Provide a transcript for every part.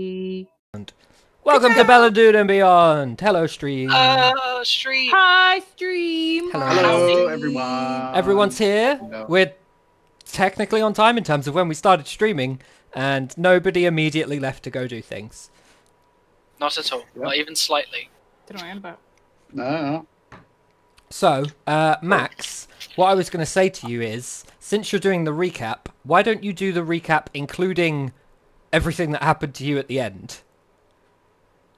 Welcome to Bela'Dun and Beyond. Hello, stream. Stream. Hi, stream. Hello, everyone. Everyone's here. No. We're technically on time in terms of when we started streaming, and nobody immediately left to go do things. Not at all. Yep. Not even slightly. Don't know what I'm about. No. So, Max, what I was going to say to you is, since you're doing the recap, why don't you do the recap including everything that happened to you at the end?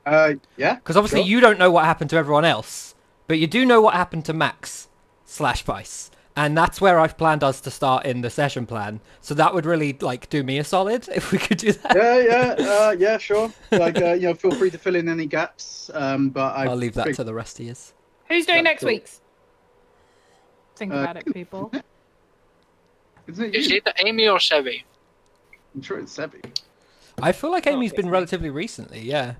Yeah. Because obviously sure. you don't know what happened to everyone else, but you do know what happened to Max / Vice. And that's where I've planned us to start in the session plan. So that would really, like, do me a solid if we could do that. Yeah, sure. Like, feel free to fill in any gaps. But I'll leave that to the rest of you. Who's doing That's next cool. week's? Think about it, people. Isn't it It's you? either Amy or Sevi. I'm sure it's Sebi. I feel like Amy's it's been me. relatively recently, yeah.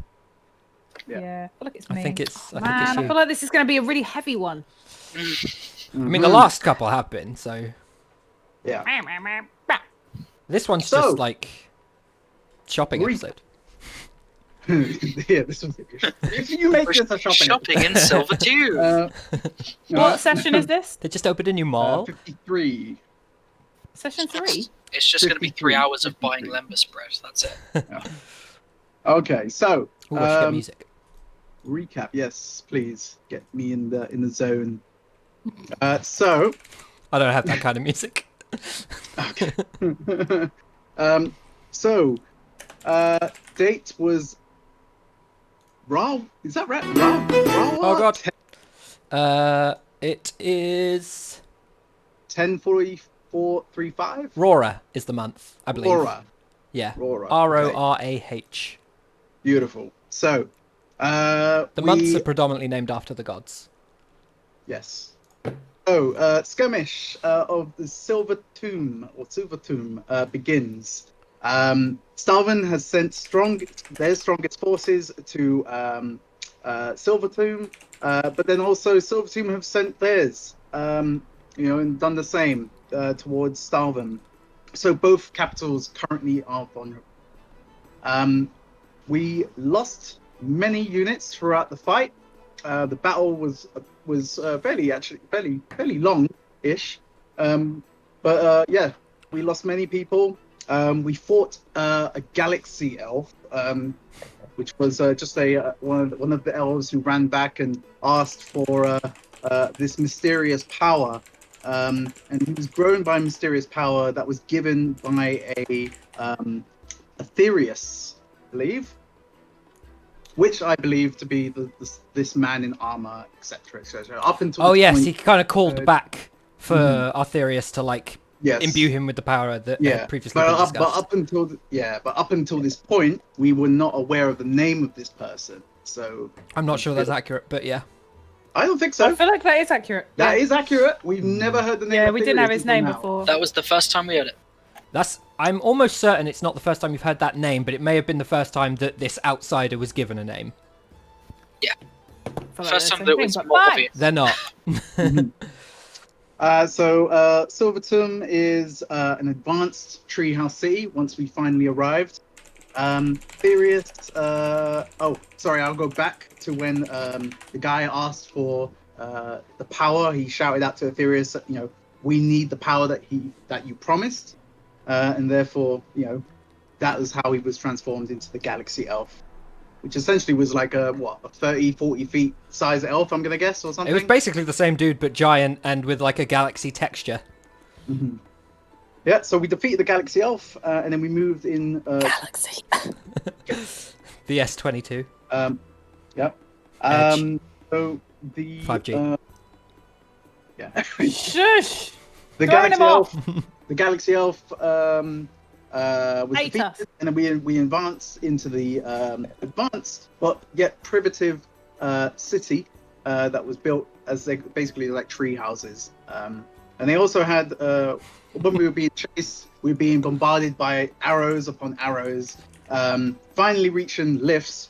Yeah. Yeah, I feel like it's I me. think it's Man, I you. feel like this is going to be a really heavy one. I mean, the last couple have been, so Yeah. this one's So- just like shopping Re- episode. Yeah, this was if you make this a shopping. in Silverdew. What session is this? They just opened a new mall. 53. Session 3? It's just going to be 3 53. hours of buying Lembas bread. That's it. Okay, so Ooh, I should get music. recap. Yes, please get me in the zone. So. I don't have that kind of music. Okay. Date was Ra. Is that right? Ra? Oh god. It is 10:44:35. Rora is the month, I believe. Rora. Yeah. Rora. Rorah. Beautiful. So, The months are predominantly named after the gods. Yes. So, skirmish of the Silver Tomb begins. Starvin has sent their strongest forces to Silver Tomb, but then also Silver Tomb have sent theirs, and done the same towards Starvin. So both capitals currently are vulnerable. We lost many units throughout the fight. The battle was fairly long-ish, but yeah, we lost many people. We fought a galaxy elf, which was just one of the elves who ran back and asked for this mysterious power, and he was grown by mysterious power that was given by a Aetherius, I believe. Which I believe to be this man in armor, etc., etc. Up until Oh yes, point, he kind of called back for Arthurius to like yes. imbue him with the power that had previously been discussed. But up until this point, we were not aware of the name of this person. So I'm not sure that's accurate, but yeah. I don't think I so. feel like that is accurate. That is accurate. We've never heard the name. Yeah, of we didn't have Aetherius his name now. before. That was the first time we heard it. I'm almost certain it's not the first time you've heard that name, but it may have been the first time that this outsider was given a name. Yeah. I feel like First they're time the that same was thing, more but obvious. They're not. So Silverton is an advanced treehouse city. Once we finally arrived, Aetherius. I'll go back to when the guy asked for the power. He shouted out to Aetherius, we need the power that you promised, and therefore, that was how he was transformed into the Galaxy Elf, which essentially was like a 30-40 feet size elf, I'm gonna guess, or something. It was basically the same dude, but giant and with like a galaxy texture. Mm-hmm. Yeah, so we defeated the Galaxy Elf, and then we moved in. Galaxy. The S52. Yep. Edge. So the 5G. Yeah. Shush! The Throwing Galaxy him Elf. off. The Galaxy Elf was Ate us. defeated, and then we advanced into the advanced but yet primitive city that was built as basically like tree houses. And they also had when we were being chased, we were being bombarded by arrows upon arrows. Finally reaching lifts,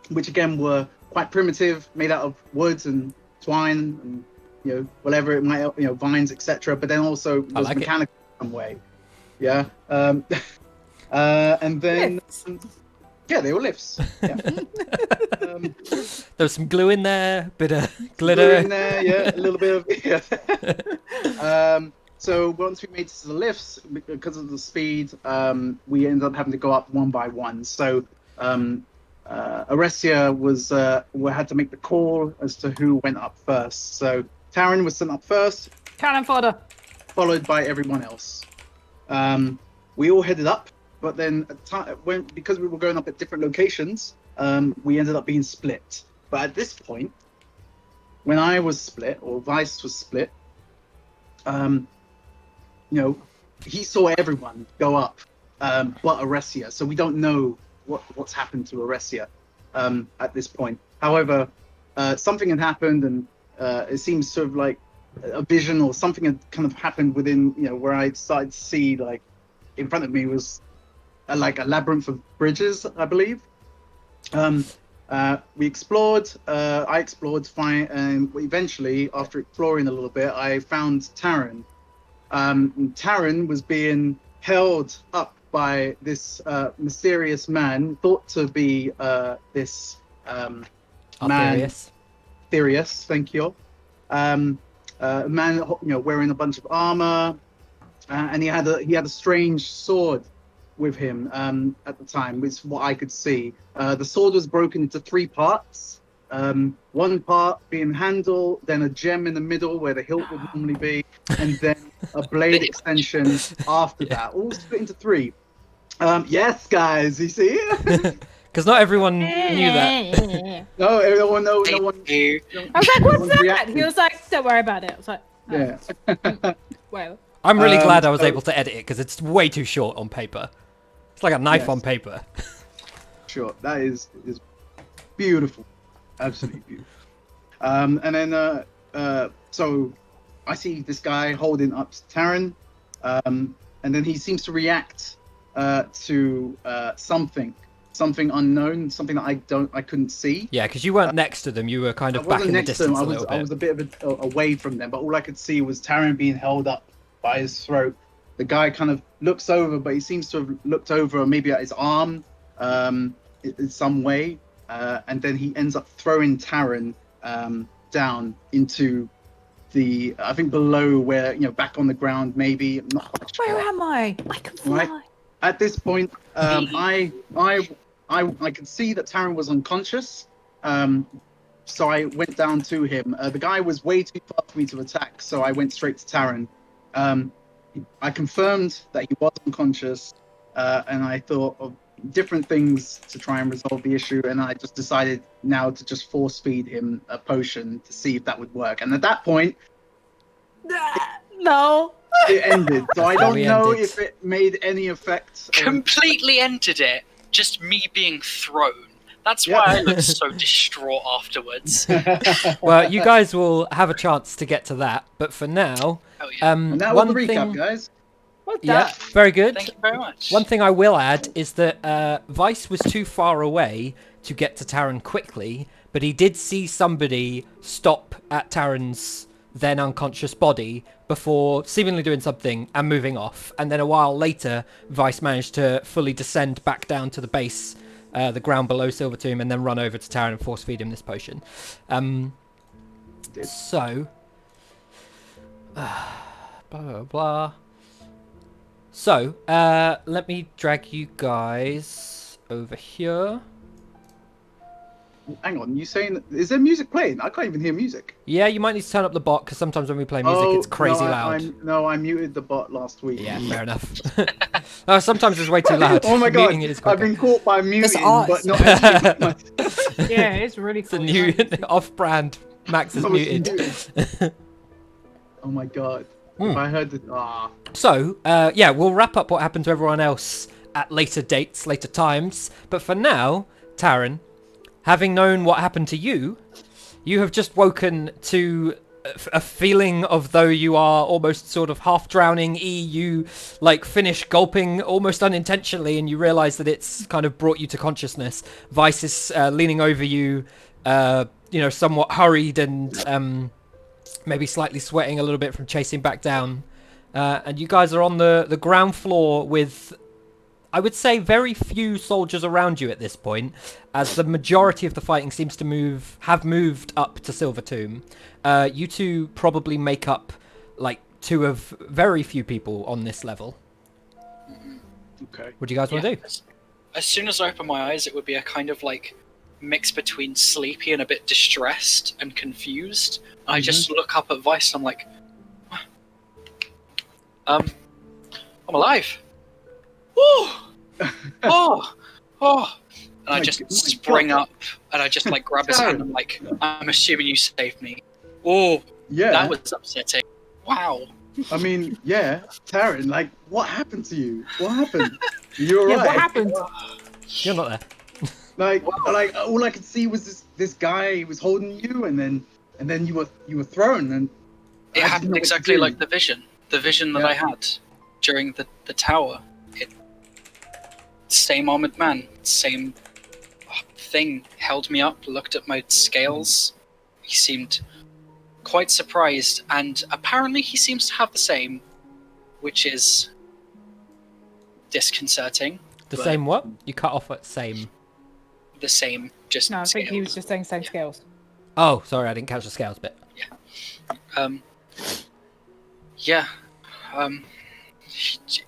which again were quite primitive, made out of woods and twine and whatever it might, vines, etc. But then also was like mechanical in some way. Yeah. And then Yeah, they were lifts. Yeah. There was some glue in there, bit of Glue glitter. in there, yeah, a little bit of. Yeah. So once we made it to the lifts, because of the speed, we ended up having to go up one by one. So Aresia we had to make the call as to who went up first. So Taryn was sent up first, Cannon fodder. followed by everyone else. We all headed up, but then because we were going up at different locations, we ended up being split. But at this point, when I was split or Vice was split, he saw everyone go up, but Aresia. So we don't know what's happened to Aresia at this point. However, something had happened, and it seems sort of like a vision or something had kind of happened within, where I started to see, like, in front of me was like a labyrinth of bridges, I believe. We explored. I explored fine, and eventually, after exploring a little bit, I found Taryn. Taryn was being held up by this mysterious man, thought to be this man. Therius, thank you. Man, wearing a bunch of armor, and he had a strange sword with him at the time, which is what I could see. The sword was broken into 3 parts. One part being handle, then a gem in the middle where the hilt would normally be, and then a blade extension after that. All split into 3. Yes, guys, you see? Because not everyone knew that. No one. I was like, what's that? Reacting. He was like, don't worry about it. I was like, oh. Yeah. Well. I'm really glad I was able to edit it because it's way too short on paper. It's like a knife Yes. on paper. Sure, that is beautiful, absolutely beautiful. And then so I see this guy holding up Taryn, and then he seems to react to something unknown, something that I couldn't see. Yeah, because you weren't next to them. You were kind of back in the distance a little bit. I was a bit away from them, but all I could see was Taryn being held up by his throat. The guy kind of looks over, but he seems to have looked over maybe at his arm in some way, and then he ends up throwing Taryn down into I think below where, back on the ground maybe. I'm not quite sure. Where am I? I can fly. Right. At this point, I could see that Taryn was unconscious, so I went down to him. The guy was way too far for me to attack, so I went straight to Taryn. I confirmed that he was unconscious, and I thought of different things to try and resolve the issue, and I just decided now to just force feed him a potion to see if that would work. And at that point, No. it ended. So I don't We know ended. if it made any effect. Completely ended it. Just me being thrown. That's why I looked so distraught afterwards. Well, you guys will have a chance to get to that, but for now, Oh yeah. And that was one the recap, thing. guys. Well Yeah, done. very good. Thank you very much. One thing I will add is that Vice was too far away to get to Taryn quickly, but he did see somebody stop at Taryn's then unconscious body before seemingly doing something and moving off. And then a while later, Vice managed to fully descend back down to the base, the ground below Silvertomb, and then run over to Taryn and force feed him this potion. So, blah, blah, blah. So, let me drag you guys over here. Hang on, you saying, is there music playing? I can't even hear music. Yeah, you might need to turn up the bot, because sometimes when we play music, it's crazy loud. I muted the bot last week. Yeah, fair enough. Sometimes it's way too loud. Oh my god, Muting it is I've quicker. been caught by muting, ours. but not actually. Yeah, it's really It's a cool. new off-brand. Max is I was muted. muted. Oh my god. If I heard the... So, yeah, we'll wrap up what happened to everyone else at later dates, later times. But for now, Taryn, having known what happened to you, you have just woken to a feeling of though you are almost sort of half drowning. You like finish gulping almost unintentionally, and you realize that it's kind of brought you to consciousness. Vice is leaning over you, somewhat hurried and maybe slightly sweating a little bit from chasing back down. And you guys are on the ground floor with I would say very few soldiers around you at this point, as the majority of the fighting seems to have moved up to Silver Tomb. You two probably make up like two of very few people on this level. Okay. What do you guys want to do? As soon as I open my eyes, it would be a kind of like mix between sleepy and a bit distressed and confused. I just look up at Vice and I'm like, I'm alive. Oh, oh. And I just spring up and I just like grab his hand and I'm like, I'm assuming you saved me. Oh, yeah. That was upsetting. Wow. I mean, yeah, Taryn, like, what happened to you? What happened? You alright? Yeah, what happened? You're not there. Like all I could see was this guy. He was holding you, and then you were thrown, and it happened exactly like the vision that I had during the tower. Same armored man, same thing held me up, looked at my scales. He seemed quite surprised, and apparently he seems to have the same, which is disconcerting. The same what? You cut off at same. The same, just No, I think scales. he was just saying same scales. Oh, sorry, I didn't catch the scales bit.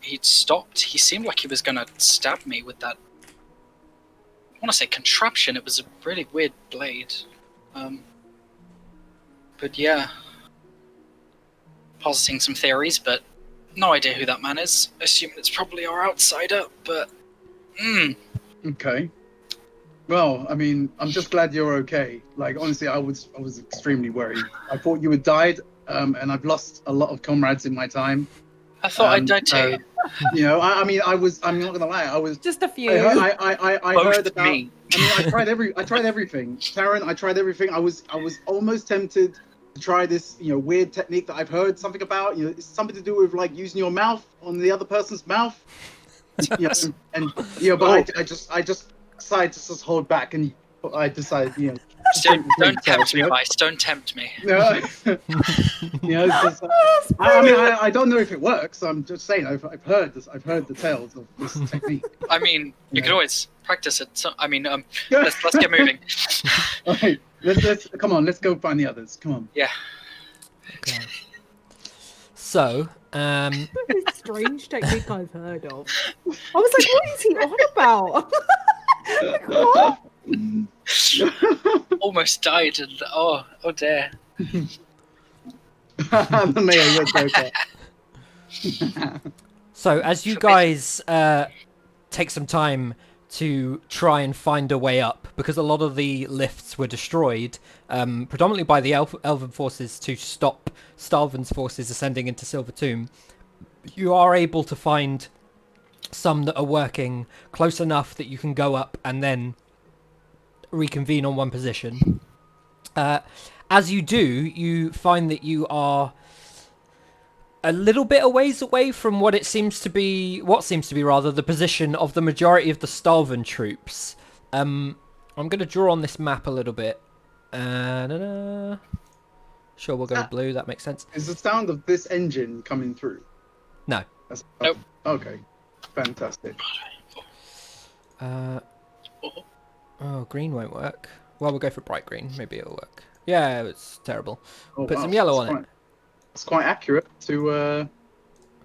He'd stopped. He seemed like he was gonna stab me with that. I want to say contraption. It was a really weird blade. But yeah, positing some theories, but no idea who that man is. Assume it's probably our outsider, but Okay. Well, I mean, I'm just glad you're okay. Like, honestly, I was extremely worried. I thought you had died, and I've lost a lot of comrades in my time. I thought I'd died too. You know, I mean, I'm not gonna lie, I was Just a few. I Both heard about. me. I mean, I tried everything. Taryn, I tried everything. I was almost tempted to try this, weird technique that I've heard something about. It's something to do with like using your mouth on the other person's mouth. But I just decided to just hold back, and I decided, Don't tempt me, Vice. Don't tempt me. No, it's just, I mean, I don't know if it works. I'm just saying, I've heard this. I've heard the tales of this technique. I mean, you can always practice it. So, I mean, let's get moving. All right, let's come on. Let's go find the others. Come on. Yeah. Okay. So, This strange technique I've heard of. I was like, what is he on about? Like, what? Almost died, and oh dear. The mayor, yes, okay. So as you guys take some time to try and find a way up, because a lot of the lifts were destroyed, predominantly by the Elven forces to stop Stalvin's forces ascending into Silver Tomb, you are able to find some that are working close enough that you can go up and then reconvene on one position. As you do, you find that you are a little bit a ways away from what seems to be the position of the majority of the Stalvin troops. I'm going to draw on this map a little bit. Sure, we'll go blue. That makes sense. Is the sound of this engine coming through? No. Nope. Okay. Fantastic. Oh, green won't work. Well, we'll go for bright green. Maybe it'll work. Yeah, it's terrible. Oh, Put wow. some yellow on it. It's quite accurate to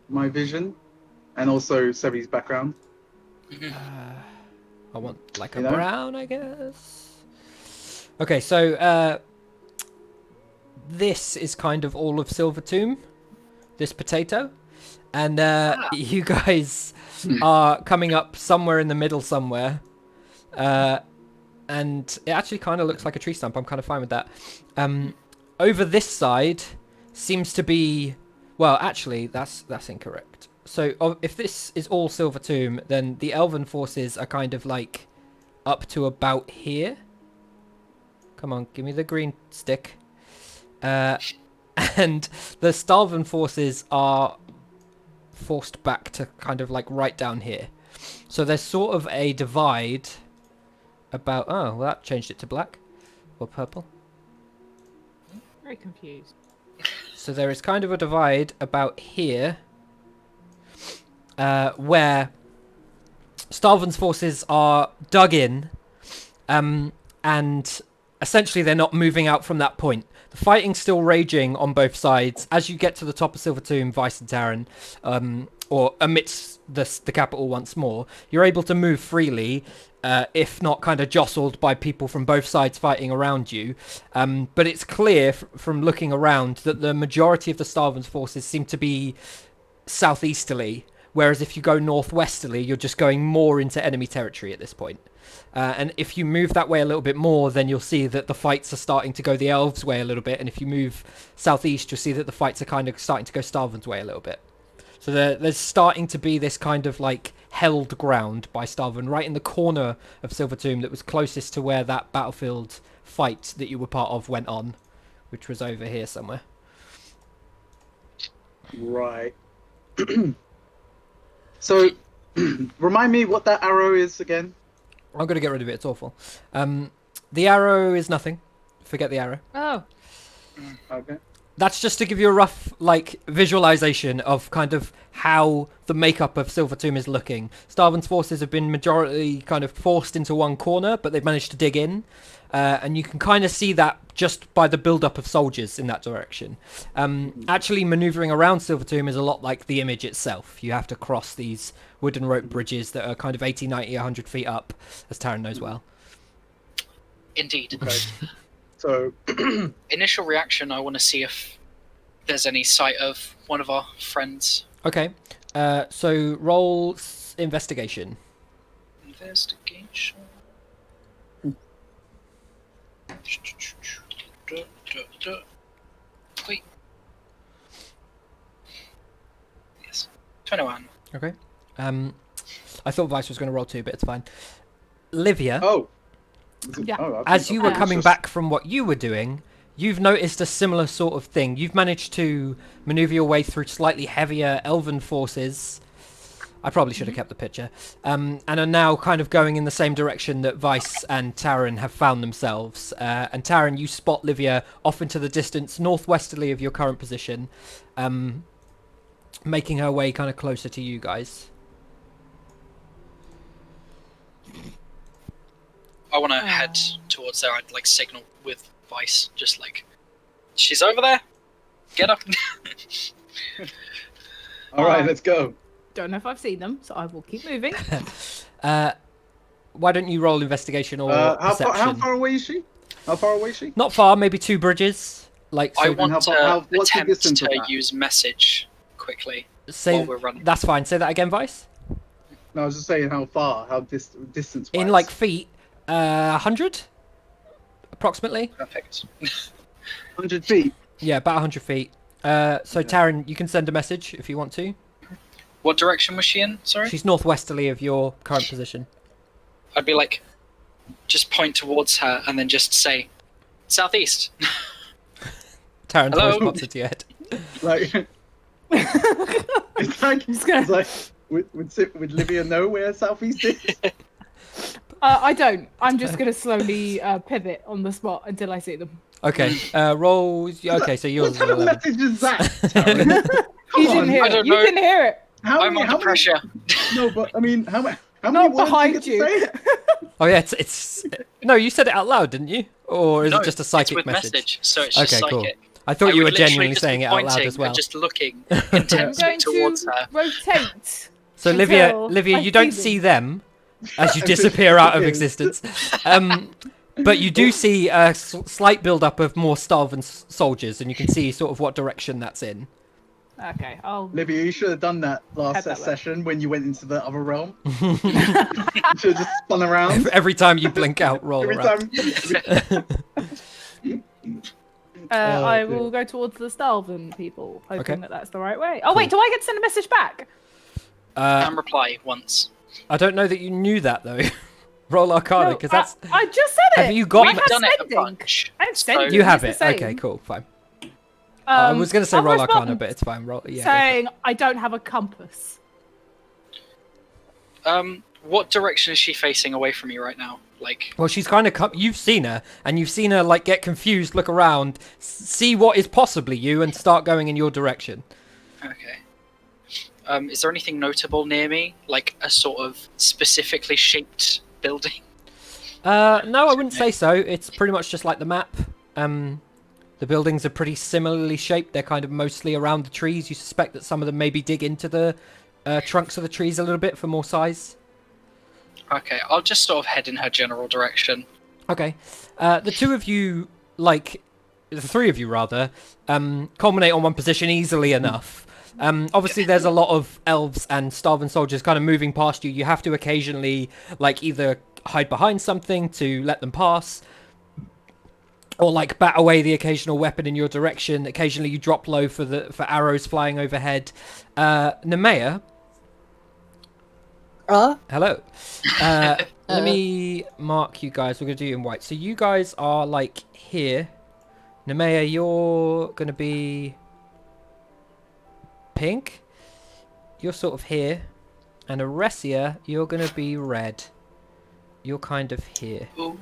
my vision, and also Sebi's background. I want like a brown, I guess. Okay, so this is kind of all of Silver Tomb, this potato, and you guys are coming up somewhere in the middle somewhere, and it actually kind of looks like a tree stump. I'm kind of fine with that. Over this side seems to be, well, actually, that's incorrect. So if this is all Silver Tomb, then the Elven forces are kind of like up to about here. Come on, give me the green stick. And the Stalvin forces are forced back to kind of like right down here. So there's sort of a divide about... Oh, well, that changed it to black or purple. Very confused. So there is kind of a divide about here, where Starvan's forces are dug in, and essentially they're not moving out from that point. The fighting's still raging on both sides. As you get to the top of Silver Tomb, Vice and Taryn, or amidst the capital once more, you're able to move freely, if not kind of jostled by people from both sides fighting around you. But it's clear from looking around that the majority of the Starvan's forces seem to be southeasterly, whereas if you go northwesterly, you're just going more into enemy territory at this point. And if you move that way a little bit more, then you'll see that the fights are starting to go the elves' way a little bit. And if you move southeast, you'll see that the fights are kind of starting to go Starvan's way a little bit. So there's starting to be this kind of like held ground by Starvan right in the corner of Silver Tomb that was closest to where that battlefield fight that you were part of went on, which was over here somewhere. Right. So, remind me what that arrow is again. I'm going to get rid of it. It's awful. The arrow is nothing. Forget the arrow. Oh. Okay. That's just to give you a rough, like, visualization of kind of how the makeup of Silver Tomb is looking. Starvan's forces have been majority kind of forced into one corner, but they've managed to dig in. And you can kind of see that just by the build-up of soldiers in that direction. Actually, maneuvering around Silver Tomb is a lot like the image itself. You have to cross these wooden rope bridges that are kind of 80, 90, 100 feet up, as Taryn knows well. Indeed. Okay. So, Initial reaction, I want to see if there's any sight of one of our friends. Okay, so roll investigation. Investigation. Wait. Yes. 21. Okay. I thought Vice was going to roll 2, but it's fine. Livia, oh. Yeah. Oh, as you were coming just- back from what you were doing, you've noticed a similar sort of thing. You've managed to maneuver your way through slightly heavier elven forces. I probably should have kept the picture. And are now kind of going in the same direction that Vice and Taryn have found themselves. And Taryn, you spot Livia off into the distance, northwesterly of your current position, making her way kind of closer to you guys. I want to head towards there. I'd like signal with Vice, just like, she's over there. Get up. All right, let's go. Don't know if I've seen them, so I will keep moving. Why don't you roll investigation or How perception? far away is she? How far away is she? Not far, maybe 2 bridges. Like, I so want what's the to attempt distance of to that? use message quickly say while we're running. that's fine. Say that again, Vice. No, I was just saying how far, how distance. In like feet, 100, approximately. Perfect. 100 feet. Yeah, about 100 feet. So Taryn, you can send a message if you want to. What direction was she in? Sorry? She's northwesterly of your current position. I'd be like, just point towards her and then just say, southeast. Taryn's Hello? voice pops into your head. Like, it's like would Livia know where southeast is? I don't. I'm just going to slowly pivot on the spot until I see them. Okay, roll. Okay, so yours What is kind of 11. message is that? Taryn? You Come didn't on. hear I it. don't You know. didn't hear it. I'm under pressure. No, but I mean, how many Not words behind do you you. get to say? Oh yeah, it's. No, you said it out loud, didn't you? Or is No, it just a psychic it's with message? So it's just Okay, psychic. cool. I thought you would were literally genuinely just saying be it out loud pointing as well. and just looking I'm intensely going towards to her. rotate. So until Livia, I you don't see see them. them as you Until disappear out of disappear. existence. But you do see a slight build-up of more Starvan soldiers, and you can see sort of what direction that's in. Okay, I'll. Livia, you should have done that last Head that way. session when you went into the other realm. You should have just spun around. Every time you blink out, roll Every around. time. I dear. will go towards the Starvan people, hoping Okay. that that's the right way. Oh wait, do I get to send a message back? And reply once. I don't know that you knew that though. Roll Arcana, No, because that's I just said it. Have you got I We've We've done it a sending. bunch. I have sending. you have it's it. the same. Okay, cool, fine. I was going to say I'll roll respond Arcana, but it's fine. Roll. Yeah. go for it. saying I don't have a compass. What direction is she facing away from you right now? Like, Well, she's kind of you've seen her, and you've seen her like get confused, look around, see what is possibly you, and start going in your direction. okay. Is there anything notable near me, like a sort of specifically shaped building? No, I wouldn't say so. It's pretty much just like the map. The buildings are pretty similarly shaped. They're kind of mostly around the trees. You suspect that some of them maybe dig into the trunks of the trees a little bit for more size. Okay, I'll just sort of head in her general direction. Okay. The two of you, like, the three of you rather, culminate on one position easily enough. Obviously, there's a lot of elves and starving soldiers kind of moving past you. You have to occasionally, like, either hide behind something to let them pass, or like bat away the occasional weapon in your direction. Occasionally, you drop low for arrows flying overhead. Nemea. Hello. Let me mark you guys. We're gonna do you in white. So you guys are like here. Nemea, you're gonna be pink. You're sort of here. And Aresia, you're gonna be red. You're kind of here. Ooh.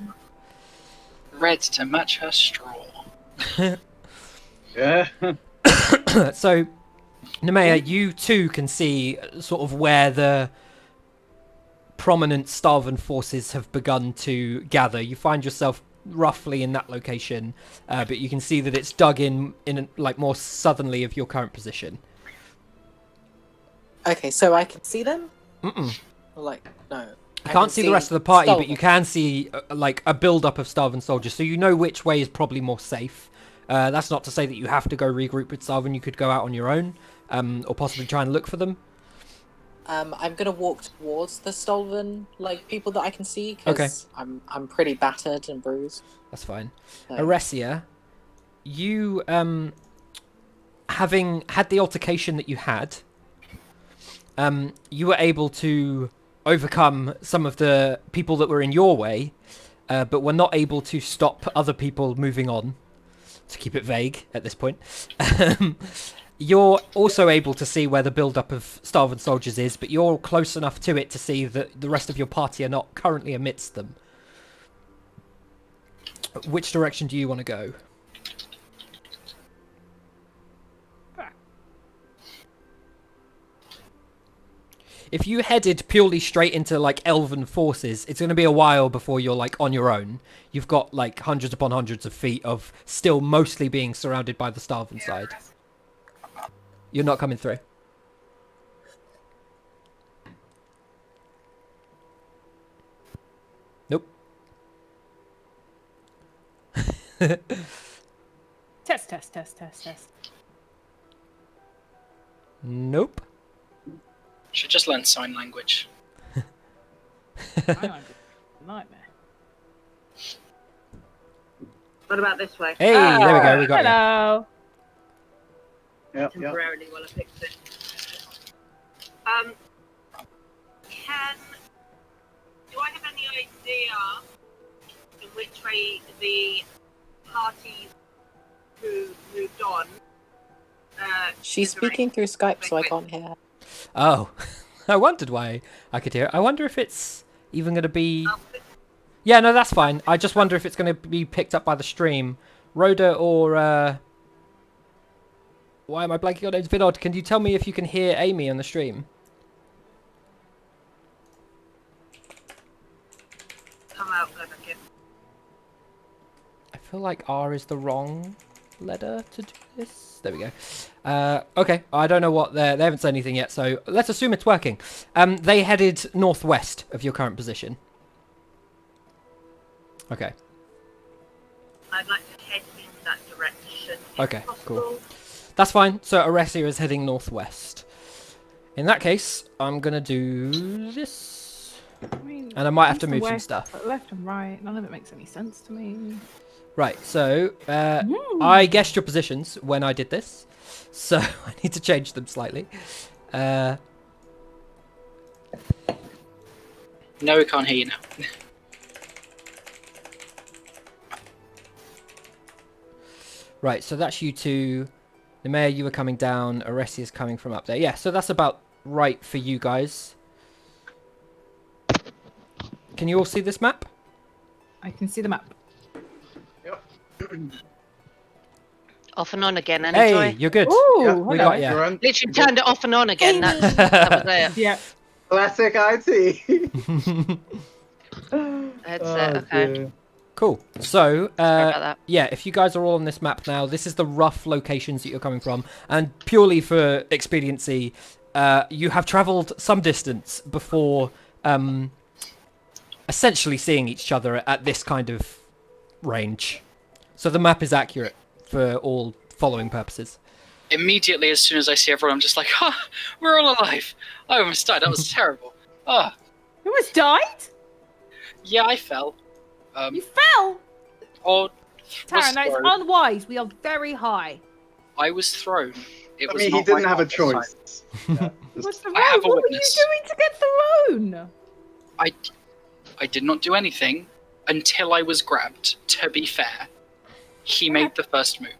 Red to match her straw. Yeah. So, Nemea, you too can see sort of where the prominent Starvan forces have begun to gather. You find yourself roughly in that location, but you can see that it's dug in like more southerly of your current position. Okay, so I can see them? Mm-mm. Like, no. You can't see the rest of the party, but you can see like a build-up of Starvan soldiers, so you know which way is probably more safe. That's not to say that you have to go regroup with Starvan. You could go out on your own, or possibly try and look for them. I'm gonna walk towards the Stolven, like, people that I can see, because I'm pretty battered and bruised. That's fine. So. Aresia, you, having had the altercation that you had, you were able to overcome some of the people that were in your way, but were not able to stop other people moving on, to keep it vague at this point. You're also able to see where the build-up of Starvan soldiers is, but you're close enough to it to see that the rest of your party are not currently amidst them. Which direction do you want to go? If you headed purely straight into, like, elven forces, it's going to be a while before you're, like, on your own. You've got, like, hundreds upon hundreds of feet of still mostly being surrounded by the Starvan side. You're not coming through. Nope. Test. Nope. Should just learn sign language. Nightmare. What about this way? Hey, there we go. We got you. Hello. Yep. Temporarily while I fix it. Do I have any idea in which way the parties who moved on? She's speaking through Skype, so I can't hear her. Oh, I wondered why I could hear it. I wonder if it's even going to be... Yeah, no, that's fine. I just wonder if it's going to be picked up by the stream. Rhoda or... Why am I blanking on names? Vinod, can you tell me if you can hear Amy on the stream? Come out, go back in. I feel like R is the wrong letter to do this. There we go. Okay, I don't know what they haven't said anything yet, so let's assume it's working. They headed northwest of your current position. Okay. I'd like to head in that direction. Okay, cool. That's fine. So Aresia is heading northwest. In that case, I'm gonna do this, and I might have to move some stuff. But left and right, none of it makes any sense to me. Right. So I guessed your positions when I did this, so I need to change them slightly. No, we can't hear you now. Right. So that's you two. The mayor, you were coming down. Aresia is coming from up there. Yeah. So that's about right for you guys. Can you all see this map? I can see the map. Yep. Off and on again, Hey, Joy? you're good. Ooh, We hello. got you. Literally turned it off and on again. That was it. Yeah. Classic IT. Headset, okay. Dear. Cool. So, Sorry about that. yeah, if you guys are all on this map now, this is the rough locations that you're coming from. And purely for expediency, you have travelled some distance before essentially seeing each other at this kind of range. So the map is accurate for all following purposes. Immediately, as soon as I see everyone, I'm just like, we're all alive. I almost died. That was terrible. You almost died? Yeah, I fell. You fell? Or Taran, that is unwise. We are very high. I was thrown. It was He not didn't my have a fault this choice. time. Yeah. What's the I have road? a What were you witness. doing to get thrown? I did not do anything until I was grabbed. To be fair, he made the first move.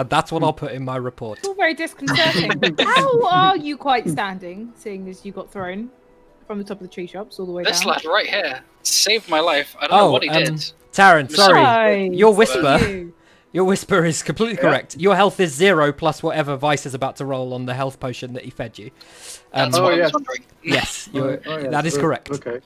That's what I'll put in my report. It's all very disconcerting. How are you quite standing, seeing as you got thrown from the top of the tree shops all the way This down? lad right here saved my life. I don't know what he did. Taran, sorry. Nice. Your Look whisper. at you. Your whisper is completely correct. Your health is 0 plus whatever Vice is about to roll on the health potion that he fed you. That's what I was yes. wondering. Yes, Yes, that is correct. Okay.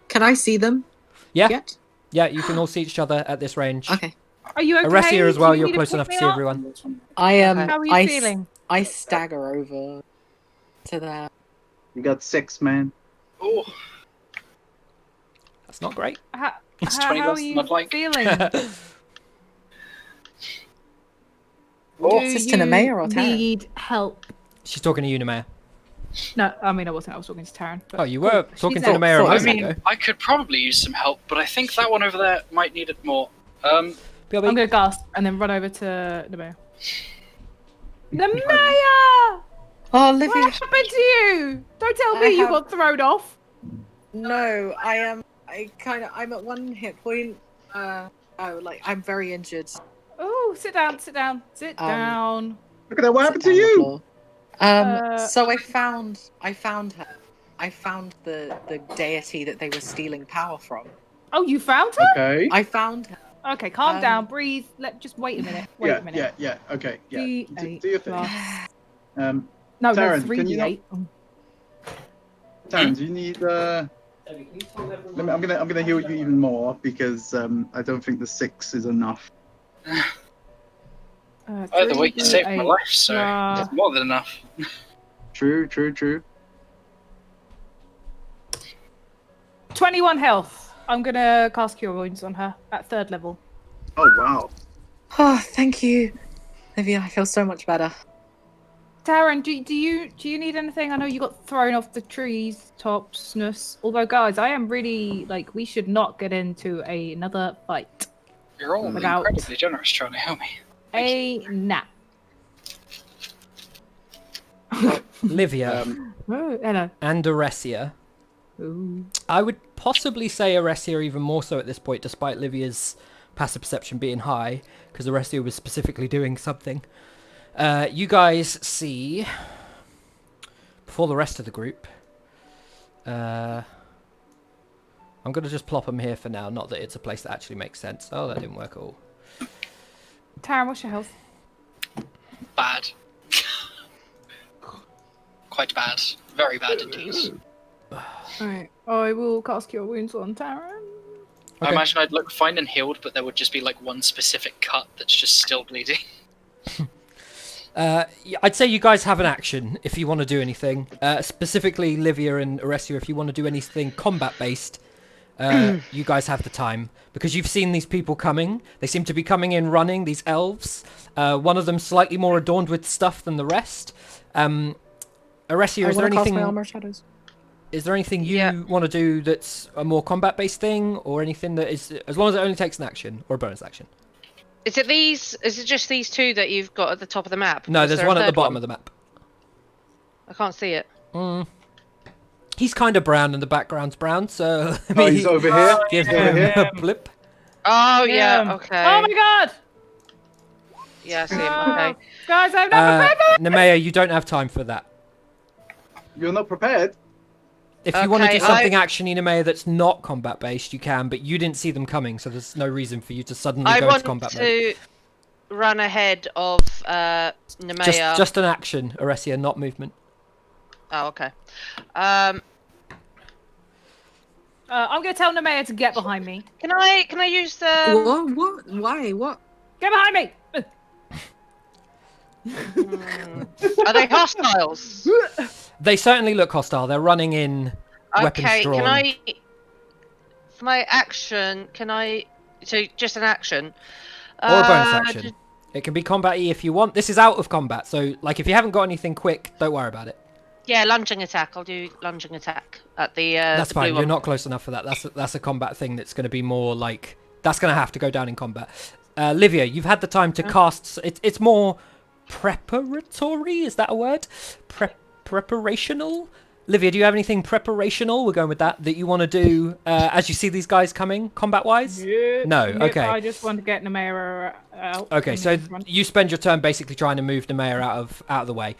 Can I see them Yeah, yet? yeah, you can all see each other at this range. Okay. Are you okay? Aressia as well, Do you you're need to close pick enough to me see up? everyone. I am. How are you I feeling? I stagger over to there. You got 6, man. Oh, That's not great. it's How 20 are less than you I'd like. feeling? Oh, Do Is this to Nemea or Taran? need help? She's talking to you, Nemea. No, I mean I wasn't. I was talking to Taran. but Oh, you cool. were talking She's to out. Nemea a I I moment mean, ago. I could probably use some help, but I think that one over there might need it more. BLB. I'm gonna gasp and then run over to Nemea. Nemea! Oh, Livia. What happened to you? Don't tell me I you have- got thrown off. No, I am. I'm at 1 hit point. I'm very injured. Oh, sit down, sit down, sit down. Look at that. What happened to Sit down on the you? floor. So I found her. I found the deity that they were stealing power from. Oh, you found her? Okay. I found her. Okay, calm Um, down, breathe. Just wait a minute. Wait a minute. Yeah. Okay. Yeah. D8 Do your thing. plus- Um, No, Taran, no, can you 3d8. Taran, do you need? I'm gonna heal you even more because I don't think the 6 is enough. Either way, you saved my 3d8 life, so plus- it's more than enough. True. 21 health. I'm gonna cast Cure Wounds on her at 3rd level. Oh wow. Oh, thank you, Livia. I feel so much better. Taran, do you need anything? I know you got thrown off the trees topsness. Although, guys, I am really we should not get into another fight. You're all Without- incredibly generous trying to help me. A nap. Livia Oh, hello. and Aressia. Ooh. I would possibly say Aressia even more so at this point, despite Livia's passive perception being high, because Aressia was specifically doing something. You guys see, before the rest of the group, I'm going to just plop them here for now, not that it's a place that actually makes sense. Oh, that didn't work at all. Taran, what's your health? Bad. Quite bad. Very bad indeed. Alright, I will cast Cure Wounds on Taran. I Okay. imagine I'd look fine and healed, but there would just be one specific cut that's just still bleeding. Yeah, I'd say you guys have an action if you want to do anything. Specifically, Livia and Aressia, if you want to do anything combat-based, you guys have the time. Because you've seen these people coming. They seem to be coming in running, these elves. One of them slightly more adorned with stuff than the rest. Aressia, I is there wanna cast anything... my armor shadows. Is there anything you Yeah. want to do that's a more combat-based thing, or anything that is, as long as it only takes an action or a bonus action? Is it these? Is it just these two that you've got at the top of the map? No, Is there's there a one at the third bottom one? of the map. I can't see it. He's kind of brown, and the background's brown, so I Oh, he's over here. give Over him here. a blip. Oh yeah. Yeah. Okay. Oh my god! Yeah, I see him. Oh, Okay. guys, I'm not prepared for Nemea, you don't have time for that. You're not prepared. If you want to do something action-y, Nemea, that's not combat-based, you can, but you didn't see them coming, so there's no reason for you to suddenly go into combat mode. I want to run ahead of Nemea. Just an action, Aresia, not movement. Oh, okay. I'm gonna tell Nemea to get behind me. Can I use the... What? Why? What? Get behind me! Are they hostiles? They certainly look hostile. They're running in, weapons drawn. Can I... For my action, can I... So, just an action. Or a bonus action. It can be combat-y if you want. This is out of combat, so like if you haven't got anything quick, don't worry about it. Yeah, lunging attack. I'll do lunging attack at the That's the fine. blue You're one. not close enough for that. That's a combat thing that's going to be more like... That's going to have to go down in combat. Livia, you've had the time to cast... It's more preparatory? Is that a word? Preparational? Livia, do you have anything preparational? We're going with that you want to do as you see these guys coming, combat-wise? No, okay. I just want to get Nemea out. Okay, so you spend your turn basically trying to move Nemea out of the way.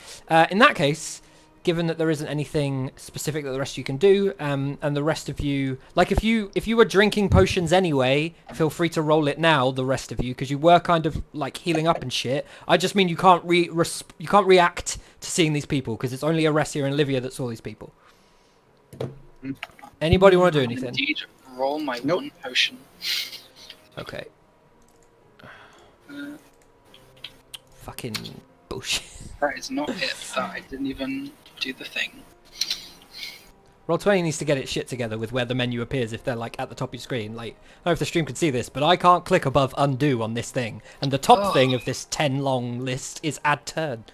In that case, given that there isn't anything specific that the rest of you can do, and the rest of you, like if you were drinking potions anyway, feel free to roll it now, the rest of you, because you were kind of like healing up and shit. I just mean you can't react to seeing these people because it's only Aresia and Livia that saw these people. Anybody want to do anything? Indeed, roll my one potion. Okay. Fucking bullshit. That is not it. That I didn't even do the thing. Roll20 needs to get its shit together with where the menu appears if they're like at the top of your screen. Like, I don't know if the stream can see this, but I can't click above undo on this thing. And the top thing of this 10 long list is add turn.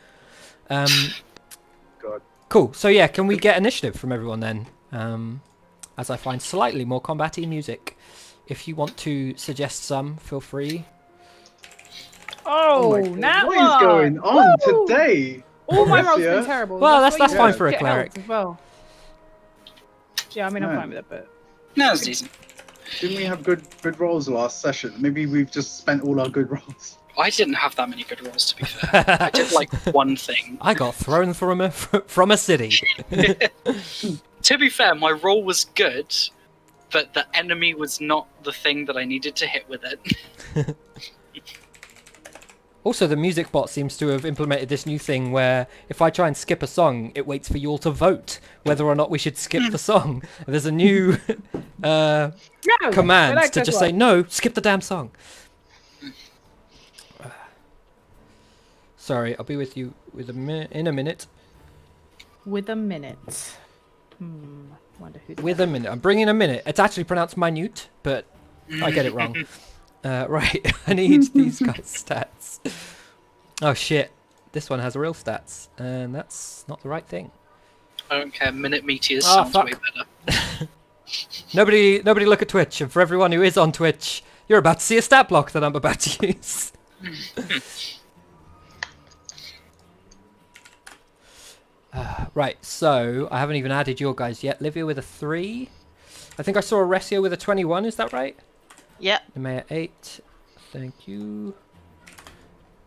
God. Cool. So yeah, can we get initiative from everyone then? As I find slightly more combat-y music. If you want to suggest some, feel free. Oh, my God. now What is going on today? All my rolls Aresia? been terrible. Well, why that's you fine get for a cleric. health as well. Yeah, I mean, I'm fine with it, but... No, it's decent. Didn't we have good rolls last session? Maybe we've just spent all our good rolls. I didn't have that many good rolls, to be fair. I did like one thing. I got thrown from a city. To be fair, my roll was good, but the enemy was not the thing that I needed to hit with it. Also, the music bot seems to have implemented this new thing where if I try and skip a song, it waits for you all to vote whether or not we should skip the song. There's a new command to just say, no, skip the damn song. Sorry, I'll be with you in a minute. With a minute. Wonder who's With a minute. I'm bringing a minute. It's actually pronounced minute, but I get it wrong. Right, I need these guys' stats. Oh shit, this one has real stats, and that's not the right thing. I don't care, minute meteors sounds way better. Nobody look at Twitch, and for everyone who is on Twitch, you're about to see a stat block that I'm about to use. Right, so I haven't even added your guys yet. Livia with a 3. I think I saw Aresia with a 21, is that right? Yep. Nemea 8. Thank you.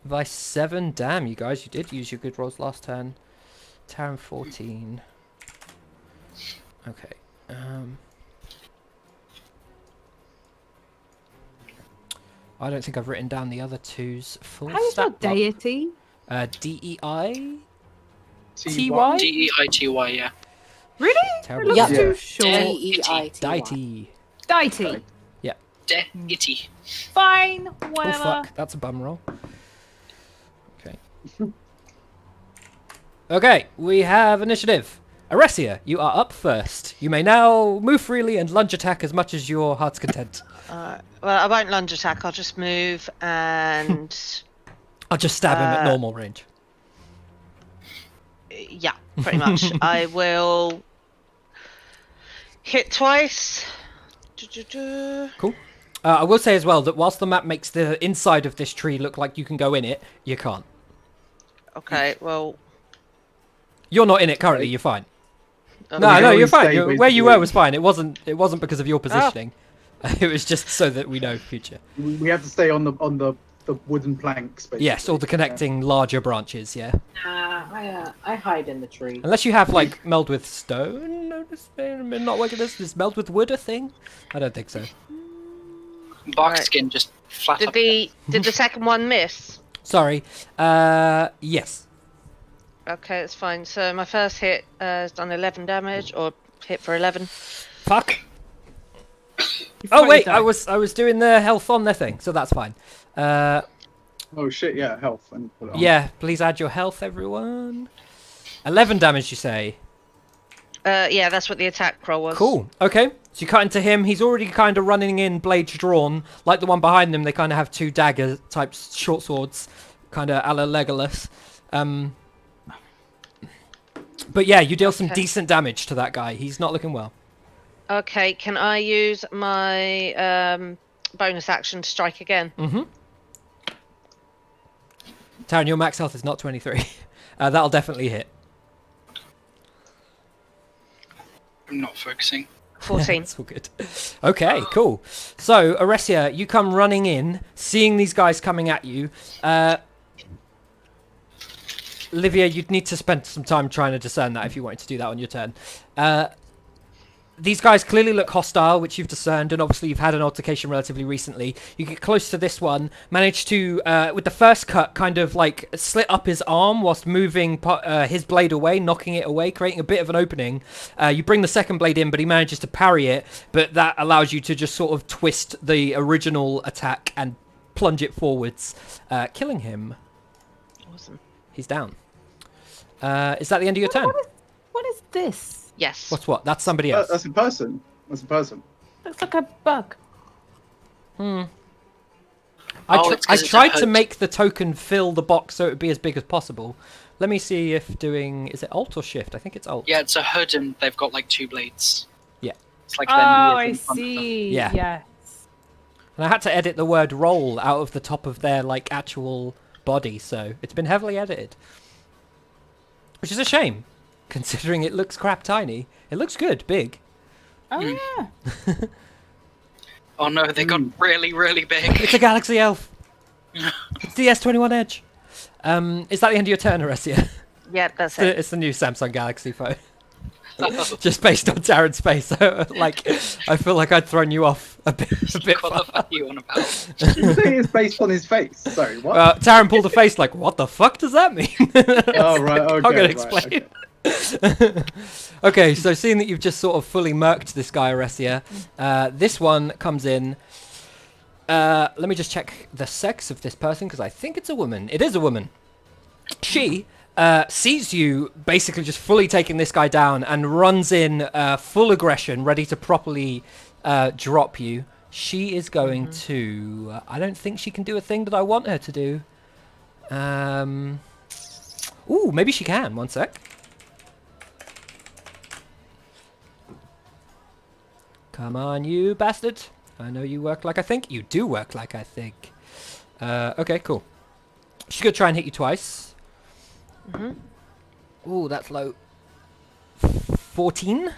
Vice 7. Damn, you guys, you did use your good rolls last turn. Taran 14. Okay. I don't think I've written down the other two's full How is stat that deity? DEI? T-Y? D-E-I-T-Y, yeah. Really? Terrible. It looks Yeah. too short. D-E-I-T-Y. Deity. Deity. De-itty. Fine, Oh whatever. fuck, that's a bum roll. Okay. Okay, we have initiative. Aresia, you are up first. You may now move freely and lunge attack as much as your heart's content. Well, I won't lunge attack. I'll just move and... I'll just stab him at normal range. Yeah, pretty much. I will hit twice. Cool. I will say as well that whilst the map makes the inside of this tree look like you can go in it, you can't. Okay, well... You're not in it currently, you're fine. Okay. No, you're fine. Stay Where you with were was fine. It wasn't because of your positioning. It was just so that we know future. We have to stay on the the wooden planks, basically. Yes, all the connecting larger branches, yeah. I hide in the tree. Unless you have, like, meld with stone? Notice not working this. Is meld with wood a thing? I don't think so. Bark Right. skin just flat Did up. the second one miss? Sorry. Yes. Okay, that's fine. So my first hit has done 11 damage, or hit for 11. Fuck. You Oh throw wait, your I dice. was doing the health on their thing, so that's fine. Oh shit! Yeah, health. And put it on. Yeah, please add your health, everyone. 11 damage, you say? Yeah, that's what the attack roll was. Cool. Okay. So you cut into him. He's already kind of running in, blades drawn. Like the one behind them, they kind of have 2 dagger type short swords, kind of a la Legolas. But yeah, you deal some Okay. decent damage to that guy. He's not looking well. Okay, can I use my bonus action to strike again? Mm-hmm. Taryn, your max health is not 23. That'll definitely hit. I'm not focusing. 14. That's all good. Okay, cool. So, Aresia, you come running in, seeing these guys coming at you. Livia, you'd need to spend some time trying to discern that if you wanted to do that on your turn. These guys clearly look hostile, which you've discerned, and obviously you've had an altercation relatively recently. You get close to this one, manage to, with the first cut, kind of like slit up his arm whilst moving his blade away, knocking it away, creating a bit of an opening. You bring the second blade in, but he manages to parry it, but that allows you to just sort of twist the original attack and plunge it forwards, killing him. Awesome. He's down. Is that the end of your turn? What is this? Yes. What's what? That's somebody else. That's a person. That's a person. Looks like a bug. Oh, it's 'cause I it's a tried to hood. make the token fill the box so it would be as big as possible. Let me see if doing... Is it Alt or Shift? I think it's Alt. Yeah, it's a hood and they've got like 2 blades. Yeah. It's like Oh, their knees I in front of them. see. Yeah. Yes. And I had to edit the word roll out of the top of their, like, actual body, so it's been heavily edited. Which is a shame, considering it looks crap tiny. It looks good, big. Oh yeah. Oh no, they got really, really big. It's a Galaxy Elf. It's the S21 Edge. Is that the end of your turn, Aresia? Yep, that's it. It's the new Samsung Galaxy phone. Just based on Taryn's face, like I feel like I'd thrown you off a bit What the far. fuck are you on about? You say it's based on his face. Sorry, what? Taryn pulled a face like, what the fuck does that mean? Oh right. Okay. I'm gonna right, explain. okay. Okay, so seeing that you've just sort of fully murked this guy, Aresia, this one comes in. Let me just check the sex of this person, because I think it's a woman. It is a woman. She sees you basically just fully taking this guy down and runs in full aggression, ready to properly drop you. She is going to... I don't think she can do a thing that I want her to do. Ooh, maybe she can. One sec. Come on, you bastard. I know you work like I think. You do work like I think. Okay, cool. She's going to try and hit you twice. Ooh, that's low. 14?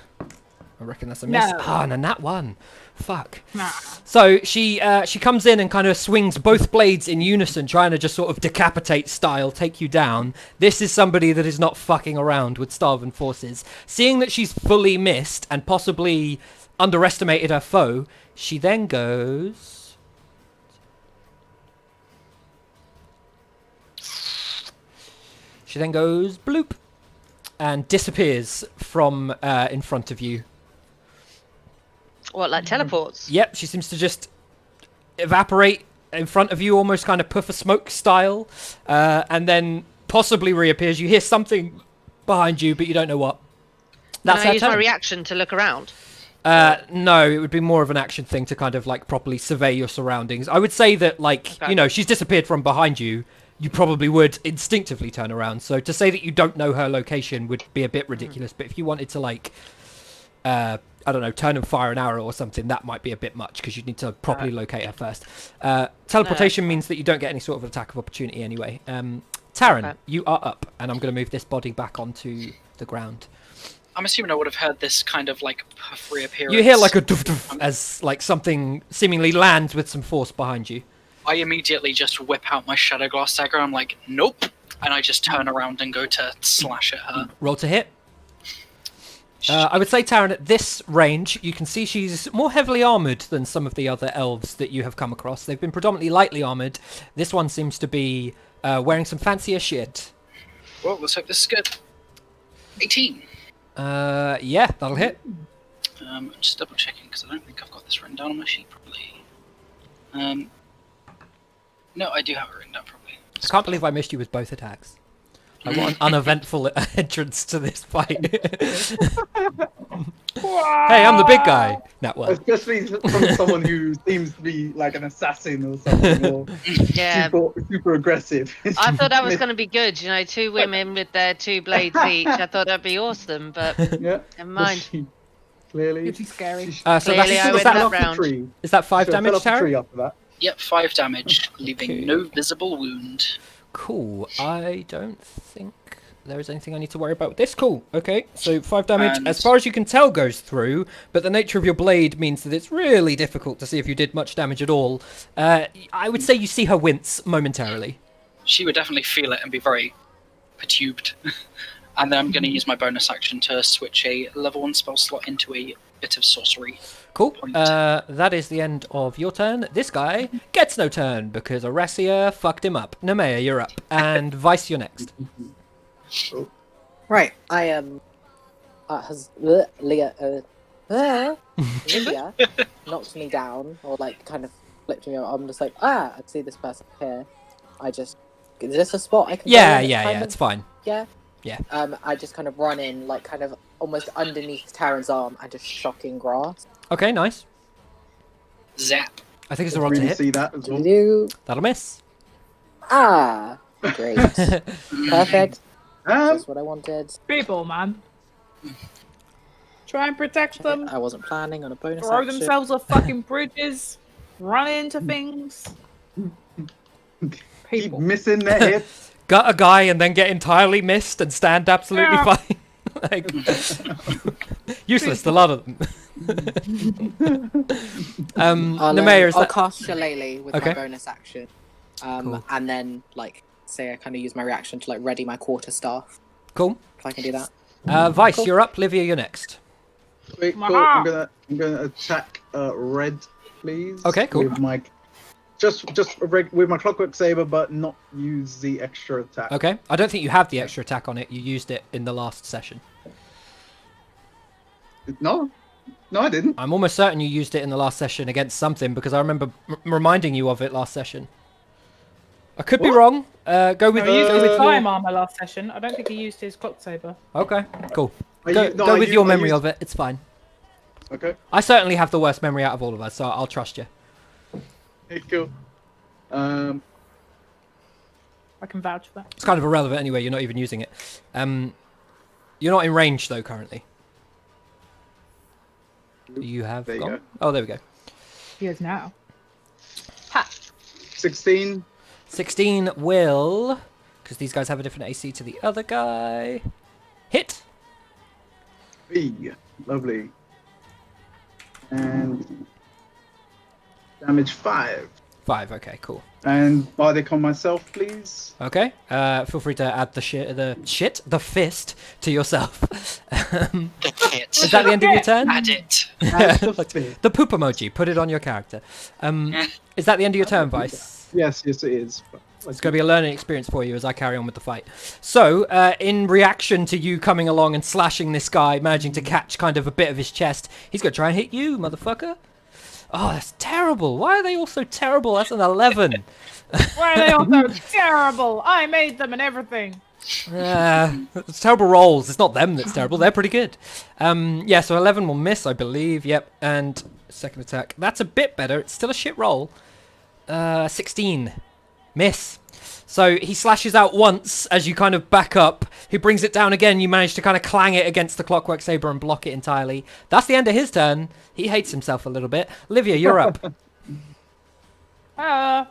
I reckon that's a miss. No. Ah, and that one. Fuck. Nah. So she comes in and kind of swings both blades in unison, trying to just sort of decapitate style, take you down. This is somebody that is not fucking around with Starven forces. Seeing that she's fully missed and possibly underestimated her foe, she then goes... She then goes bloop and disappears from in front of you. What, like teleports? Yep, she seems to just evaporate in front of you, almost kind of puff of smoke style, and then possibly reappears. You hear something behind you, but you don't know what. That's Can I her use my turn. reaction to look around? No, it would be more of an action thing to kind of like properly survey your surroundings. I would say that, like, Okay. you know, she's disappeared from behind you. You probably would instinctively turn around. So to say that you don't know her location would be a bit ridiculous. But if you wanted to, like, I don't know, turn and fire an arrow or something, that might be a bit much because you'd need to properly locate her first. Teleportation means that you don't get any sort of attack of opportunity anyway. Taryn, Okay. you are up, and I'm going to move this body back onto the ground. I'm assuming I would have heard this kind of like puff reappearance. You hear like a doof doof as like something seemingly lands with some force behind you. I immediately just whip out my Shadow Glass Dagger. I'm like, nope. And I just turn around and go to slash at her. Roll to hit. I would say, Taryn, at this range, you can see she's more heavily armoured than some of the other elves that you have come across. They've been predominantly lightly armoured. This one seems to be wearing some fancier shit. Well, let's hope this is good. 18. Yeah, that'll hit. I'm just double checking because I don't think I've got this written down on my sheet properly. No, I do have it written down properly. I can't believe I missed you with both attacks. Like, what an uneventful entrance to this fight. Hey, I'm the big guy. That one. Especially from someone who seems to be like an assassin or something, or Yeah. super aggressive. I thought that was going to be good. You know, 2 women with their 2 blades each. I thought that'd be awesome, but Yeah. never mind. Clearly. It's scary. So Clearly I is win that, that round. Tree. is that 5 So I fell damage, off the tree Taryn? after that. Yep, 5 damage, leaving Okay. no visible wound. Cool. I don't think there is anything I need to worry about with this. Cool. Okay, so 5 damage, And- as far as you can tell, goes through, but the nature of your blade means that it's really difficult to see if you did much damage at all. I would say you see her wince momentarily. She would definitely feel it and be very perturbed. And then I'm going to use my bonus action to switch a level 1 spell slot into a bit of sorcery. Cool. Point. That is the end of your turn. This guy gets no turn because Arasia fucked him up. Nemea, you're up. And Vice, you're next. Right, I am. Leah knocked me down, or like kind of flipped me over. I'm just like, I see this person here. Is this a spot I can? Yeah, go in? yeah, it's fine. Yeah. Yeah. I just kind of run in, like kind of almost underneath Taryn's arm, and just shocking grass. Okay, nice. Zap. I think it's a roll to Really hit. see that as well. Do That'll miss. great, perfect. That's what I wanted. People, man. Try and protect them. I wasn't planning on a bonus Throw action. themselves off fucking bridges. Run into things. Keep People. missing their hits. Gut a guy and then get entirely missed and stand absolutely Yeah. fine. Like, useless, the lot of them. Nemea, is I'll that... cast Shillelagh with Okay. my bonus action, Cool. and then like say I kind of use my reaction to like ready my quarterstaff. Cool. If I can do that. Vice, Cool. you're up. Livia, you're next. Wait, cool. Aha. I'm gonna attack red, please. Okay, cool. With my with my clockwork saber, but not use the extra attack. Okay. I don't think you have the extra attack on it. You used it in the last session. No, I didn't. I'm almost certain you used it in the last session against something because I remember reminding you of it last session. I could be What? wrong. Go with No, he used his your... time armor last session. I don't think he used his clock saber. Okay, cool. I Go, u- no, go I with u- your I memory used- of it. It's fine. Okay. I certainly have the worst memory out of all of us, so I'll trust you. Hey, cool. I can vouch for that. It's kind of irrelevant anyway. You're not even using it. You're not in range though currently. You have There you gone. go. Oh, there we go. He is now. 16. 16 will, because these guys have a different AC to the other guy. Hit. B. Lovely. And damage 5. 5. Okay, cool. And bardic on myself, please. Okay. Feel free to add the fist to yourself. The hit. Is that the end of your turn? Add it. And the fifth. The poop emoji. Put it on your character. Is that the end of your turn, Vice? Yes, it is. It's going to be a learning experience for you as I carry on with the fight. So, in reaction to you coming along and slashing this guy, managing to catch kind of a bit of his chest, he's going to try and hit you, motherfucker. Oh, that's terrible. Why are they all so terrible? That's an 11. Why are they all so terrible? I made them and everything. It's terrible rolls. It's not them that's terrible. They're pretty good. Yeah, so 11 will miss, I believe. Yep, and second attack. That's a bit better. It's still a shit roll. 16. Miss. So he slashes out once as you kind of back up. He brings it down again. You manage to kind of clang it against the clockwork saber and block it entirely. That's the end of his turn. He hates himself a little bit. Livia, you're up. Hello.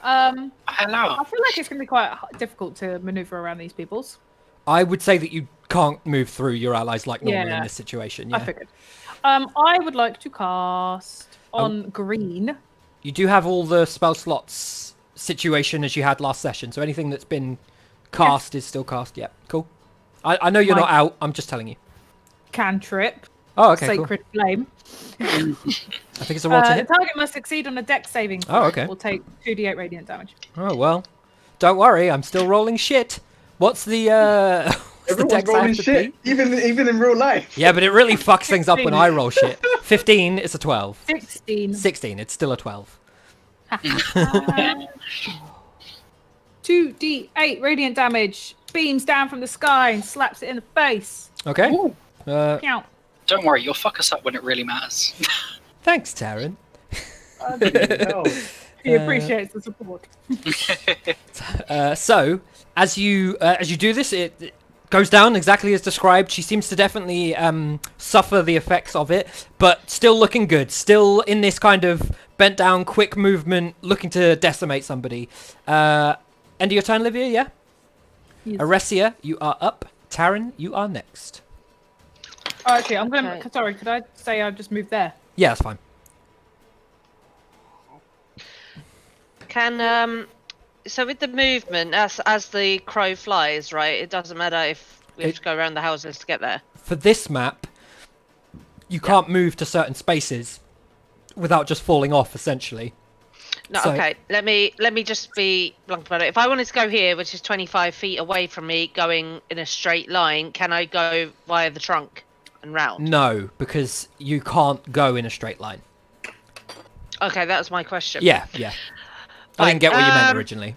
I feel like it's going to be quite difficult to maneuver around these peoples. I would say that you can't move through your allies like normal in Yeah. this situation. I Yeah. figured. I would like to cast on green you do have all the spell slots situation as you had last session. So anything that's been cast is still cast. Yeah, cool. I know you're not out. I'm just telling you. Cantrip. Oh, okay, Sacred Flame. I think it's a roll to The hit. target must succeed on a dex saving throw. Oh, okay. Or take 2d8 radiant damage. Oh, well. Don't worry, I'm still rolling shit. What's the, what's the dex rolling have to shit, be? even in real life. Yeah, but it really fucks things up when I roll shit. 15 is a 12. 16. 16, it's still a 12. 2d8 radiant damage. Beams down from the sky and slaps it in the face. Okay. Meow. Don't worry, you'll fuck us up when it really matters. Thanks, Taryn. He appreciates the support. So, as you do this, it goes down exactly as described. She seems to definitely suffer the effects of it, but still looking good. Still in this kind of bent down, quick movement, looking to decimate somebody. End of your turn, Livia, yeah? Yes. Aresia, you are up. Taryn, you are next. Oh, actually, I'm going to... Okay. Sorry, could I say I just moved there? Yeah, that's fine. Can so with the movement, as the crow flies, right? It doesn't matter if we have to go around the houses to get there. For this map, you can't move to certain spaces without just falling off, essentially. No, So- okay. Let me just be blunt about it. If I wanted to go here, which is 25 feet away from me, going in a straight line, can I go via the trunk and round? No, because you can't go in a straight line. Okay, that was my question. Yeah. I didn't get what you meant originally.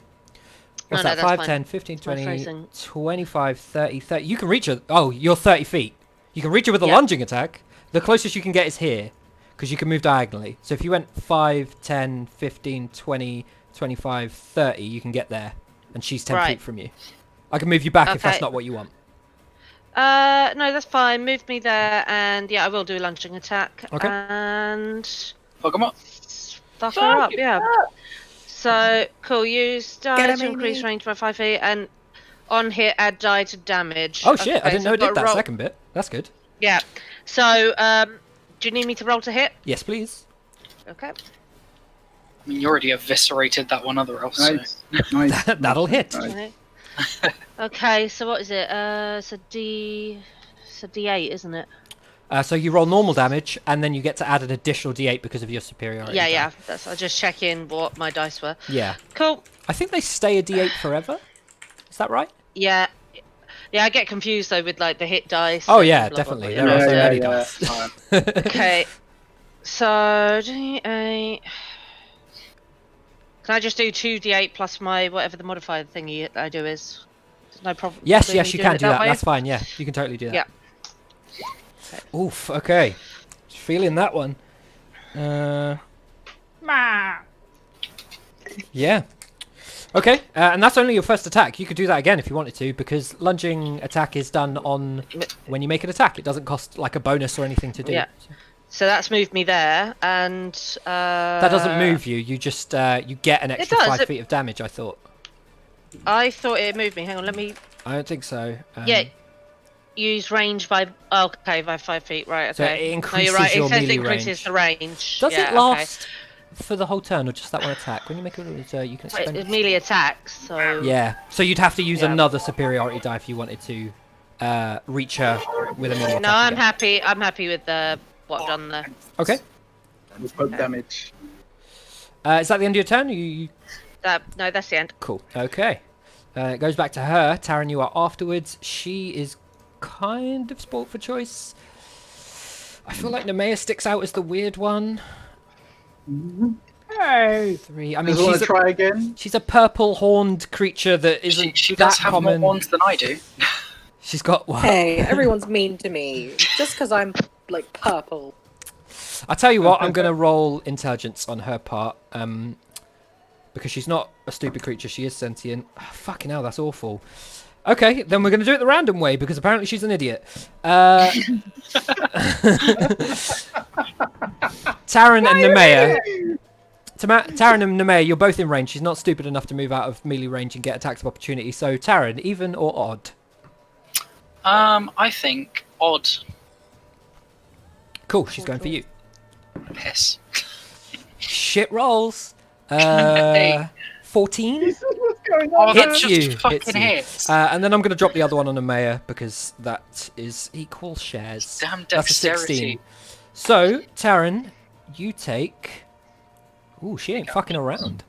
What's No, that? that's 5, fine. 10, 15, 20, phrasing. 25, 30, 30. You can reach it. Oh, you're 30 feet. You can reach it with a Yeah. lunging attack. The closest you can get is here, because you can move diagonally. So if you went 5, 10, 15, 20, 25, 30, you can get there. And she's 10 Right. feet from you. I can move you back if that's Okay. not what you want. No, that's fine. Move me there, and yeah, I will do a lunging attack. Okay. And Fuck 'em up. fuck her up, yeah. So, cool, use die Get him, to increase Amy. range by 5 feet, and on hit, add die to damage. Oh shit, I Okay, didn't so know I've it got did to that roll- second bit. That's good. Yeah. So, do you need me to roll to hit? Yes, please. Okay. I mean, you already eviscerated that one other elf. So. Nice. That'll hit. Okay. Okay, so what is it? It's a D8, isn't it? So you roll normal damage, and then you get to add an additional d8 because of your superiority. Yeah, die. yeah. That's. I just check in what my dice were. Yeah. Cool. I think they stay a d8 forever. Is that right? Yeah. Yeah, I get confused though with like the hit dice. Oh and yeah, blah, blah, definitely. blah, There are so yeah. many yeah. dice. Okay. So D8. Can I just do 2d8 plus my whatever the modifier thingy I do is? There's no problem. Yes, with yes, me you doing can it do that. way? That's fine. Yeah, you can totally do that. Yeah. Oof. Okay. Feeling that one. Ma. Yeah. Okay, and that's only your first attack. You could do that again if you wanted to, because lunging attack is done on when you make an attack. It doesn't cost like a bonus or anything to do. Yeah. So that's moved me there, and That doesn't move you. You just you get an extra does, 5 it- feet of damage. I thought. I thought it moved me. Hang on, let me. I don't think so. Yeah. Use range by. Oh, okay, by 5 feet. Right. So Okay. it No, increases you're right. your It says melee increases range. the range. Does yeah, it last for the whole turn or just that one attack? When you make it, you can Okay. spend. It's melee attacks. So. Yeah. So you'd have to use Yeah. another superiority die if you wanted to reach her with a melee attack. No, I'm again. happy. I'm happy with what I've done there. Okay. With poke damage. Is that the end of your turn? You... No, that's the end. Cool. Okay. It goes back to her. Taryn, you are afterwards. She is kind of spoilt for choice. I feel like Nemea sticks out as the weird one. Hey. 3. I mean, Does you want she's to try again? she's a purple horned creature that isn't She that does have common. more wands than I do. She's got what? Hey, everyone's mean to me just because I'm like purple. I'll tell you what, I'm going to roll intelligence on her part. Because she's not a stupid creature, she is sentient. Oh, fucking hell, that's awful. Okay, then we're going to do it the random way, because apparently she's an idiot. Taryn and Nemea. Taryn and Nemea, you're both in range. She's not stupid enough to move out of melee range and get attacks of opportunity. So, Taryn, even or odd? I think odd. Cool, she's going for you. Piss. Shit rolls. Hey. 14 What's going Oh, on? that hits just you. fucking Hits you. hits. And then I'm going to drop the other one on Amaya because that is equal shares. Damn That's a 16. dexterity. So, Taryn, you take... Ooh, she ain't fucking around.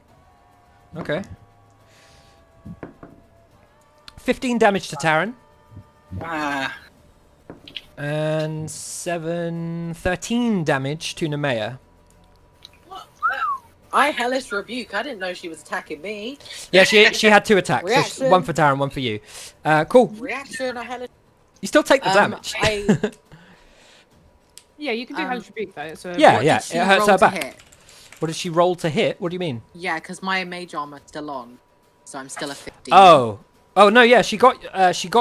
Okay. 15 damage to Taryn. Ah, And 13 damage to Nemea. I hellish rebuke. I didn't know she was attacking me. Yeah, she had 2 attacks. So Reaction. one for Taryn, one for you. Cool. Reaction. I hellish. You still take the damage. Yeah, you can do hellish rebuke though. So Yeah, What yeah. did she It hurts roll her to back. hit? What did she roll to hit? What do you mean? Yeah, because my mage armor's still on, so I'm still a 15. Oh. Oh, no, yeah. She got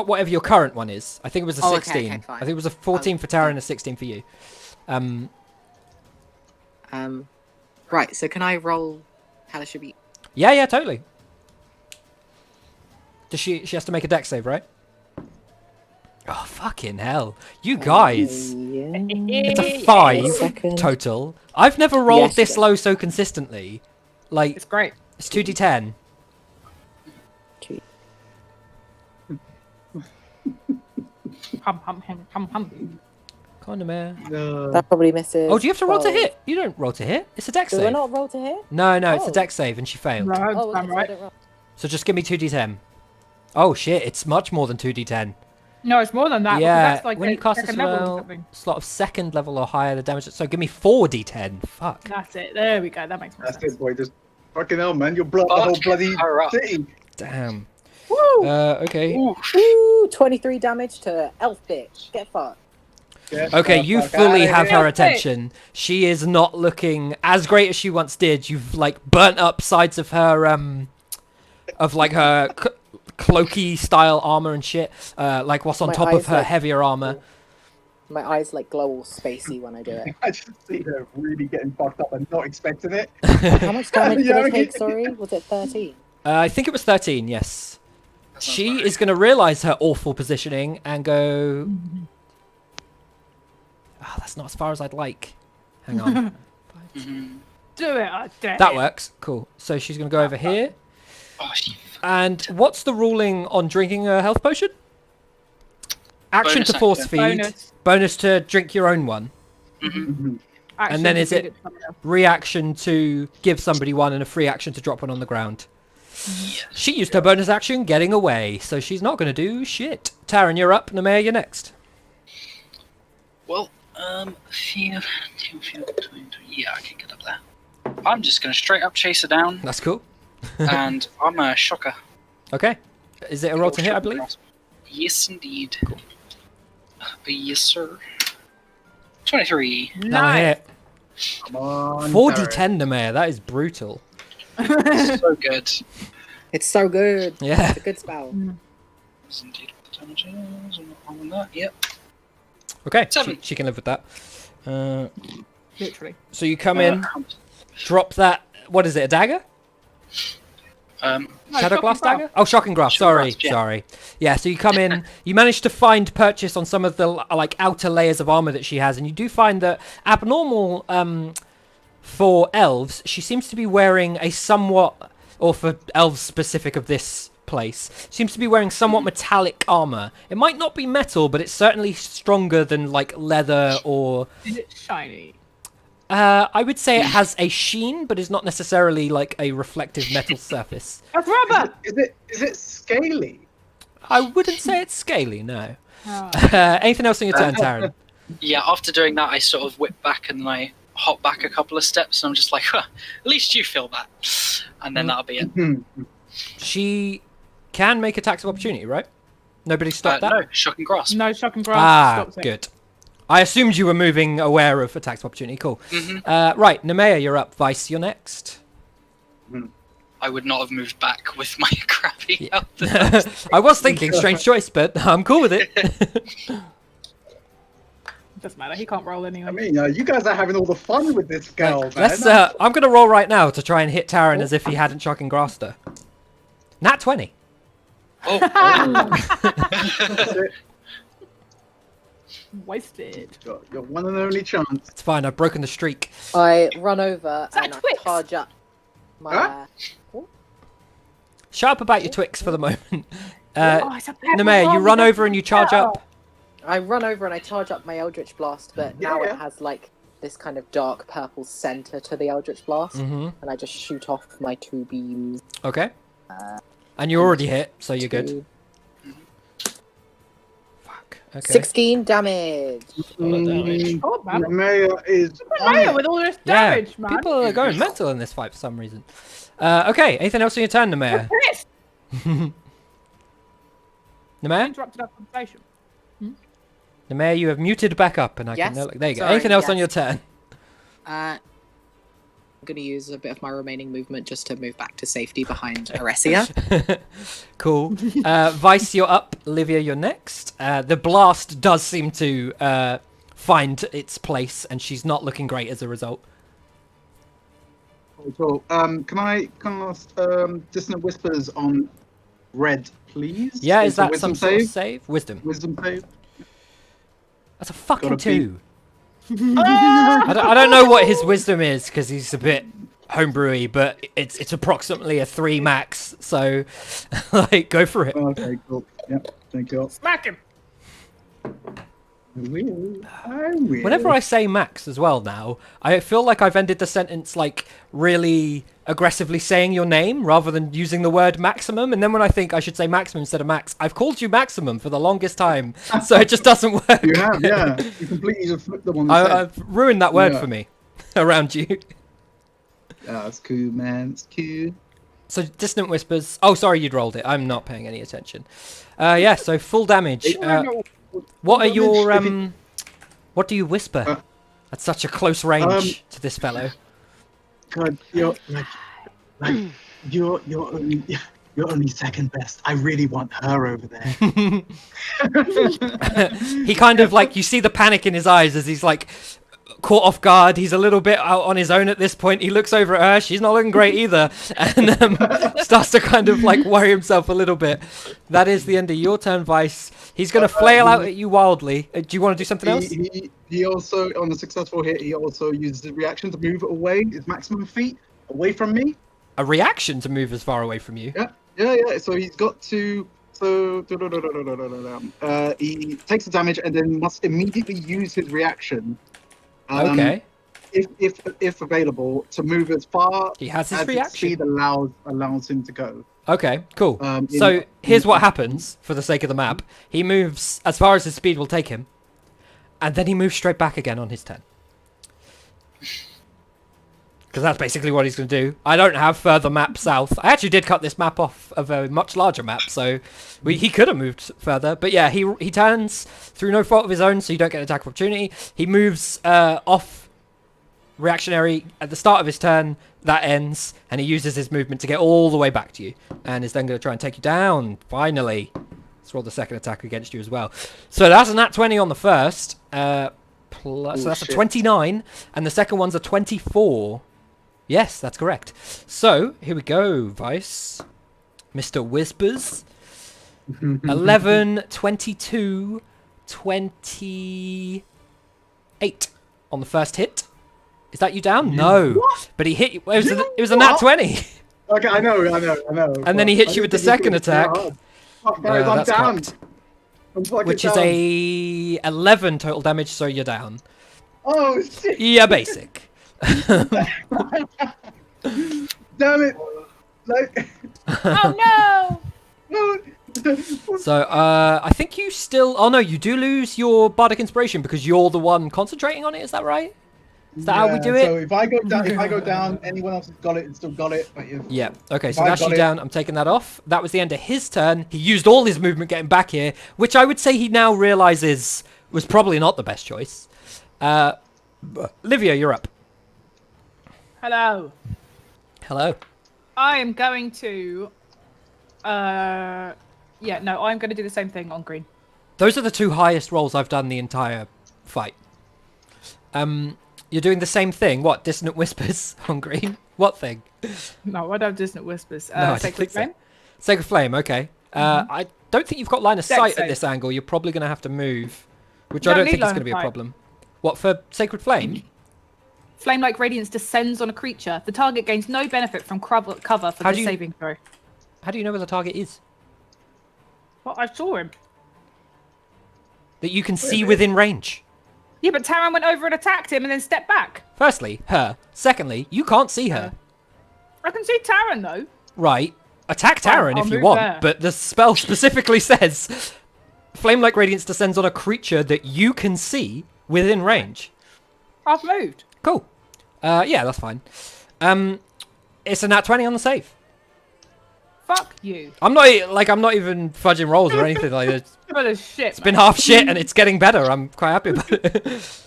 whatever your current one is. I think it was a Oh, okay, 16. okay, fine. I think it was a 14 for Taryn and a 16 for you. Right. So can I roll hellish rebuke? Yeah, totally. Does she has to make a dex save, right? Oh, fucking hell. You guys. Yeah. It's a Wait a 5 second. total. I've never rolled Yes, this yes. low so consistently. Like, it's great. it's 2d10. Hum. Kind of mare. That probably misses. Oh, do you have to roll to 12. hit? You don't roll to hit. It's a dex Do I save. not roll to hit? No, it's a Oh. dex save, and she failed. No, Oh, okay, I'm so I right. don't roll. So just give me 2d10. Oh shit, it's much more than 2d10. No, it's more than that. Yeah, because that's like when you cast a second level or spell, something. slot of second level or higher, the damage. So give me 4d10. Fuck. That's it. There we go. That makes more That's sense. it, boy. Just fucking hell, man. You'll blow up the whole Fuck bloody her up. city. Damn. Woo! Okay. Ooh, 23 damage to elf bitch. Get fucked. Get Okay, the you fuck fully outta have here. her attention. She is not looking as great as she once did. You've like burnt up sides of her of like her cloaky style armor and shit. Like what's on My top of eyes, her like- heavier armor. My eyes like glow all spacey when I do it. I just see her really getting fucked up and not expecting it. How much damage did Yeah, I take? Sorry, was it 13? I think it was 13. Yes. She is going to realize her awful positioning and go. Oh, that's not as far as I'd like. Hang on. Do it. I dare That you. works. Cool. So she's going to go over here. Oh, she And what's the ruling on drinking a health potion? Action Bonus to force action. feed. Bonus. Bonus to drink your own one. Mhm. Action then to is feed it- to someone else. Reaction to give somebody one and a free action to drop one on the ground. She used her bonus action getting away, so she's not going to do shit. Taryn, you're up. Nemea, you're next. Well, yeah, I can get up there. I'm just gonna straight up chase her down, That's cool. and I'm a shocker. Okay. Is it a roll to hit, I believe? Yes, indeed. Yes, sir. 23. Now hit. Come on. 4d10 Nemea, that is brutal. So good. It's so good. Yeah. It's a good spell. Yes, indeed. What the damage is. I'm not wrong on that. Yep. Okay, 7. she can live with that. Literally. So you come in, drop that. What is it? A dagger? Um, No, Shadow shocking glass graph. dagger? Oh, shocking graph. Shocking Sorry, grasp, yeah. sorry. Yeah. So you come in. You manage to find purchase on some of the like outer layers of armor that she has, and you do find that abnormal for elves. She seems to be wearing a somewhat, or for elves specific of this place, seems to be wearing somewhat metallic armor. It might not be metal, but it's certainly stronger than like leather or. Is it shiny? I would say it has a sheen, but is not necessarily like a reflective metal surface. That's rubber. Is it scaly? I wouldn't say it's scaly, no. Oh. Anything else on your turn, Taryn? yeah, after doing that, I sort of whip back and I hop back a couple of steps, and I'm just like, huh, at least you feel that. And then that'll be it. She can make attacks of opportunity, right? Nobody stopped that? No, shocking grasp. No shocking grasp. stops it. Good. I assumed you were moving aware of attacks of opportunity. Cool. Right, Nemea, you're up. Vice, you're next. I would not have moved back with my crappy Yeah. health. I was thinking strange choice, but I'm cool with it. Doesn't matter. He can't roll anyway. I mean, you guys are having all the fun with this girl, man. Let's. I'm gonna roll right now to try and hit Taryn as if he hadn't shocking grasped her. Nat 20. Oh, That's it. Wasted. Your one and only chance. It's fine. I've broken the streak. I run over that and I Twix? charge up my. Huh? Shut up about your Twix for the moment. It's a pepper Nemea, you bomb, run it's over and you charge up. I run over and I charge up my Eldritch Blast, but now Yeah. it has like this kind of dark purple center to the Eldritch Blast, and I just shoot off my 2 beams. Okay. And you already hit, so you're good. Fuck. Okay. 16 damage. Oh, man. Nemea is Nemea with all this damage, man. People are going mental in this fight for some reason. Okay, anything else on your turn, Nemea? Pissed. Nemea? Interrupted our conversation. Nemea, you have muted back up, and I Yes? can. There you go. Sorry, Anything else on yes. your turn? I'm going to use a bit of my remaining movement just to move back to safety behind Aresia. Cool. Vice, you're up. Livia, you're next. The blast does seem to find its place, and she's not looking great as a result. Cool. Can I cast Dissonant Whispers on Red, please? Yeah, is It's a that some sort of save? Wisdom. Wisdom save. That's a fucking Gotta beat- 2. I don't know what his wisdom is because he's a bit homebrewy, but it's approximately a 3 max. So, like, go for it. Okay, cool. Yep, thank you. Smack him. I will. Whenever I say max as well now, I feel like I've ended the sentence like really aggressively saying your name rather than using the word maximum. And then when I think I should say maximum instead of max, I've called you maximum for the longest time. So it just doesn't work. You have, yeah. You completely just flipped them on the head. I've ruined that word Yeah. for me around you. That's cool, man. It's cool. So Dissonant Whispers. Oh, sorry, you'd rolled it. I'm not paying any attention. Yeah, so full damage. What are your what do you whisper at such a close range to this fellow? God, you're you're only second best. I really want her over there. He kind of like, you see the panic in his eyes as he's like caught off guard. He's a little bit out on his own at this point. He looks over at her. She's not looking great either, and starts to kind of like worry himself a little bit. That is the end of your turn, Vice. He's going to flail out at you wildly. Do you want to do something else? He also, on a successful hit, he also uses the reaction to move away, his maximum feet, away from me. A reaction to move as far away from you? Yeah. So he's got to... So... he takes the damage and then must immediately use his reaction. Okay. If available, to move as far He has his as his reaction. speed allows him to go. Okay, cool. So here's what happens, for the sake of the map. He moves as far as his speed will take him, and then he moves straight back again on his turn. Because that's basically what he's going to do. I don't have further map south. I actually did cut this map off of a much larger map, so he could have moved further. But yeah, he turns through no fault of his own, so you don't get an attack of opportunity. He moves off reactionary at the start of his turn. That ends, and he uses his movement to get all the way back to you, and is then going to try and take you down. Finally, let's roll the second attack against you as well. So that's a nat 20 on the first, so that's a 29, and the second one's a 24. Yes, that's correct. So here we go, Vice, Mr. Whispers. 11, 22, 28 on the first hit. Is that you down? No. What? But he hit you. It was a nat 20. Okay, I know. And then he hits you with the second attack. Oh, guys, I'm that's down. cocked. I'm fucking Which is down. a 11 total damage, so you're down. Oh, shit. Yeah, basic. Damn it. Like... Oh no! So, I think you still... Oh, no, you do lose your Bardic Inspiration because you're the one concentrating on it. Is that right? Is that how we do it? So if I go down, anyone else has got it and still got it. But Yeah. Okay, if so I that's you got it- down. I'm taking that off. That was the end of his turn. He used all his movement getting back here, which I would say he now realizes was probably not the best choice. Livia, you're up. Hello. Hello. I am going to. I'm going to do the same thing on green. Those are the two highest rolls I've done the entire fight. You're doing the same thing. What? Dissonant Whispers on green? What thing? No, I don't have Dissonant Whispers. No, I don't Sacred think so. Flame. Sacred Flame, okay. I don't think you've got line of Dex sight at save. this angle. You're probably going to have to move. Which I don't think is going to be a problem. What, for Sacred Flame? Flame-like radiance descends on a creature. The target gains no benefit from cover for the saving throw. How do you know where the target is? Well, I saw him. That you can see within range. Yeah, but Taran went over and attacked him and then stepped back. Firstly, her. Secondly, you can't see her. I can see Taran, though. Right. Attack Taran if you want, but the spell specifically says Flame-like radiance descends on a creature that you can see within range. I've moved. Cool. Yeah, that's fine. It's a nat 20 on the save. Fuck you. I'm not even fudging rolls or anything like that. It's been half shit and it's getting better. I'm quite happy about it.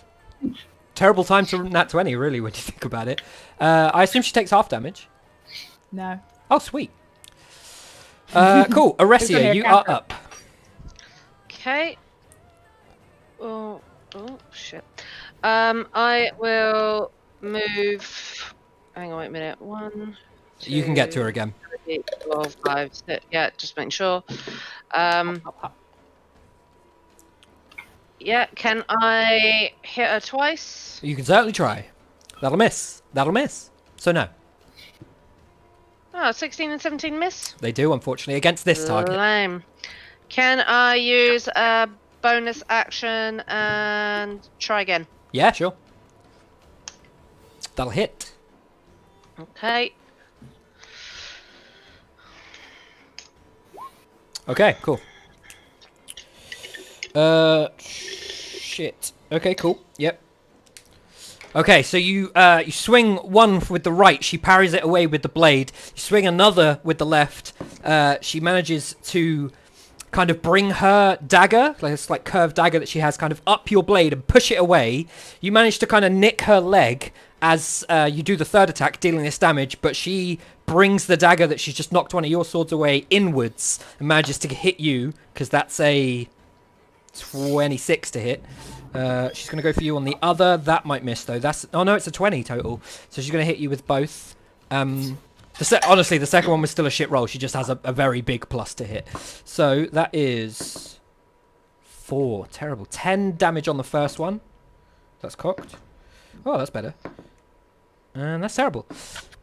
Terrible time to nat 20, really, when you think about it. I assume she takes half damage. No. Oh, sweet. Cool. Aresia, you are up. Okay. Oh, shit. I will move. Hang on, wait a minute. 1, 2, you can get to her again. 3, 4, 5, 6. Yeah, just making sure. Yeah, can I hit her twice? You can certainly try. That'll miss. That'll miss. So no. Oh, 16 and 17 miss? They do, unfortunately, against this target. Lame. Can I use a bonus action and try again? Yeah, sure. That'll hit. Okay. Okay, cool. Shit. Okay, cool. Yep. Okay, so you swing one with the right. She parries it away with the blade. You swing another with the left. She manages to kind of bring her dagger, like this like curved dagger that she has, kind of up your blade and push it away. You manage to kind of nick her leg as you do the third attack, dealing this damage, but she brings the dagger that she's just knocked one of your swords away inwards and manages to hit you, because that's a 26 to hit. She's going to go for you on the other. That might miss, though. Oh, no, it's a 20 total. So she's going to hit you with both. Honestly, the second one was still a shit roll. She just has a very big plus to hit. So that is 4. Terrible. 10 damage on the first one. That's cocked. Oh, that's better. And that's terrible.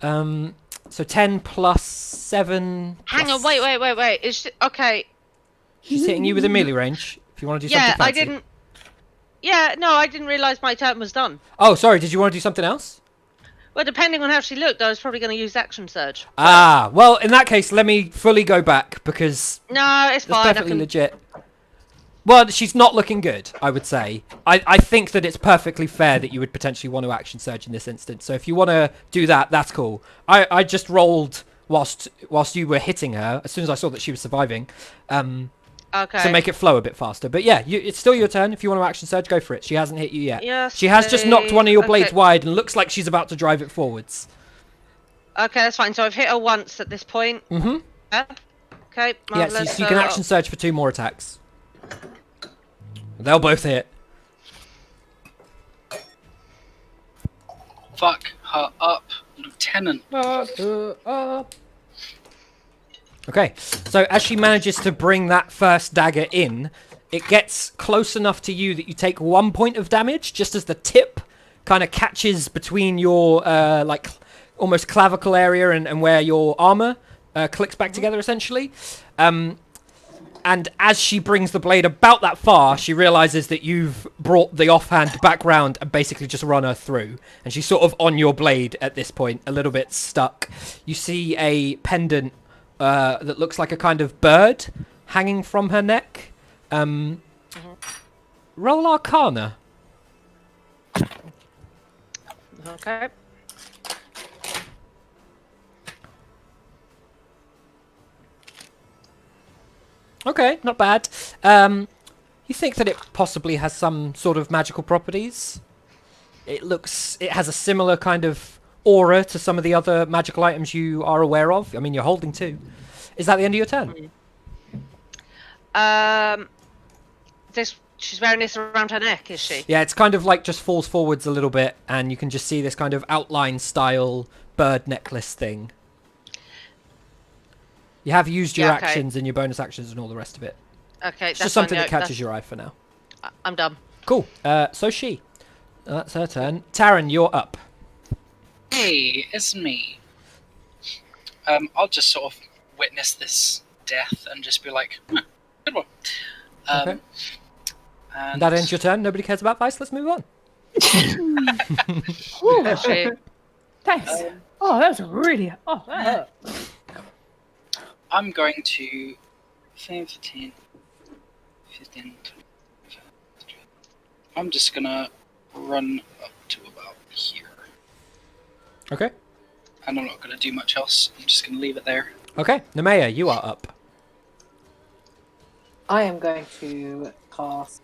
So 10 plus 7. Hang on, wait. Okay. She's hitting you with a melee range. If you want to do something fancy. I didn't. Yeah, no, I didn't realise my turn was done. Oh, sorry. Did you want to do something else? Well, depending on how she looked, I was probably going to use Action Surge. Ah, well, in that case, let me fully go back, because no, it's fine. Perfectly legit. Well, she's not looking good, I would say. I think that it's perfectly fair that you would potentially want to Action Surge in this instance. So if you want to do that, that's cool. I just rolled whilst you were hitting her, as soon as I saw that she was surviving, to make it flow a bit faster. But yeah, it's still your turn. If you want to Action Surge, go for it. She hasn't hit you yet. Yes, she has just knocked one of your blades wide and looks like she's about to drive it forwards. Okay, that's fine. So I've hit her once at this point. Mm-hmm. Yeah. Okay, marvelous. Yeah, so you can Action Surge for 2 more attacks. They'll both hit. Fuck her up, Lieutenant. Okay, so as she manages to bring that first dagger in, it gets close enough to you that you take 1 point of damage, just as the tip kind of catches between your, like, almost clavicle area and where your armor clicks back together, essentially. And as she brings the blade about that far, she realizes that you've brought the offhand back round and basically just run her through. And she's sort of on your blade at this point, a little bit stuck. You see a pendant that looks like a kind of bird hanging from her neck. Roll Arcana. Okay. Okay, not bad. You think that it possibly has some sort of magical properties? It has a similar kind of aura to some of the other magical items you are aware of. I mean, you're holding 2. Is that the end of your turn? She's wearing this around her neck, is she? Yeah, it's kind of like just falls forwards a little bit, and you can just see this kind of outline style bird necklace thing. You have used your actions and your bonus actions and all the rest of it. Okay, it's just something that catches your eye for now. I'm done. Cool. So she. That's her turn. Taryn, you're up. Hey, it's me. I'll just sort of witness this death and just be like, good one. Okay. And That ends your turn. Nobody cares about Vice. Let's move on. Ooh, Shit. thanks. Oh, that was really. Oh, that hurt. I'm going to 15, 15, 20. I'm just gonna run up to about here. Okay. And I'm not gonna do much else. I'm just gonna leave it there. Okay. Nemea, you are up. I am going to cast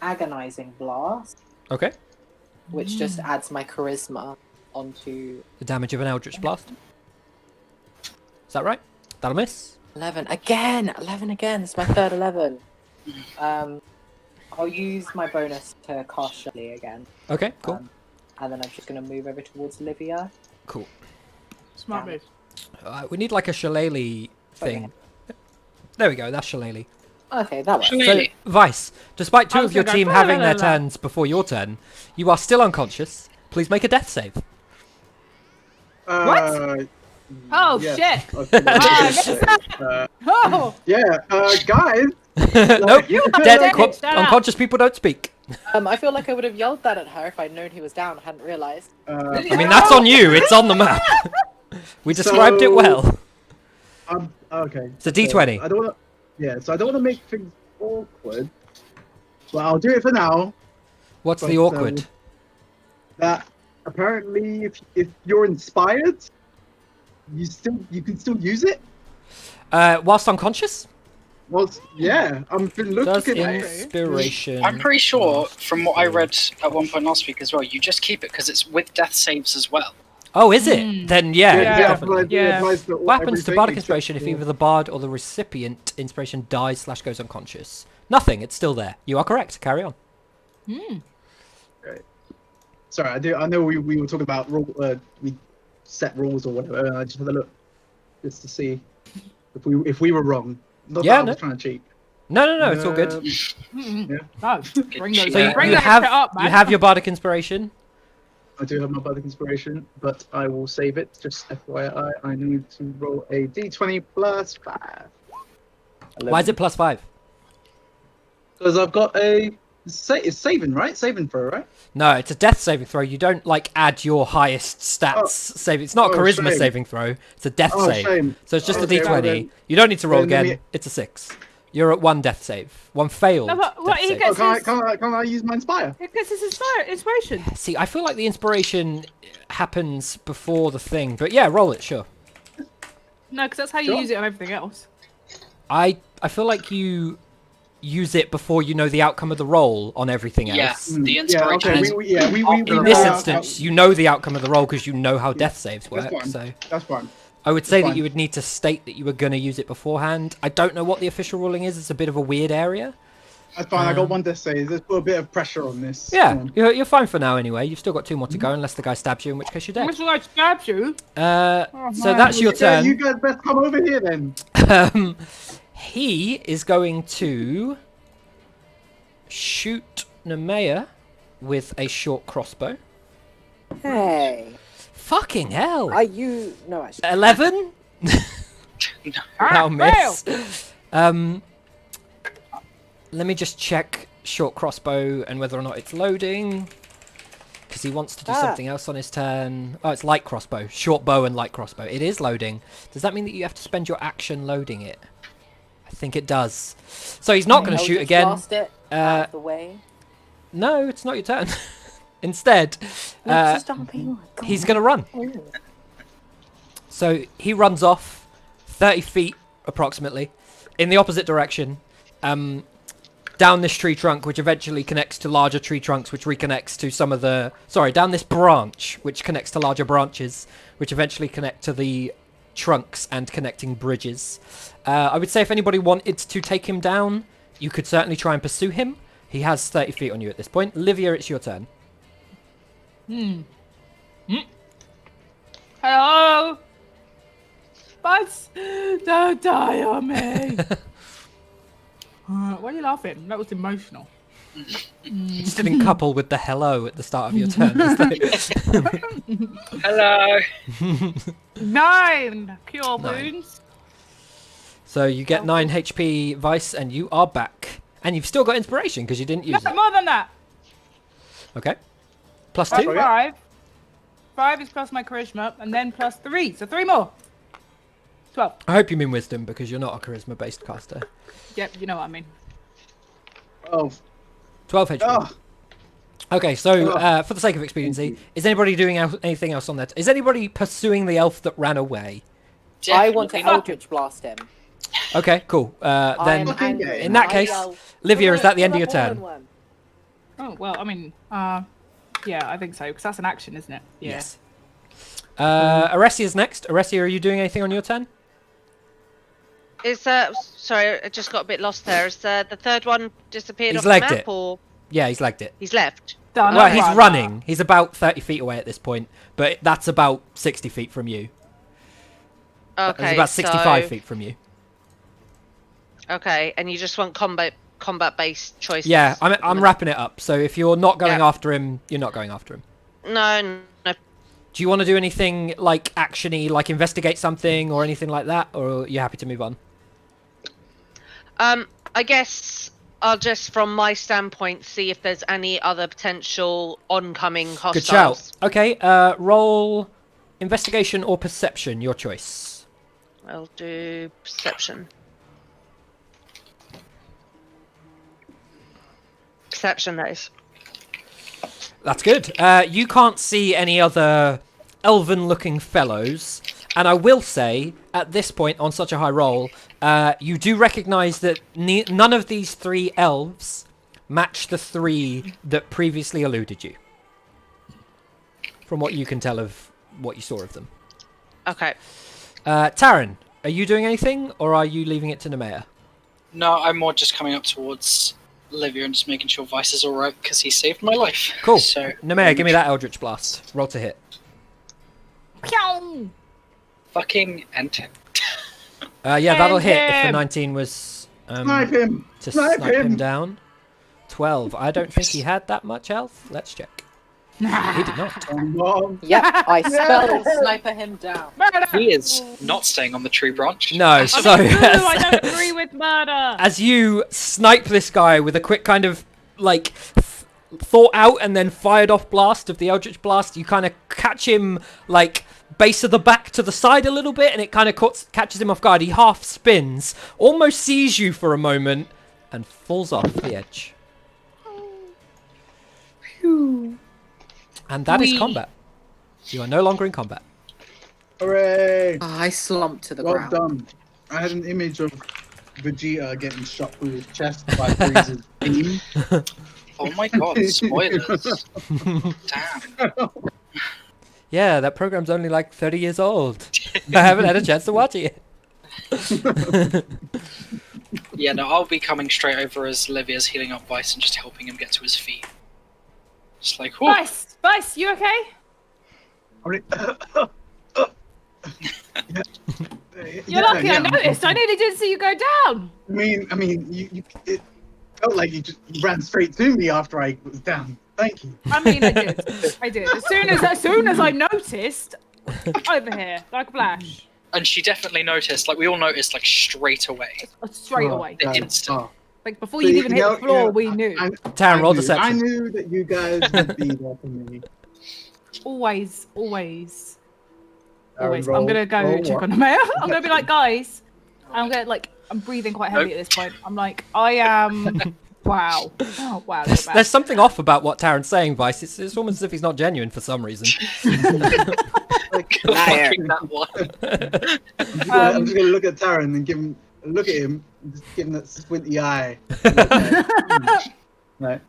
Agonizing Blast, Okay. which just adds my charisma onto The damage of an Eldritch Blast. Is that right? That'll miss. 11 again. 11 again. It's my third 11. I'll use my bonus to cast Shelley again. Okay, cool. And then I'm just going to move over towards Livia. Cool. Smart move. We need like a shillelagh thing. There we go, that's shillelagh. Okay, that works. So, Vice, despite two I of was your gonna go, team having their "La, la, la, la." turns before your turn, you are still unconscious. Please make a death save. Oh, yeah. shit. Okay, Ah, I guess Oh, guys. Nope, You are dead. dead. Shut up. Unconscious people don't speak. I feel like I would have yelled that at her if I'd known he was down. I hadn't realised. I mean, that's on you. It's on the map. We described it well. Okay. It's a D20. I don't want to. Yeah, so I don't want to make things awkward. But I'll do it for now. What's But, the awkward? That apparently, if you're inspired, you can still use it. Whilst unconscious? Well, yeah, I've been Does looking at it. inspiration... I'm pretty sure, from what I read at one point last week as well, you just keep it because it's with death saves as well. Oh, is it? Then yeah, definitely. What happens to bardic inspiration if either the bard or the recipient inspiration dies / goes unconscious? Nothing. It's still there. You are correct. Carry on. Right. Sorry, I know we were talking about we set rules or whatever. And I just had a look just to see if we were wrong. Not that I was trying to cheat. No. It's all good. no. Bring So those. You Bring that have shit up, man. you have your bardic inspiration. I do have my bardic inspiration, but I will save it. Just FYI, I need to roll a d20 plus 5. 11. Why is it +5? Because I've got a... It's saving, right? Saving throw, right? No, it's a death saving throw. You don't like add your highest stats save. It's not a charisma saving throw. It's a death save. Shame. So it's just a Okay, d20. well then- You don't need to roll then let again. me- It's a 6. You're at 1 death save. 1 failed. No, but what death he save. gets is... Can't I use my inspire? It gets his inspiration. See, I feel like the inspiration happens before the thing, but yeah, roll it, sure. No, because that's how you Sure. use it on everything else. I feel like you use it before you know the outcome of the roll on everything Yeah, else. the inspiration Okay. is... We In this instance, you know the outcome of the roll because you know how death saves work. That's fine. So That's fine. I would say that fine. you would need to state that you were going to use it beforehand. I don't know what the official ruling is. It's a bit of a weird area. That's fine. I got one death save. Let's put a bit of pressure on this. Yeah, Come on. you're fine for now anyway. You've still got 2 more to go unless the guy stabs you, in which case you're dead. Unless I stabs you. So that's your Yeah, turn. you guys best come over here then. He is going to shoot Nemea with a short crossbow. Hey. Fucking hell! Are you... No, actually. 11? That'll miss. Let me just check short crossbow and whether or not it's loading. Because he wants to do something else on his turn. Oh, it's light crossbow. Short bow and light crossbow. It is loading. Does that mean that you have to spend your action loading it? I think it does. So he's not going to I'll shoot just again. blast it out of the way. No, it's not your turn. Instead, he's going to run. Ooh. So he runs off 30 feet approximately in the opposite direction. Down this tree trunk, which eventually connects to larger tree trunks, which reconnects to some of the... Sorry, down this branch, which connects to larger branches, which eventually connect to the trunks and connecting bridges. I would say if anybody wanted to take him down, you could certainly try and pursue him. He has 30 feet on you at this point. Livia, it's your turn. Hello? Buds, don't die on me. Why are you laughing? That was emotional. Just didn't couple with the hello at the start of your turn. Hello. 9 cure 9. wounds. So you get 9 HP, Vice, and you are back. And you've still got inspiration because you didn't use No, it. more than that. Okay. Plus Plus 2? 5. 5 is plus my charisma, and then plus 3. So 3 more. 12. I hope you mean wisdom because you're not a charisma-based caster. Yep, you know what I mean. 12. 12 HP. Oh, Okay, so for the sake of expediency, is anybody doing anything else on that? Is anybody pursuing the elf that ran away? I want to Definitely not. Eldritch Blast him. Okay, cool. Then, I'm angry. in that I case, yell, Livia, is that the end of your "Pull a turn? fallen one." Oh, well, I mean, yeah, I think so, because that's an action, isn't it? Yeah. Yes. Aresia's next. Aresia, are you doing anything on your turn? Is sorry, I just got a bit lost there. Is the third one disappeared He's off the legged map, it. or Yeah, he's legged it. he's left? Done. Well, Okay. he's running. He's about 30 feet away at this point, but that's about 60 feet from you. Okay, He's about 65 so, feet from you. Okay, and you just want combat-based choices. Yeah, I'm wrapping it up. So if you're not going Yeah. after him, you're not going after him. No. Do you want to do anything like actiony, like investigate something or anything like that, or are you happy to move on? I guess I'll just, from my standpoint, see if there's any other potential oncoming hostiles. Good shout. Okay, roll investigation or perception, your choice. I'll do perception. Perception, that is. That's good. You can't see any other elven-looking fellows, and I will say, at this point, on such a high roll, you do recognise that none of these 3 elves match the 3 that previously eluded you. From what you can tell of what you saw of them. Okay. Taryn, are you doing anything, or are you leaving it to Nemea? No, I'm more just coming up towards Olivia and just making sure Vice is alright because he saved my life. Cool. So, Nemea, give me that Eldritch Blast. Roll to hit. Pew! fucking enter. Yeah, that'll hit if the him! 19 was snipe him! to Snipe snipe him him! down. 12. I don't think he had that much health. Let's check. He did not. Come on. Yep, I spell sniper him down. Murder! He is not staying on the tree branch. No, so Ooh, I don't agree with murder. as you snipe this guy with a quick kind of like thought out and then fired off blast of the Eldritch Blast, you kind of catch him like base of the back to the side a little bit, and it kind of catches him off guard. He half spins, almost sees you for a moment, and falls off the edge. And that is combat. You are no longer in combat. Hooray! I slumped to the Well ground. done. I had an image of Vegeta getting shot through his chest by Frieza's beam. Oh my god, spoilers. Damn. Yeah, that program's only like 30 years old. I haven't had a chance to watch it yet. Yeah, no, I'll be coming straight over as Olivia's healing up Vice and just helping him get to his feet. Just like, whew. Vice, you okay? I mean, You're lucky I noticed. I nearly didn't see you go down. I mean, it felt like you just ran straight to me after I was down. Thank you. I mean, I did. As soon as I noticed, over here, like a flash. And she definitely noticed, like we all noticed, like straight away. Straight away. The instant. Like before you even hit the floor, we knew. Taryn, roll I deception. knew that you guys would be there for me. Always. Roll- I'm gonna go roll check what? on the mayor. I'm gonna be like, guys. I'm breathing quite heavy at this point. I'm like, I am. Wow. Oh wow. There's something off about what Taryn's saying, Vice. It's almost as if he's not genuine for some reason. Fucking that one. I'm just gonna look at Taryn and look at him, and just give him that squinty eye. Right.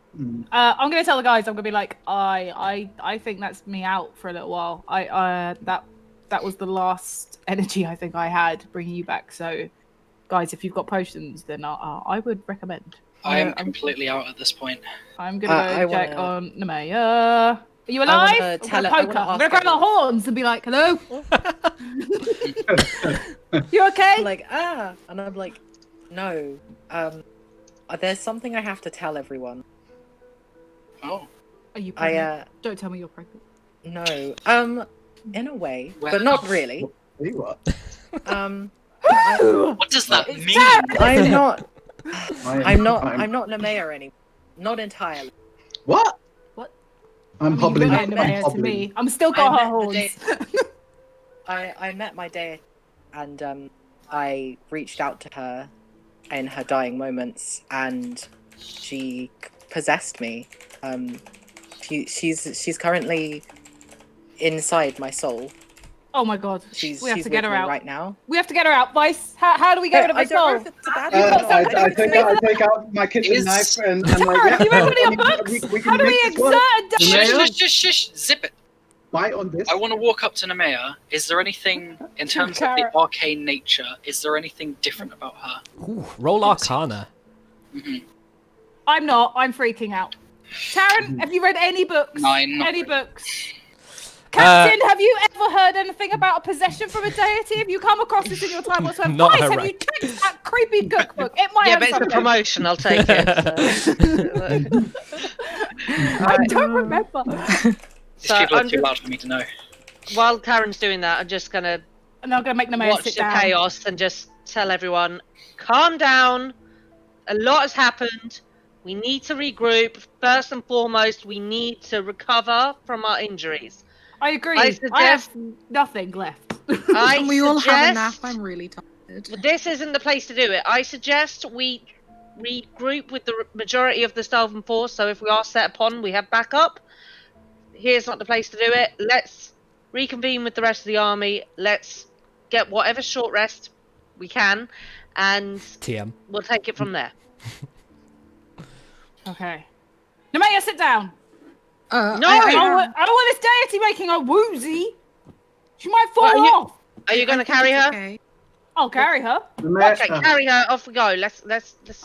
I'm gonna tell the guys. I'm gonna be like, I think that's me out for a little while. That was the last energy I think I had bringing you back. So, guys, if you've got potions, then I would recommend. I am completely out at this point. I'm gonna go check on Nemea. Are you I alive? wanna tell her- I I'm wanna gonna ask grab the her- horns and be like, hello? You okay? I'm like, and I'm like, no. There's something I have to tell everyone. Oh. Are you pregnant? Don't tell me you're pregnant. No. In a way, Well- but not really. What? What does that It's mean? I'm not. I'm not I'm- Nemea anymore. Not entirely. What? What? I'm I mean, hobbling. you I look met- like I'm Nemea to hobbling. me. I'm still got her met the horns. I met my deity, and I reached out to her in her dying moments, and she possessed me. She's currently inside my soul. Oh my god. She's We have she's to get with her me out. right now. We have to get her out, Vice. How do we get rid of her I don't know soul? if it's a bad You've got idea. something- I take out my kitchen Is- knife and I'm like, Tara, yeah, have you read any I of mean, books? we How can do we make this exert work. a damage? Shush, zip it. Bite on this. I want to walk up to Nemea. Is there anything, in terms of the Tara. arcane nature, is there anything different about her? Ooh, roll Arcana. I'm not. I'm freaking out. Taryn, have you read any books? 9. Not Any really. books? Captain, have you ever heard anything about a possession from a deity? Have you come across this in your time whatsoever? Not Vice, her have you checked that creepy cookbook? It might Yeah, have but it's a something. promotion. I'll take it. I don't remember. These So people are I'm too just- loud for me to know. While Karen's doing that, I'm just gonna And I'm going to make Nemea watch sit the down. chaos and just tell everyone, calm down. A lot has happened. We need to regroup. First and foremost, we need to recover from our injuries. I agree. I I have suggest- nothing left. I Can we all have a nap? suggest- I'm really tired. This isn't the place to do it. I suggest we regroup with the majority of the Stalvan force, so if we are set upon, we have backup. Here's not the place to do it. Let's reconvene with the rest of the army. Let's get whatever short rest we can, and TM. we'll take it from there. Okay. Nemea, sit down. No! I don't want this deity making her woozy. She might fall Well, you- off. Are you going to I think carry it's her? Okay. I'll carry her. Okay, carry her. Off we go. Let's.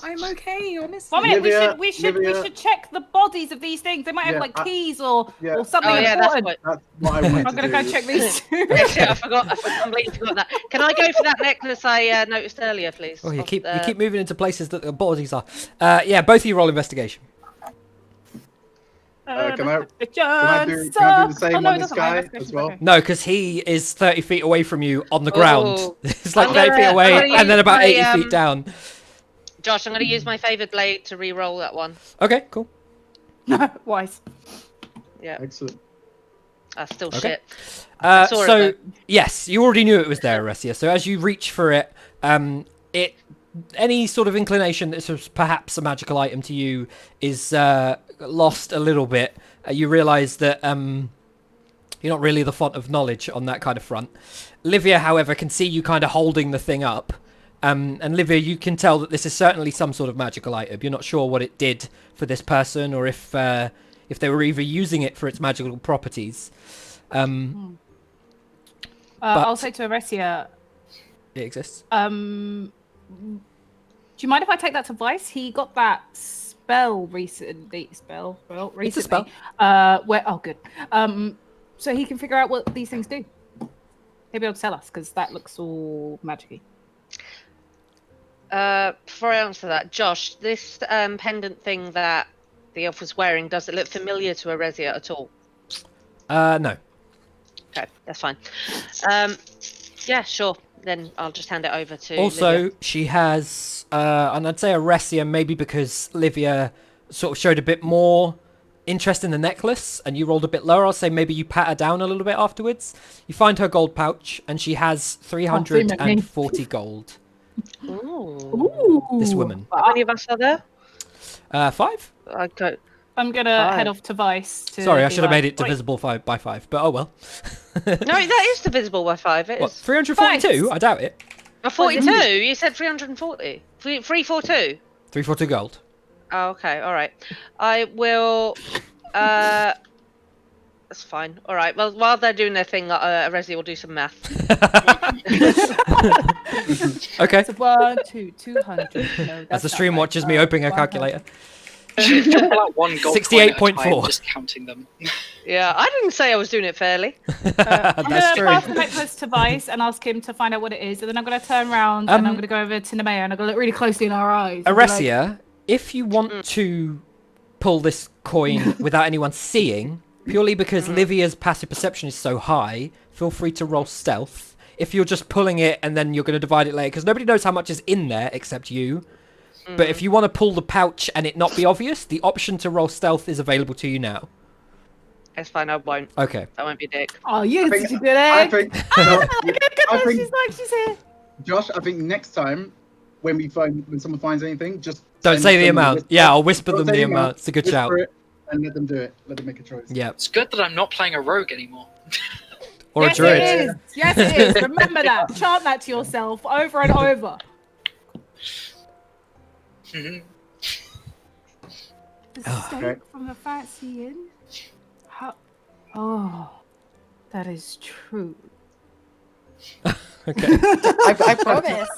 I'm okay, honestly. Well, I mean, Olivia, we Olivia. should check the bodies of these things. They might have Yeah, like I- keys or yeah. something Oh yeah, that's important. what. That's what I wanted I'm to gonna do. go check these two. I forgot. I completely forgot that. Can I go for that necklace I noticed earlier, please? Oh, you Of keep the- you keep moving into places that the bodies are. Yeah, both of you roll investigation. Can I do the same on this guy as well? No, because he is 30 feet away from you on the ground. Oh. It's like I'm 30 feet gonna- away I'm gonna and then use about my, 80 feet down. Josh, I'm going to use my favoured blade to re-roll that one. Okay, cool. Wise. Yeah, Excellent. that's still Okay. shit. I saw it, So, though. yes, you already knew it was there, Aresia. So as you reach for it, any sort of inclination that this was perhaps a magical item to you is lost a little bit. You realise that you're not really the font of knowledge on that kind of front. Livia, however, can see you kind of holding the thing up. And Livia, you can tell that this is certainly some sort of magical item. You're not sure what it did for this person or if they were even using it for its magical properties. I'll say to Aresia, It exists. do you mind if I take that to Vice? He got that spell recently. Recently. It's a spell. Good. So he can figure out what these things do. He'll be able to tell us because that looks all magicy. Before I answer that, Josh, this pendant thing that the elf was wearing, does it look familiar to Aresia at all? No. Okay, that's fine. Yeah, sure. Then I'll just hand it over to Also, Livia. she has, and I'd say Aresia, maybe because Livia sort of showed a bit more interest in the necklace and you rolled a bit lower, I'll say maybe you pat her down a little bit afterwards. You find her gold pouch and she has 340 gold. Ooh. This woman. How many of us are there? 5? Okay. I'm gonna Five. head off to Vice. Sorry, I be should have like, made it divisible by 5, but oh well. No, that is divisible by 5. It What, is. 342? I doubt it. 42? You said 340. 342. 342 gold. Oh, okay, all right. I will. That's fine. All right. Well, while they're doing their thing, Resi will do some math. Okay. So 1, 2, 200. No, As the stream watches me opening a 100. calculator. Just pull out one gold coin at a 68.4. time, just counting them. Yeah, I didn't say I was doing it fairly. I'm That's gonna true. pass the necklace to Vice and ask him to find out what it is, and then I'm gonna turn around and I'm gonna go over to Nemea and I'm gonna look really closely in our eyes. and be like, Aresia, if you want to pull this coin without anyone seeing, purely because Livia's passive perception is so high, feel free to roll stealth. If you're just pulling it and then you're going to divide it later, because nobody knows how much is in there except you. But if you want to pull the pouch and it not be obvious, the option to roll stealth is available to you now. It's fine, I won't. Okay. I won't be a dick. Oh, you think- did it. I think, I think, she's here. Josh, I think next time when someone finds anything, just Don't say the them a amount. whisper. Yeah, I'll whisper Don't them say the amount. It's a good shout. whisper it and let them do it. Let them make a choice. Yeah. It's good that I'm not playing a rogue anymore. Or Yes, a druid. it is. Yes, it is. Remember that. Chant that to yourself over and over. Mhm. The steak okay. from the fancy inn. Oh, that is true. Okay. I promise.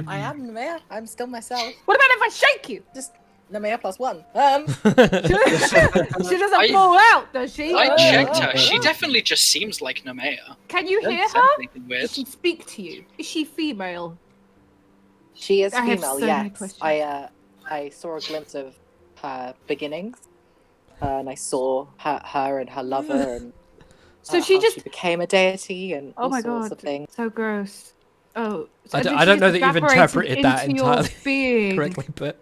I am Nemea. I'm still myself. What about if I shake you? Just Nemea +1. She doesn't fall out, does she? I checked her. She definitely just seems like Nemea. Can you hear Said her? anything Does weird. she speak to you? Is she female? She is I have female, so many yes. questions. I saw a glimpse of her beginnings, and I saw her and her lover, and So she how just. she became a deity, and Oh all my sorts god, of things. so gross. Oh, I so don't- did I she don't know just that you've evaporated interpreted that into your entirely being? Correctly, but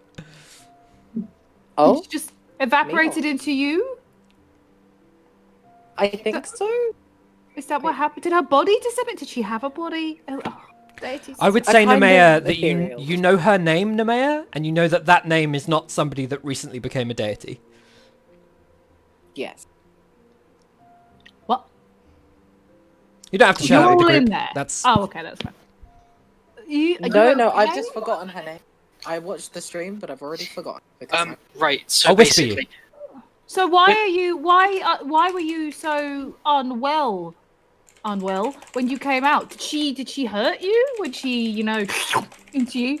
Oh, She just evaporated into you? I think so. Is that what happened? Did her body disappear? Did she have a body? Oh, deities. I would A say, kind Nemea, of that you ethereal. you know her name, Nemea, and you know that that name is not somebody that recently became a deity. Yes. What? You don't have to You're shout it at the all group. in there. That's Oh, okay, that's fine. No, I've okay? just forgotten her name. I watched the stream, but I've already forgotten. Because Right. So I'll whisper you. basically, So why are you? Why were you so unwell? Unwell when you came out? Did she hurt you? When she into you?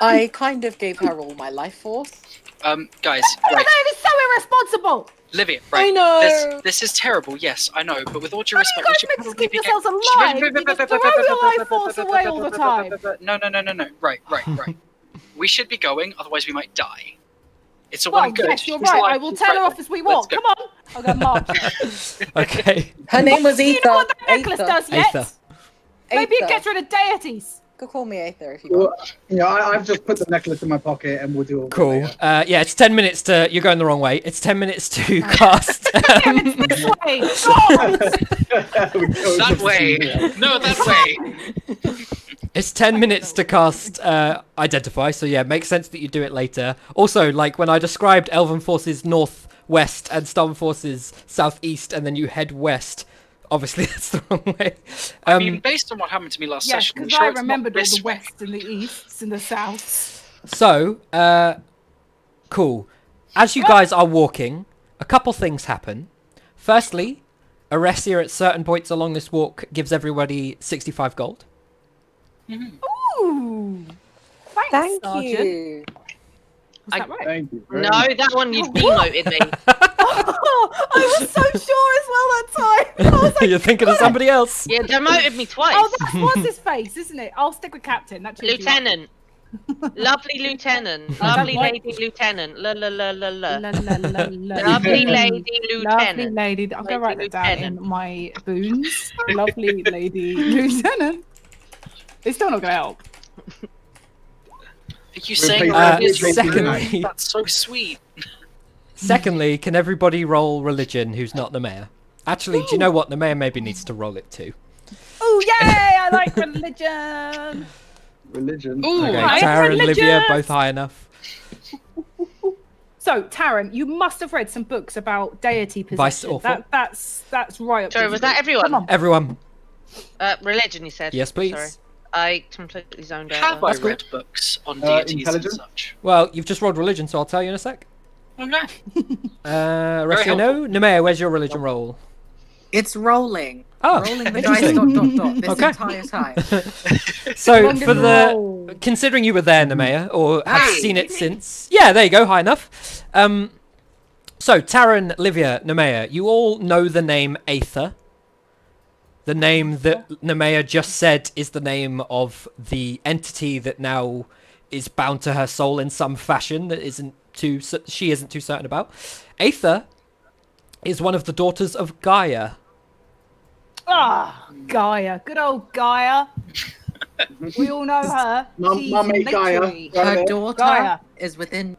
I kind of gave her all my life force. guys, Oh my right, god, it is so irresponsible! Livia, right. I know. This is terrible. Yes, I know. But with all due How respect, do we you should guys meant to probably keep be yourselves alive? You just throw your life force away all the time. No. Right. We should be going, otherwise we might die. It's all Well, well good. yes, you're She's right. alive, I will she's tell right her off there. as we Let's walk. go. Come on. I'll go march. okay. Her name was Do you Aether. know what that necklace does yet? Aether. Maybe it Aether. gets rid of deities. Go call me Aether if you Well, want. I've just put the necklace in my pocket and we'll do all that Cool. later. Yeah, it's 10 minutes to... You're going the wrong way. It's 10 minutes to cast... This way. God! We go That to way. the- No, that way. It's 10 minutes to cast Identify, so yeah, makes sense that you do it later. Also, like, when I described Elven Forces northwest and Storm Forces southeast, and then you head west, obviously that's the wrong way. I mean, based on what happened to me last Yes, session, I'm because sure I it's not remembered all this the way. wests and the easts and the souths. So, cool. As you guys are walking, a couple things happen. Firstly, Aresia at certain points along this walk gives everybody 65 gold. Ooh. Thanks, Thank Sergeant. you. Was that right? Thank you. very No, much. that one you demoted me. I was so sure as well that time. I was like, You're thinking of somebody else. You demoted me twice. oh, that's what's his face, isn't it? I'll stick with Captain. That cheers you up. Lieutenant. Lovely lieutenant. that Lovely right? lady lieutenant. La la la la la. La, la, la, la. Lovely lady Lovely lieutenant. lady. I'm going to Lady write that down lieutenant. in my boons. Lovely lady lieutenant. It's still not going to help. Are you saying Uh, secondly- That's so sweet. Secondly, can everybody roll religion who's not the mayor? Actually, do you know what? The mayor maybe needs to roll it too. Oh, yay! I like religion. Religion. Ooh, Okay, I am Tara and Livia, religious. both high enough. So, Taran, you must have read some books about deity Vice possession. awful. That's right up Sorry, your was that street. everyone? Come on. Everyone, Religion, you said. yes, please. Sorry. I completely zoned out. Have there. I cool. read books on deities and intelligence? such? Well, you've just rolled religion, so I'll tell you in a sec. Okay. Rescue, no? Nemea, where's your religion roll? It's rolling. Oh, Rolling the dice. interesting. This Okay. entire time. So, Long for and the... roll. Considering you were there, Nemea, or have Hey. seen it since... Yeah, there you go, high enough. So, Taran, Livia, Nemea, you all know the name Aether. The name that Nemea just said is the name of the entity that now is bound to her soul in some fashion that isn't she isn't too certain about. Aether is one of the daughters of Gaia. Gaia. Good old Gaia. We all know her. She's Mummy Gaia. literally Her daughter Gaia. is within.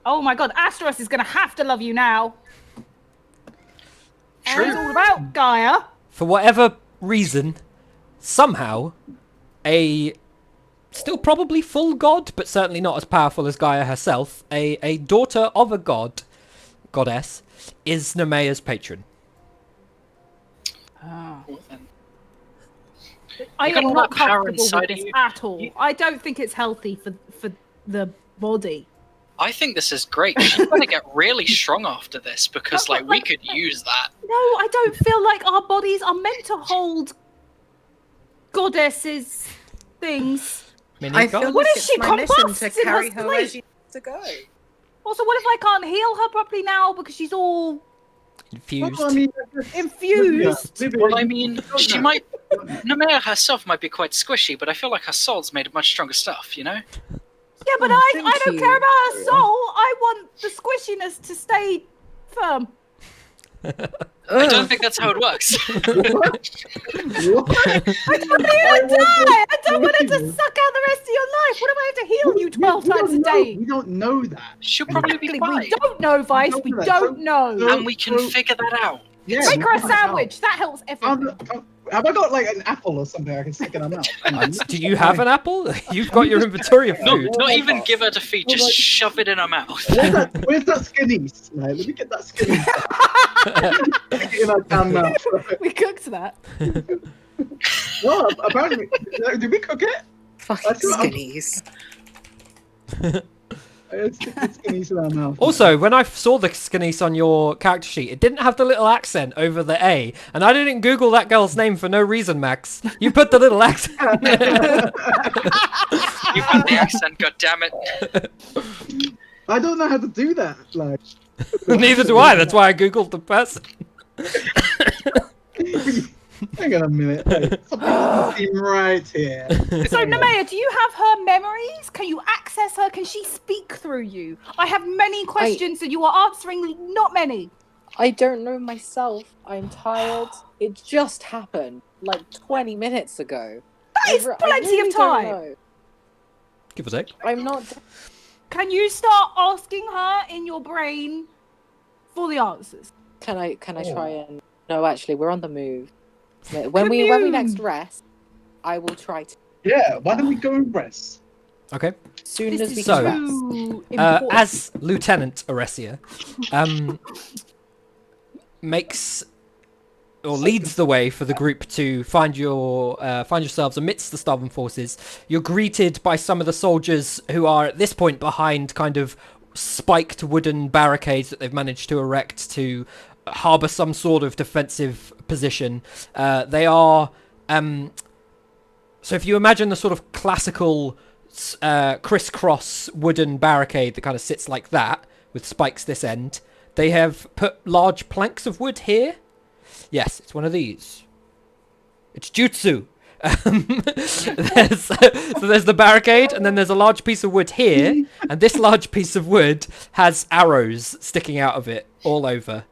Oh my god, Asteros is going to have to love you now. True. And it's all about Gaia. For whatever reason, somehow, a still probably full god, but certainly not as powerful as Gaia herself, a daughter of a goddess, is Nemea's patron. Well, then. I You got am all not that power comfortable inside with of this you. at all. I don't think it's healthy for the body. I think this is great. She's going to get really strong after this because, like, we could use that. No, I don't feel like our bodies are meant to hold goddesses things. I feel What like if it's she my mission combusts to in her carry her where sleep? she needs to go. Also, what if I can't heal her properly now because she's all Infused. Well, I mean, infused? Livia, Well, I you mean, don't she know. might. Nemea herself might be quite squishy, but I feel like her soul's made of much stronger stuff, you know? Yeah, but Oh, I thank don't you. care about her soul. I want the squishiness to stay firm. I don't think that's how it works. What? I don't want to die. I don't want it to suck out the rest of your life. What if I have to heal you 12 times a day? We don't know that. She'll probably be Exactly, fine. we don't know, Vice. We don't know. And we can figure that out. Yeah, Make her a we find out. sandwich. That helps everything. Have I got like an apple or something I can stick in her mouth? Do you have an apple? You've got your inventory of No, food. not even give her to feed, just shove it in her mouth. Where's that skinnies? Like, let me get that skinnies. Stick it in her damn mouth. We cooked that. Well, apparently, did we cook it? Fucking That's what I'm- skinnies. Let's stick the skinnies in our mouth. Also, when I saw the skinnies on your character sheet, it didn't have the little accent over the A, and I didn't Google that girl's name for no reason, Max. You put the little accent. You put the accent, goddammit. I don't know how to do that. Like, Neither do I. That's why I Googled the person. hang on a minute. Hey, something doesn't seem right here. So, Nemea, do you have her memories? Can you access her? Can she speak through you? I have many questions and you are answering not many. I don't know myself. I'm tired. It just happened like 20 minutes ago. That is I plenty really of don't time. know. Give us a sec. I'm not. Can you start asking her in your brain for the answers? Can I try and? No, actually, we're on the move. When we next rest, I will try to. Yeah, why don't we go and rest? Okay. Soon This as we is So, can rest. too important. As Lieutenant Oresia, makes or leads the way for the group to find yourselves amidst the starving forces. You're greeted by some of the soldiers who are at this point behind kind of spiked wooden barricades that they've managed to erect to harbour some sort of defensive position. They are so if you imagine the sort of classical crisscross wooden barricade that kind of sits like that with spikes this end, they have put large planks of wood here. Yes, it's one of these. It's jutsu. There's the barricade, and then there's a large piece of wood here, and this large piece of wood has arrows sticking out of it all over.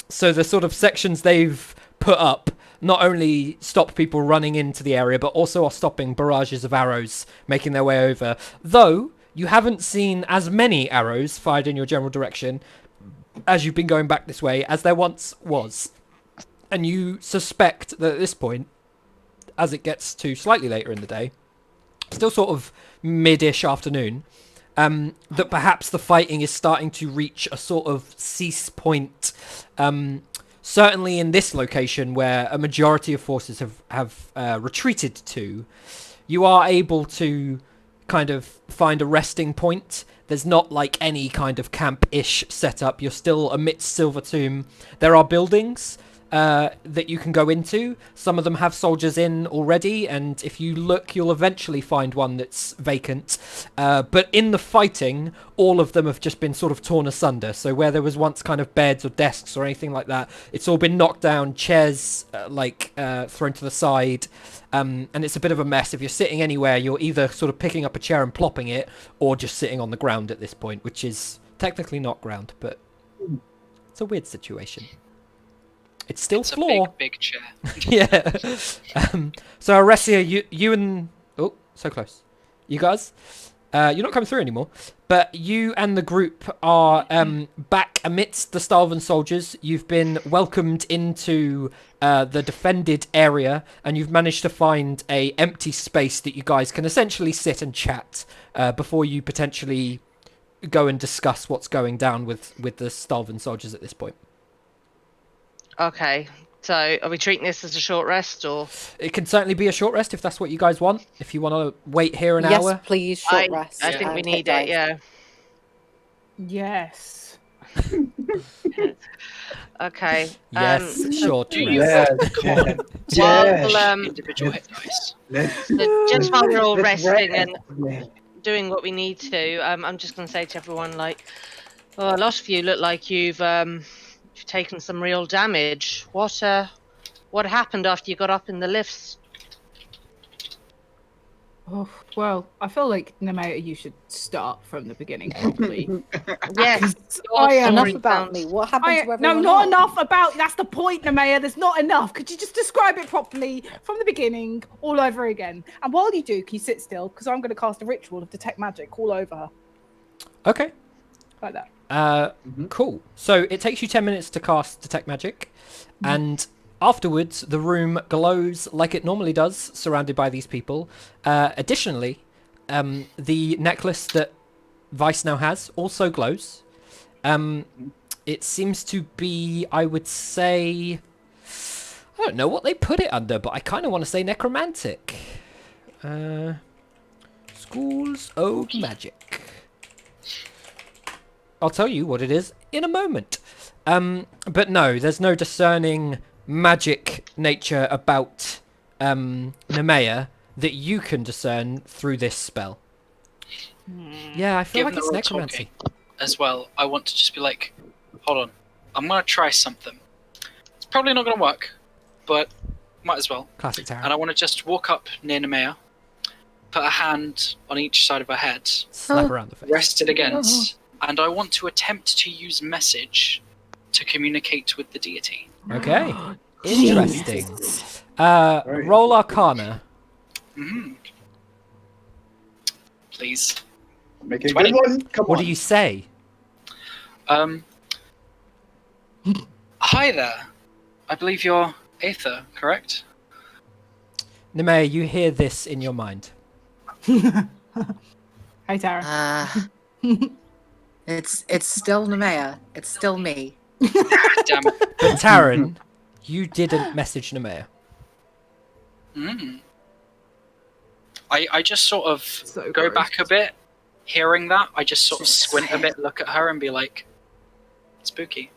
So the sort of sections they've put up not only stop people running into the area, but also are stopping barrages of arrows making their way over. Though you haven't seen as many arrows fired in your general direction as you've been going back this way as there once was. And you suspect that at this point, as it gets to slightly later in the day, still sort of mid-ish afternoon, that perhaps the fighting is starting to reach a sort of cease point. Certainly in this location where a majority of forces have retreated to, you are able to kind of find a resting point. There's not like any kind of camp-ish setup. You're still amidst Silver Tomb. There are buildings, that you can go into. Some of them have soldiers in already, and if you look, you'll eventually find one that's vacant. But in the fighting, all of them have just been sort of torn asunder. So where there was once kind of beds or desks or anything like that, it's all been knocked down, chairs thrown to the side. And it's a bit of a mess. If you're sitting anywhere, you're either sort of picking up a chair and plopping it, or just sitting on the ground at this point, which is technically not ground, but it's a weird situation. It's still It's floor. a big chair. Yeah. So Aresia, you and so close. You guys, you're not coming through anymore. But you and the group are back amidst the Stalvan soldiers. You've been welcomed into the defended area, and you've managed to find a empty space that you guys can essentially sit and chat before you potentially go and discuss what's going down with the Stalvan soldiers at this point. Okay, so are we treating this as a short rest, or? It can certainly be a short rest if that's what you guys want. If you want to wait here an Yes, hour. please, short rest. I think we and need hit it, yeah. Yes. Okay. Yes, short Do you rest. While, individual hit dice? so just while we're all Let's resting rest. and doing what we need to, I'm just going to say to everyone, like, a lot of you look like you've taken some real damage. What happened after you got up in the lifts? Oh, well, I feel like Nemea, you should start from the beginning properly. Yes, Enough about me. What happened to everyone No, not else? enough about. That's the point, Nemea. There's not enough. Could you just describe it properly from the beginning, all over again? And while you do, can you sit still? Because I'm going to cast a ritual of detect magic all over her, Okay. like that. Cool. So it takes you 10 minutes to cast Detect Magic, and afterwards the room glows like it normally does, surrounded by these people. Additionally, the necklace that Vice now has also glows. It seems to be, I would say, I don't know what they put it under, but I kind of want to say necromantic. Schools of Magic. I'll tell you what it is in a moment. But no, there's no discerning magic nature about Nemea that you can discern through this spell. Yeah, I feel Given like that it's we're all necromancy. talking as well, I want to just be like, hold on, I'm gonna try something. It's probably not gonna work, but might as well. Classic tarot. And I want to just walk up near Nemea, put a hand on each side of her head, Slap around the face. rest it against, and I want to attempt to use message to communicate with the deity. Okay. Interesting. Roll Arcana. Please. Make it a 20. good one. Come What on. do you say? Hi there. I believe you're Aether, correct? Nemea, you hear this in your mind. Hey, Tara. It's still Nemea. It's still me. Damn it. But Taryn, you didn't message Nemea. I just sort of So go gross. back a bit, hearing that. I just sort of squint a bit, look at her, and be like, spooky.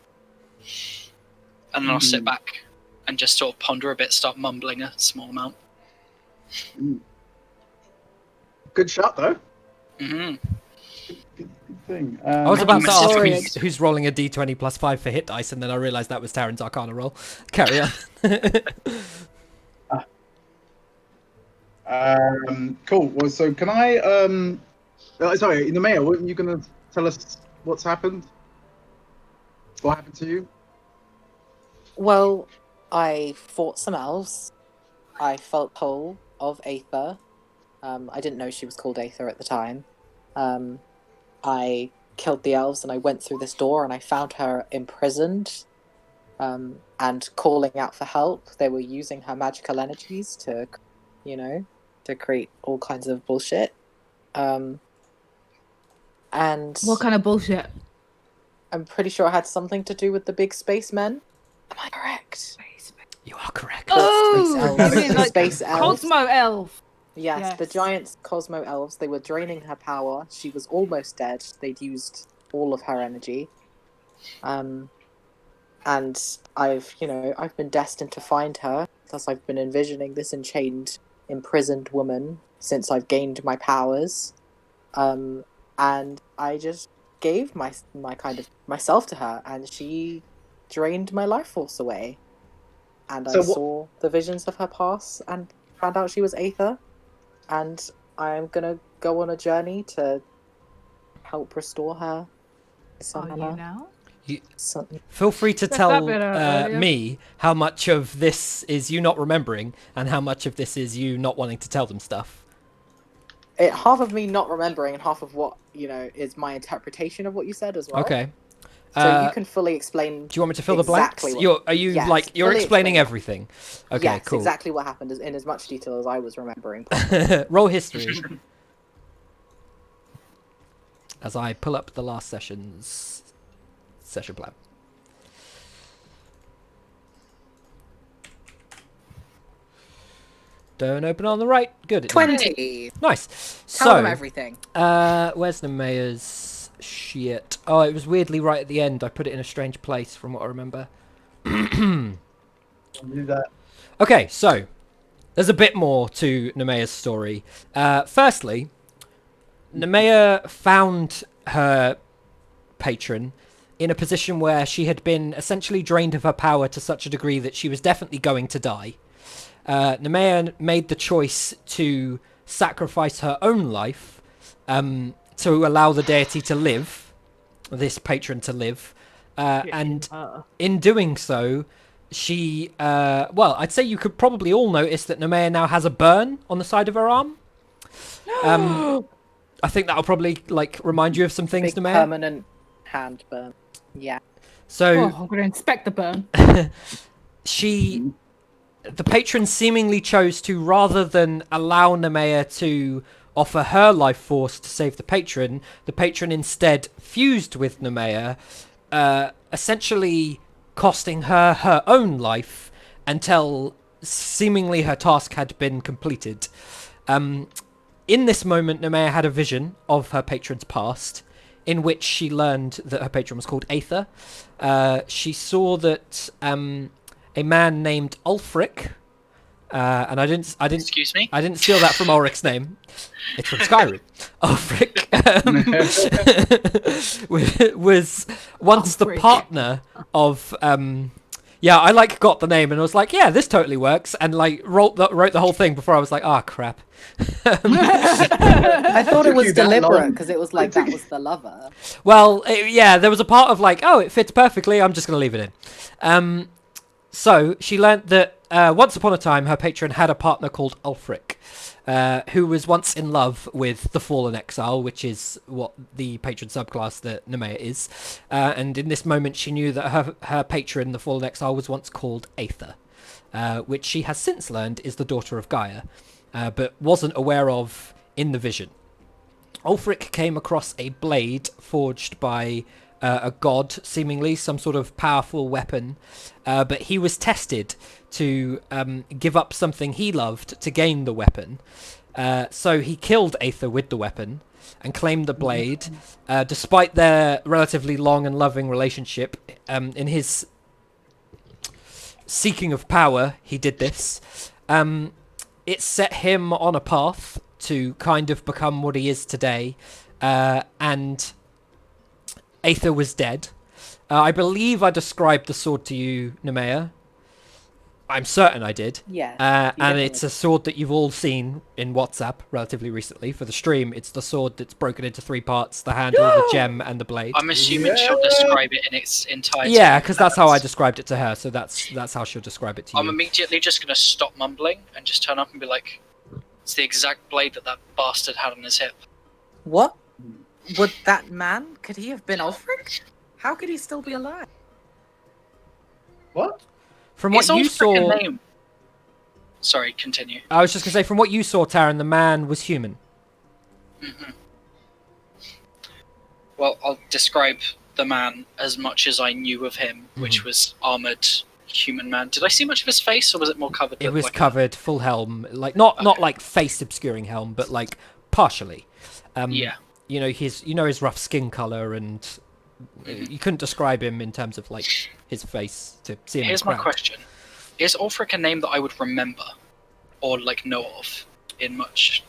And then I'll sit back and just sort of ponder a bit, start mumbling a small amount. Good shot, though. Mm-hmm. Good thing. I was about to ask Sorry. who's rolling a d20 plus 5 for hit dice, and then I realised that was Taryn's Arcana roll. Carry on. Cool. Well, so can I? Sorry, Nemea, weren't you gonna tell us what's happened? What happened to you? Well, I fought some elves. I felt whole of Aether. I didn't know she was called Aether at the time. I killed the elves and I went through this door and I found her imprisoned and calling out for help. They were using her magical energies to, to create all kinds of bullshit. And What kind of bullshit? I'm pretty sure it had something to do with the big spacemen. Am I correct? You are correct. Oh, elves. you mean like Space elves. Cosmo Elf? Yes, the Yes. giant Cosmo elves, they were draining her power. She was almost dead. They'd used all of her energy. and I've been destined to find her because I've been envisioning this enchained, imprisoned woman since I've gained my powers. And I just gave my kind of myself to her, and she drained my life force away. And I saw the visions of her past and found out she was Aether, and I'm gonna go on a journey to help restore her. Are you now? Feel free to Said tell that bit earlier. me how much of this is you not remembering and how much of this is you not wanting to tell them stuff. Half of me not remembering and half of what, is my interpretation of what you said as well. Okay. So you can fully explain. Do you want me to fill the exactly blanks? what- You're Yes, you're fully explaining explain. everything. Okay, Yes, cool. exactly what happened in as much detail as I was remembering. Roll history. As I pull up the last session's session plan. Don't open on the right. Good. 20. Nice. Tell them everything. Where's the mayor's shit? Oh, it was weirdly right at the end. I put it in a strange place from what I remember. Do that. Okay, so there's a bit more to Nemea's story. Firstly, Nemea found her patron in a position where she had been essentially drained of her power to such a degree that she was definitely going to die. Nemea made the choice to sacrifice her own life to allow the deity to live, this patron to live, and in doing so, she, I'd say you could probably all notice that Nemea now has a burn on the side of her arm. I think that'll probably remind you of some things, Big Nemea. permanent hand burn. Yeah. So I'm going to inspect the burn. The patron seemingly chose to, rather than allow Nemea to offer her life force to save the patron instead fused with Nemea, essentially costing her own life until seemingly her task had been completed. In this moment, Nemea had a vision of her patron's past, in which she learned that her patron was called Aether. She saw that a man named Ulfric, and I didn't. Excuse me? I didn't steal that from Ulric's name. It's from Skyrim. Ulfric was once the Ulfric. partner of. Yeah, I got the name and I was like, yeah, this totally works, and wrote the whole thing before I was like, ah, crap. I thought it Took was you that deliberate long. because it was like that was the lover. Well, yeah, there was a part of oh, it fits perfectly. I'm just going to leave it in. So she learnt that once upon a time, her patron had a partner called Ulfric, who was once in love with the Fallen Exile, which is what the patron subclass that Nemea is. And in this moment, she knew that her patron, the Fallen Exile, was once called Aether, which she has since learned is the daughter of Gaia, but wasn't aware of in the vision. Ulfric came across a blade forged by a god, seemingly some sort of powerful weapon, but he was tested to give up something he loved to gain the weapon. So he killed Aether with the weapon and claimed the blade. Despite their relatively long and loving relationship, in his seeking of power, he did this. It set him on a path to kind of become what he is today, and Aether was dead. I believe I described the sword to you, Nemea. I'm certain I did. Yeah. And it's a sword that you've all seen in WhatsApp relatively recently. For the stream, it's the sword that's broken into three parts, the handle, the gem, and the blade. I'm assuming she'll describe it in its entirety. Yeah, because that's how I described it to her, so that's how she'll describe it to you. I'm immediately just going to stop mumbling and just turn up and be like, it's the exact blade that bastard had on his hip. What? Would that man? Could he have been Ulfric? How could he still be alive? What? From what you saw... Name. Sorry, continue. I was just going to say, from what you saw, Taryn, the man was human. Mm-hmm. Well, I'll describe the man as much as I knew of him, which was armoured human man. Did I see much of his face, or was it more covered? It was covered, full helm, not like face obscuring helm, but partially. Yeah. His rough skin color and You couldn't describe him in terms of like his face to see him. Here's in the my crowd. question: is Ulfric a name that I would remember, or like know of, in much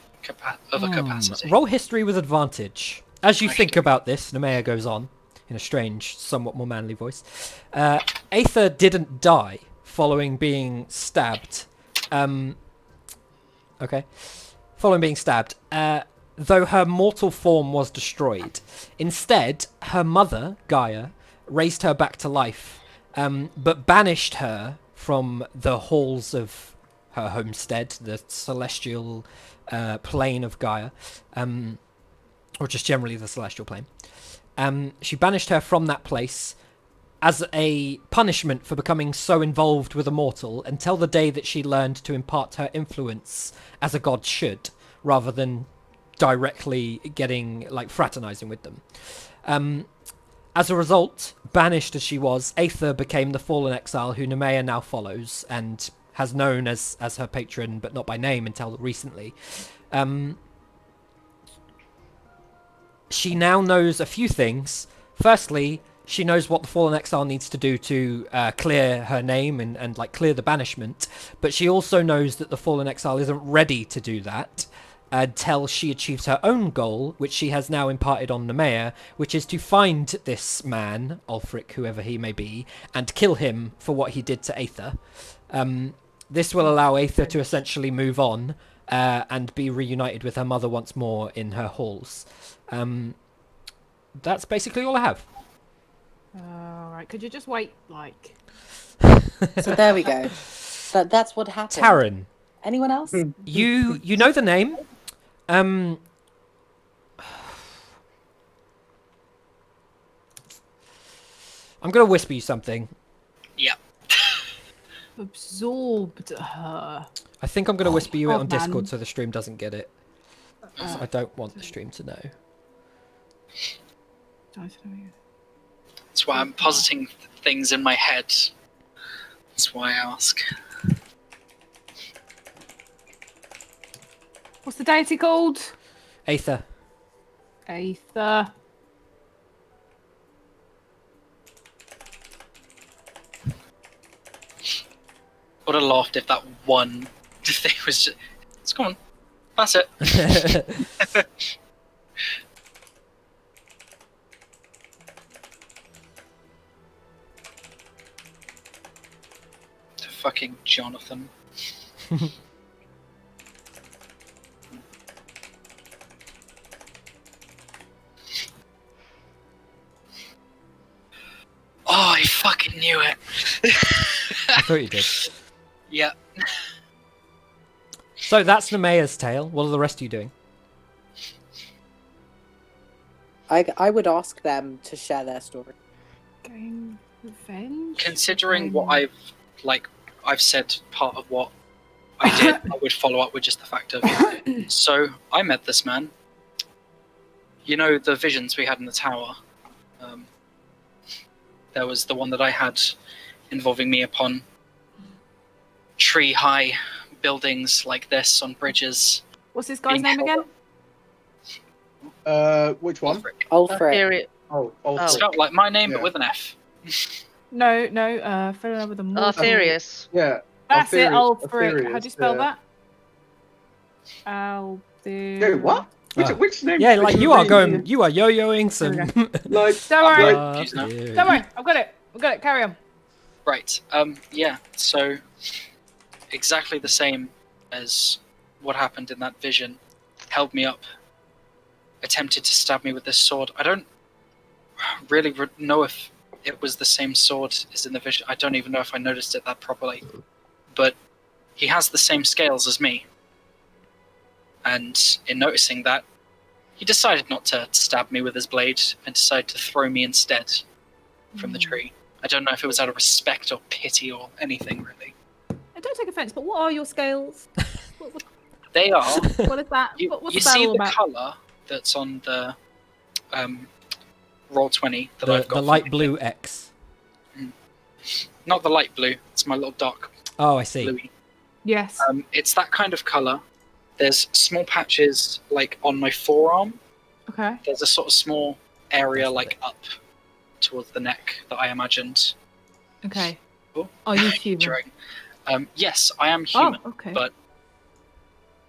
of a capacity? Roll history with advantage. As you I think do. about this, Nemea goes on in a strange, somewhat more manly voice. Aether didn't die following being stabbed. Okay. Following being stabbed, though her mortal form was destroyed. Instead, her mother, Gaia, raised her back to life, but banished her from the halls of her homestead, the celestial plane of Gaia, or just generally the celestial plane. She banished her from that place as a punishment for becoming so involved with a mortal until the day that she learned to impart her influence as a god should, rather than directly getting, like, fraternizing with them. As a result, banished as she was, Aether became the fallen exile who Nemea now follows and has known as her patron, but not by name until recently. She now knows a few things. Firstly, she knows what the Fallen Exile needs to do to clear her name and like clear the banishment, but she also knows that the Fallen Exile isn't ready to do that until she achieves her own goal, which she has now imparted on Nemea, which is to find this man, Ulfric, whoever he may be, and kill him for what he did to Aether. This will allow Aether to essentially move on and be reunited with her mother once more in her halls. That's basically all I have. All right. Could you just wait, like? So there we go. That's what happened. Taryn, Anyone else? you know the name. I'm gonna whisper you something. Yeah. Absorbed her. I think I'm gonna whisper you it Oh, on man. Discord so the stream doesn't get it. I don't want the stream to know. That's why I'm positing things in my head. That's why I ask. What's the deity called? Aether. Aether. Would have laughed if that one thing was just. It's gone. That's it. Fucking Jonathan. Oh, I fucking knew it. I thought you did. Yeah. So that's Nemea's tale. What are the rest of you doing? I would ask them to share their story. Getting revenge. Considering what I've said part of what I did, I would follow up with just the fact of, so I met this man. You know the visions we had in the tower? There was the one that I had involving me upon tree-high buildings like this on bridges. What's this guy's name again? Which one? Ulfric. Period. Oh, It's spelled like my name, but with an F. No. Fill it up with a more. Arthurius. Yeah. That's it, Altherius, Ulfric. How do you spell yeah. that? Altherius. Dude, what? Which name? Yeah, like which you are name? going, you are yo-yoing some. Like, Don't worry. Like, Don't worry. I've got it. Carry on. Right. Yeah. So exactly the same as what happened in that vision. Held me up. Attempted to stab me with this sword. I don't really know if it was the same sword as in the vision. I don't even know if I noticed it that properly. But he has the same scales as me. And in noticing that, he decided not to stab me with his blade and decided to throw me instead from the tree. I don't know if it was out of respect or pity or anything, really. And don't take offense, but what are your scales? what, They are... what is that? What's you that see all the about? colour that's on the Roll20 that the, I've got. the light blue X. Not the light blue. It's my little dark Oh, I see. bluey. Yes. It's that kind of colour. There's small patches like on my forearm. Okay. There's a sort of small area like up towards the neck that I imagined. Okay. Oh. Are you human? During. Yes, I am human. Oh, okay. But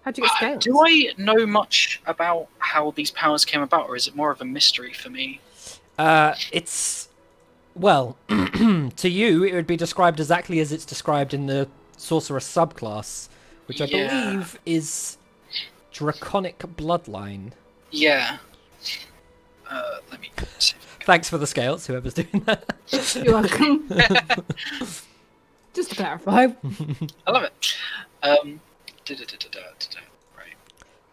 how'd you get scales? do I know much about how these powers came about, or is it more of a mystery for me? It's well, to you, it would be described exactly as it's described in the sorcerer subclass, which I believe is draconic bloodline. Yeah. Let me see. Thanks for the scales, whoever's doing that. You're welcome. Just to clarify. I love it. Right.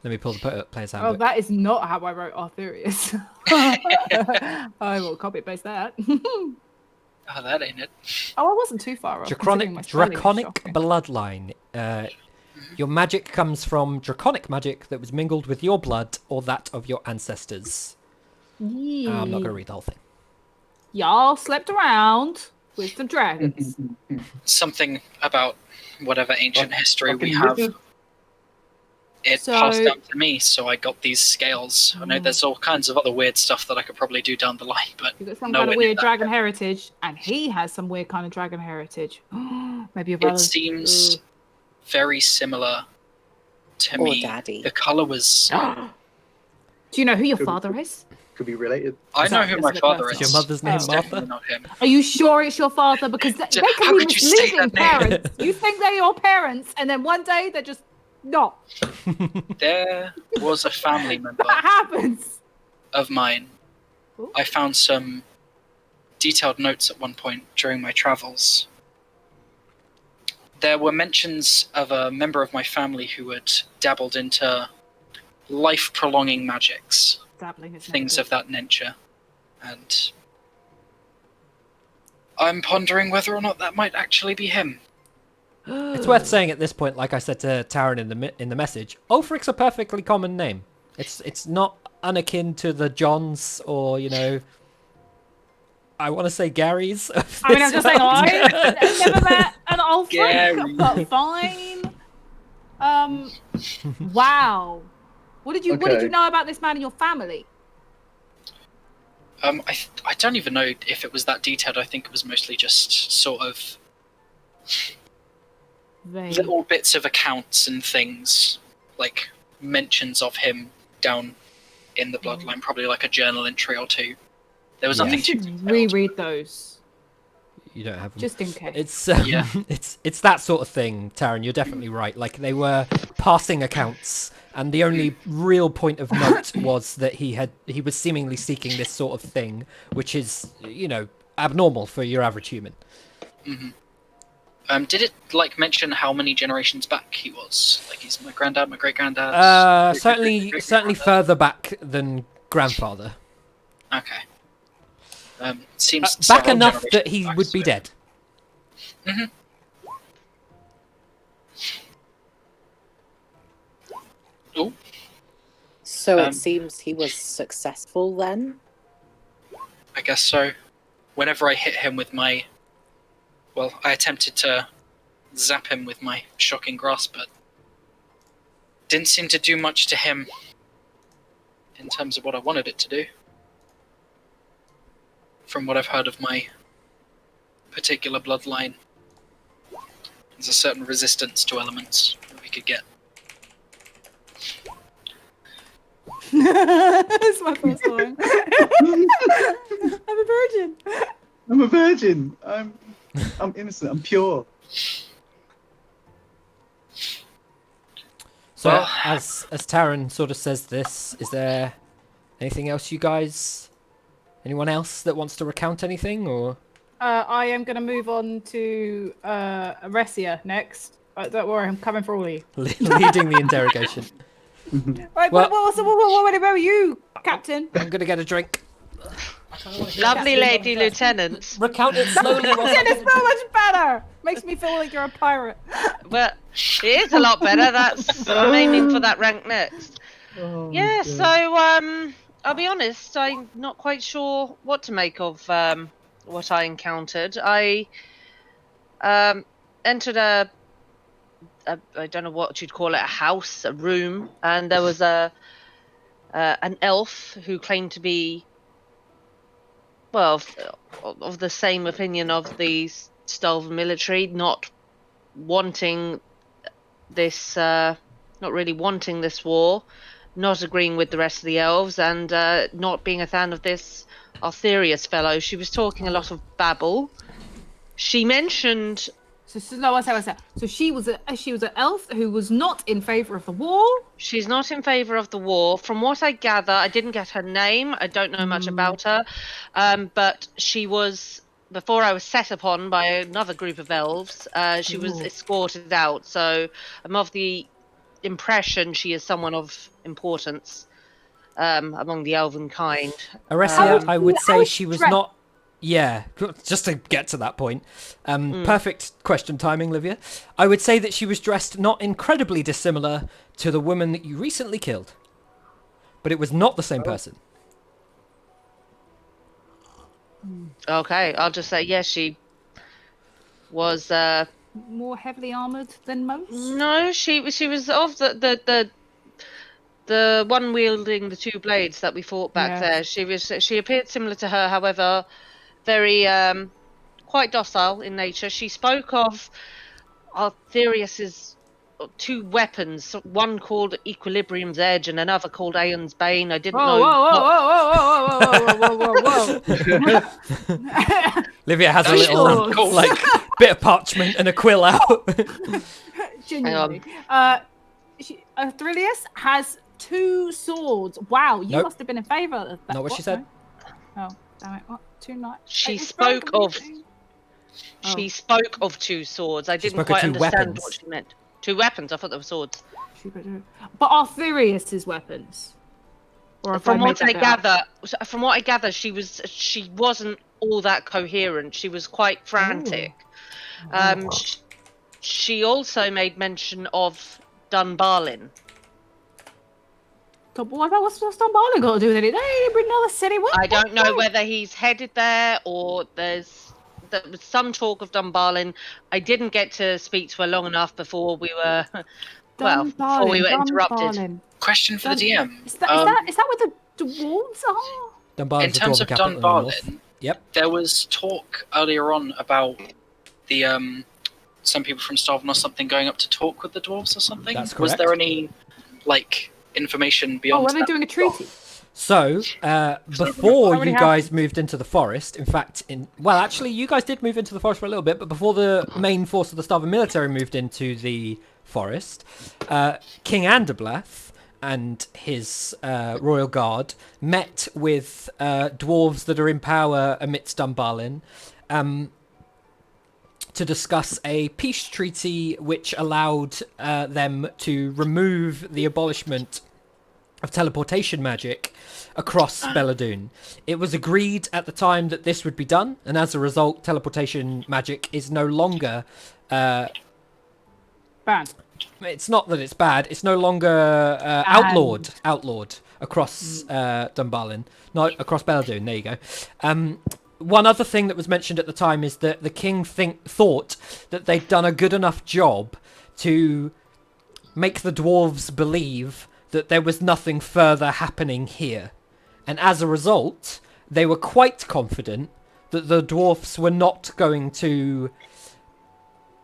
Let me pull the player's Oh, handbook. that is not how I wrote Arthurius. I will copy and paste that. Oh, that ain't it. Oh, I wasn't too far off. Draconic considering my spelling is shocking. bloodline. Your magic comes from draconic magic that was mingled with your blood or that of your ancestors. I'm not going to read the whole thing. Y'all slept around with some dragons. Something about whatever ancient history we fucking have. wizard. It passed down to me, so I got these scales. I know there's all kinds of other weird stuff that I could probably do down the line, but You've got some nowhere kind of near weird that. dragon heritage, and he has some weird kind of dragon heritage. Maybe your It brothers. seems very similar to Or me. daddy. The color was. Do you know who your father is? Could be related. I know who my Is father Is is. your mother's name It's definitely Martha? not him. Are you sure it's your father? Because they How can be could you say misleading that name? parents. You think they're your parents, and then one day they're just not. There was a family member That happens. of mine. Ooh. I found some detailed notes at one point during my travels. There were mentions of a member of my family who had dabbled into life-prolonging magics, Dabbling is things never of that nature, and I'm pondering whether or not that might actually be him. It's worth saying at this point, like I said to Taryn in the message, Ulfric's a perfectly common name. It's not unakin to the Johns or, I want to say Gary's. I mean, I'm just saying, I've never met an old Gary. friend, but fine. Wow. What did you Okay. know about this man and your family? I don't even know if it was that detailed. I think it was mostly just sort of Vague. little bits of accounts and things, like mentions of him down in the bloodline, probably like a journal entry or two. There was Yeah. nothing You too should detailed. reread those, You don't have them. just in case. It's Yeah. it's that sort of thing, Taryn. You're definitely right. Like they were passing accounts, and the only real point of note was that he was seemingly seeking this sort of thing, which is abnormal for your average human. Did it mention how many generations back he was? Like he's my granddad, my great granddad. Certainly further back than grandfather. Okay. Seems Back several enough that generations he back, would be so- dead. Mhm. Oh, So Um, it seems he was successful then? I guess so. Whenever I hit him with my, I attempted to zap him with my shocking grasp, but didn't seem to do much to him in terms of what I wanted it to do. From what I've heard of my particular bloodline, there's a certain resistance to elements that we could get. It's my first time. I'm a virgin. I'm a virgin. I'm innocent. I'm pure. So Well- as Taryn sort of says this, is there anything else anyone else that wants to recount anything, or? I am going to move on to Aresia next. Don't worry, I'm coming for all of you. Leading the interrogation. Right, Well- what about you, Captain? I'm gonna get a drink. Lovely lady lieutenant. Recount it slowly. Captain is so much better. Makes me feel like you're a pirate. Well, it is a lot better. I'm aiming for that rank next. Oh, Yeah, God. so I'll be honest, I'm not quite sure what to make of what I encountered. I entered a I don't know what you'd call it, a house, a room, and there was an elf who claimed to be of the same opinion of the Stalvan military, not wanting this, not really wanting this war, not agreeing with the rest of the elves, and not being a fan of this Arthurius fellow. She was talking a lot of babble. She mentioned. No, one second. So she was an elf who was not in favour of the war. She's not in favour of the war. From what I gather, I didn't get her name. I don't know much about her. But she was, before I was set upon by another group of elves, she was escorted out. So I'm of the impression she is someone of importance among the elven kind. Aresia, I would say she was not. Yeah, just to get to that point. Perfect question timing, Livia. I would say that she was dressed not incredibly dissimilar to the woman that you recently killed. But it was not the same person. Okay, I'll just say, yes, she was... more heavily armoured than most? No, she was of the one wielding the two blades that we fought back there. She appeared similar to her, however... very quite docile in nature. She spoke of Arthurius's two weapons, one called Equilibrium's Edge and another called Aeon's Bane. I didn't know. Whoa. Livia has a little bit of parchment and a quill out. Genuinely. Arthurius has 2 swords. Wow, you must have been in favour of that. Not what she said. No? Oh, damn it. What? 2 nights. She spoke of 2 swords. I didn't quite understand what she meant. 2 weapons. I thought they were swords. But Arthurius's weapons. From what I gather, she wasn't all that coherent. She was quite frantic. She also made mention of Dunbarlin. What's Dunbarlin got to do with anything? They didn't bring another city. I don't know whether he's headed there or there was some talk of Dunbarlin. I didn't get to speak to her long enough before we were interrupted. Question for the DM. Is that where the dwarves are? Dunbarlin's in terms of Dunbarlin, yep. There was talk earlier on about the some people from Starvin or something going up to talk with the dwarves or something. That's correct. Was there any information beyond that? Were they doing a treaty? So, before you guys moved into the forest, in fact, actually, you guys did move into the forest for a little bit, but before the main force of the Starvin military moved into the forest, King Anderblath and his royal guard met with dwarves that are in power amidst Dunbarlin to discuss a peace treaty which allowed them to remove the abolishment of teleportation magic across Bela'Dun. It was agreed at the time that this would be done, and as a result, teleportation magic is no longer banned. It's not that it's bad. It's no longer outlawed across Dunbarlin, not across Bela'Dun. There you go. One other thing that was mentioned at the time is that the king thought that they'd done a good enough job to make the dwarves believe that there was nothing further happening here. And as a result, they were quite confident that the dwarfs were not going to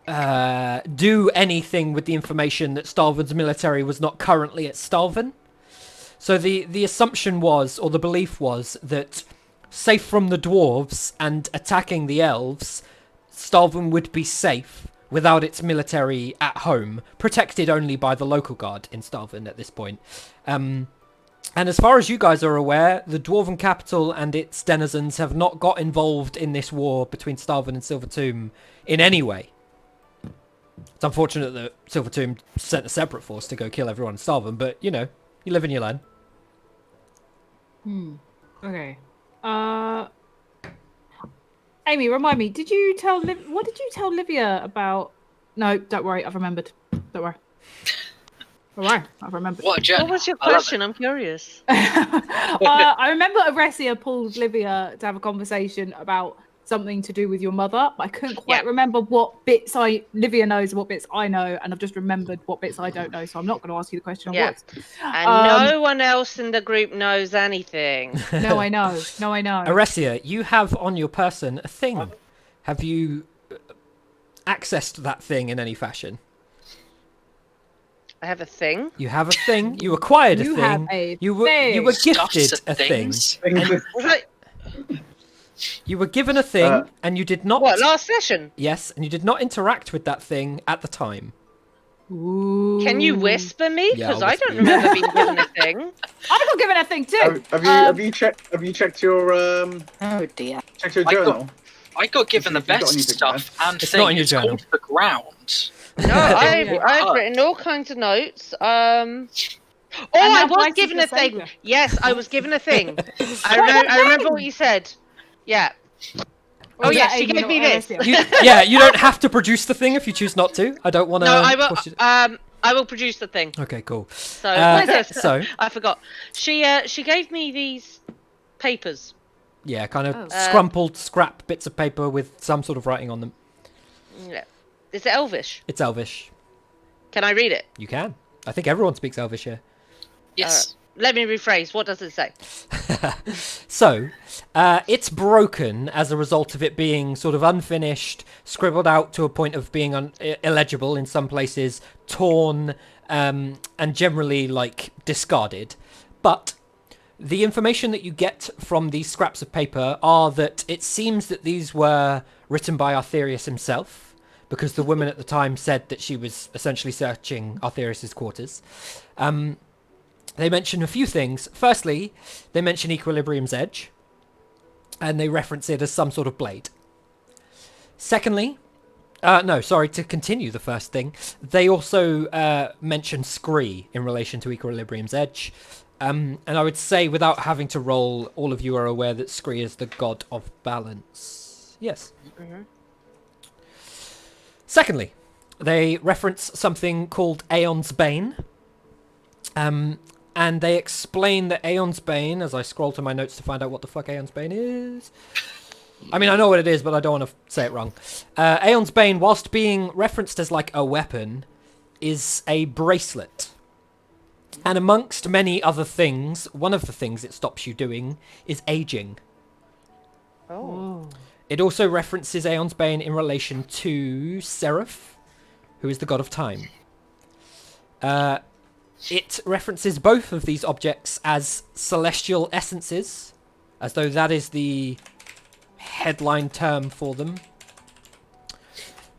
do anything with the information that Stalvan's military was not currently at Stalvan. So the assumption was, or the belief was, that safe from the dwarves and attacking the elves, Stalvan would be safe without its military at home, protected only by the local guard in Stalvan at this point. And as far as you guys are aware, the Dwarven capital and its denizens have not got involved in this war between Stalvan and Silvertomb in any way. It's unfortunate that Silvertomb sent a separate force to go kill everyone in Stalvan, but, you know, you live and you learn. Okay. Amy, remind me, what did you tell Livia about... No, don't worry, I've remembered. Don't worry. All right, I've remembered. What was your question? I'm curious. I remember Aresia pulled Livia to have a conversation about something to do with your mother. But I couldn't quite remember what bits Livia knows and what bits I know, and I've just remembered what bits I don't know. So I'm not going to ask you the question I was. And no one else in the group knows anything. No, I know. No, I know. Aresia, you have on your person a thing. Have you accessed that thing in any fashion? I have a thing. You have a thing. You acquired a You thing. have a You were gifted Stuffs a and thing. things. You were given a thing, and you did not. What, last session? Yes, and you did not interact with that thing at the time. Ooh. Can you whisper me? Yeah, Because I'll I don't whisper you. remember being given a thing. I got given a thing too. Have you checked your Oh dear. checked your I got- journal? I got given the If you've got best anything stuff and It's thing. not in your It's journal. called the ground. No, I've written all kinds of notes. I now was Bryce given is a the thing. saviour. Yes, I was given a thing. I remember what you said. Yeah. Or Oh is yeah, that she Amy gave or me this. Alicia? You don't have to produce the thing if you choose not to. I don't want to. No, I will produce the thing. Okay, cool. So, What is it? So, I forgot. She gave me these papers. yeah, kind of Oh. scrumpled scrap bits of paper with some sort of writing on them. Yeah. Is it Elvish? It's Elvish. Can I read it? You can. I think everyone speaks Elvish here. Yes. Let me rephrase. What does it say? So, it's broken as a result of it being sort of unfinished, scribbled out to a point of being illegible in some places, torn, and generally, like, discarded. But the information that you get from these scraps of paper are that it seems that these were written by Arthurius himself, because the woman at the time said that she was essentially searching Arthurius's quarters. They mention a few things. Firstly, they mention Equilibrium's Edge, and they reference it as some sort of blade. Secondly, to continue the first thing, they also mention Scree in relation to Equilibrium's Edge. And I would say, without having to roll, all of you are aware that Scree is the god of balance. Yes. Mhm. Secondly, they reference something called Aeon's Bane. And they explain that Aeon's Bane, as I scroll to my notes to find out what the fuck Aeon's Bane is. I mean, I know what it is, but I don't want to say it wrong. Aeon's Bane, whilst being referenced as like a weapon, is a bracelet. And amongst many other things, one of the things it stops you doing is aging. Oh. It also references Aeon's Bane in relation to Seraph, who is the god of time. It references both of these objects as celestial essences, as though that is the headline term for them.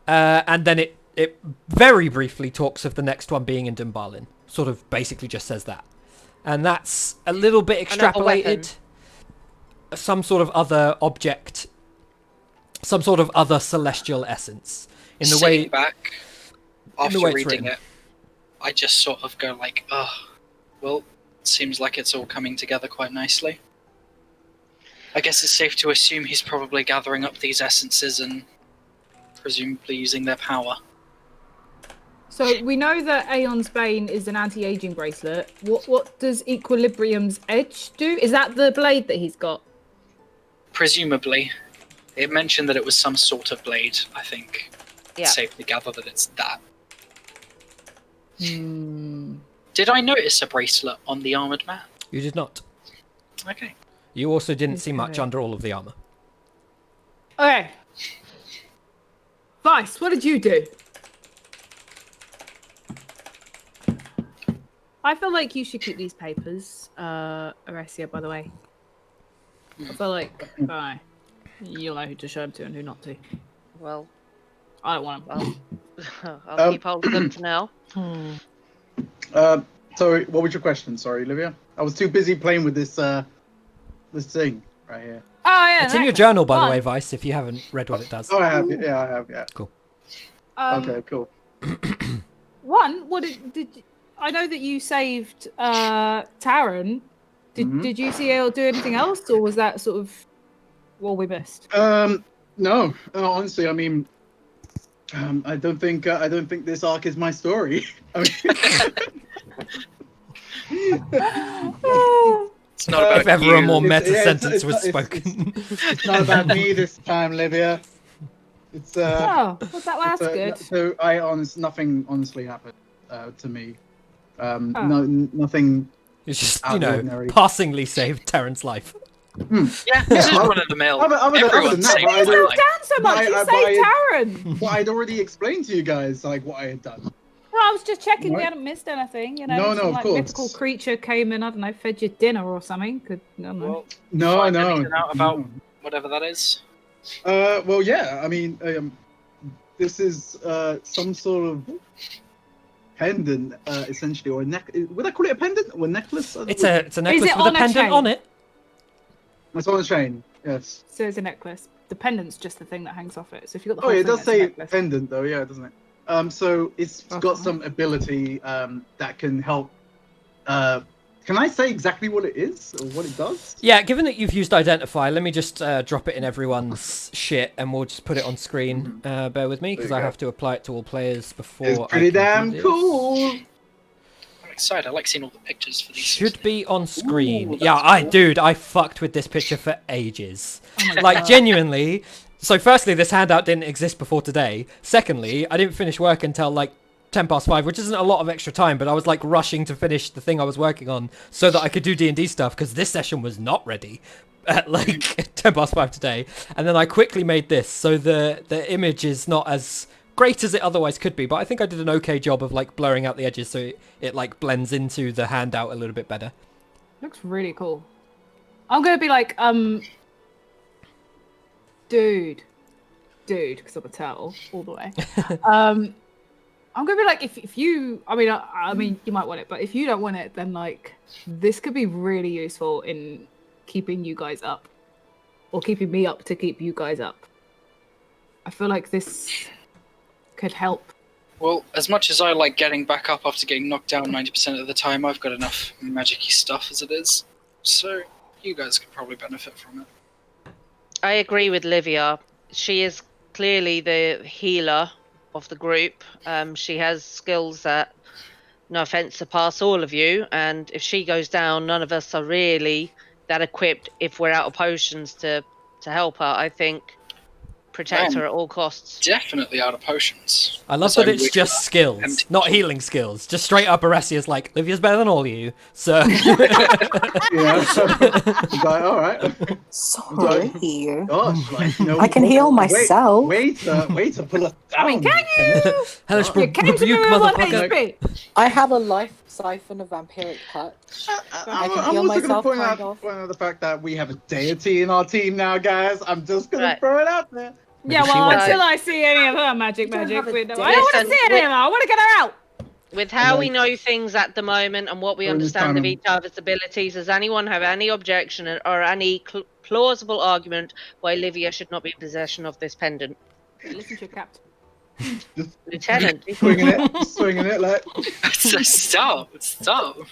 And then it very briefly talks of the next one being in Dumbarlin. Sort of basically just says that. And that's a little bit extrapolated. Some sort of other object, some sort of other celestial essence. In the Sitting way back the after way it's reading written. it, I just sort of go like, oh, well, seems like it's all coming together quite nicely. I guess it's safe to assume he's probably gathering up these essences and presumably using their power. So we know that Aeon's Bane is an anti-aging bracelet. What does Equilibrium's Edge do? Is that the blade that he's got? Presumably. It mentioned that it was some sort of blade, I think. Yeah. It's safe to gather that it's that. Hmm. Did I notice a bracelet on the armoured man? You did not. Okay. You also didn't see much Okay. under all of the armor. Okay. Vice, what did you do? I feel like you should keep these papers, Aresia, by the way. I feel like, you'll know who to show them to and who not to. Well, I don't want them. I'll keep hold of them for now. Sorry, what was your question? Sorry, Olivia. I was too busy playing with this this thing right here. Oh, yeah. It's in your journal, by the way, Vice, if you haven't read what it does. Oh, I have. Yeah, I have. Yeah. Cool. Okay, cool. One, what did I know that you saved Taran? Did you see her do anything else, or was that sort of what we missed? No, honestly, I mean, I don't think this arc is my story. I mean, It's not about If ever you. a more meta It's- sentence it's- was it's- spoken. It's not about me this time, Livia. It's Oh, well, that's good. So nothing honestly happened to me. Oh. Nothing. It's just, Out of the ordinary. passingly saved Terran's life. Yeah, this is one of the mail. Other than Everyone that, saved but I his don't- life. Down so much, I- you I- saved I- Taryn. Well, I'd already explained to you guys like what I had done. Well, I was just checking we Right. hadn't missed anything. You No, know, no, some of like course. mythical creature came and I don't know, fed you dinner or something. I don't know. Well, No, find no. anything out about no. whatever that is. Well, yeah. I mean, this is some sort of pendant, essentially, or a neck. Would I call it a pendant or a necklace? It's a necklace it with a on a pendant chain? on it. It's on a chain. Yes. So it's a necklace. The pendant's just the thing that hangs off it. So if you got the Oh, whole it thing, does it's a say necklace. pendant, though. Yeah, doesn't it? So it's got Okay. some ability that can help. Can I say exactly what it is or what it does? Yeah, given that you've used Identify, let me just drop it in everyone's shit and we'll just put it on screen. Bear with me, because There I you go. have to apply it to all players before It's I pretty can do damn this. cool. I'm excited. I like seeing all the pictures for these. Should be on screen. Ooh, Yeah, that's cool. dude, I fucked with this picture for ages. Oh my Like, God. genuinely. So, firstly, this handout didn't exist before today. Secondly, I didn't finish work until, like, 5:10, which isn't a lot of extra time, but I was, like, rushing to finish the thing I was working on so that I could do D&D stuff, because this session was not ready at, like, 5:10 today. And then I quickly made this, so the image is not as great as it otherwise could be, but I think I did an okay job of, like, blurring out the edges so it like, blends into the handout a little bit better. Looks really cool. I'm gonna be like, dude, because I'm a turtle all the way. I'm gonna be like, if you, I mean, you might want it, but if you don't want it, then like, this could be really useful in keeping you guys up, or keeping me up to keep you guys up. I feel like this could help. Well, as much as I like getting back up after getting knocked down 90% of the time, I've got enough magic-y stuff as it is. So, you guys could probably benefit from it. I agree with Livia. She is clearly the healer of the group. She has skills that, no offense, surpass all of you. And if she goes down, none of us are really that equipped if we're out of potions to help her. I think protect her at all costs. Definitely out of potions. I love So that it's we- just skills, empty- not healing skills. Just straight up Aresia's like, Livia's better than all of you, so... Yeah. It's like, all right. Sorry. Gosh, like, you know, I can heal myself. Way to pull us down. I mean, can you? Hello, You came to me with one HP. I have a life siphon of vampiric touch. I can heal I'm also going to myself, point kind out of. the fact that we have a deity in our team now, guys. I'm just going Right. to throw it out there. Yeah, She well, wants until I see any of her magic, don't have a we don't- dick. I don't want to Listen, see any of her. I want to get her out. With how we Like- know things at the moment and what we During this understand of time- each other's abilities, does anyone have any objection or any plausible argument why Livia should not be in possession of this pendant? Listen to your captain. Lieutenant, Swinging it like. Stop.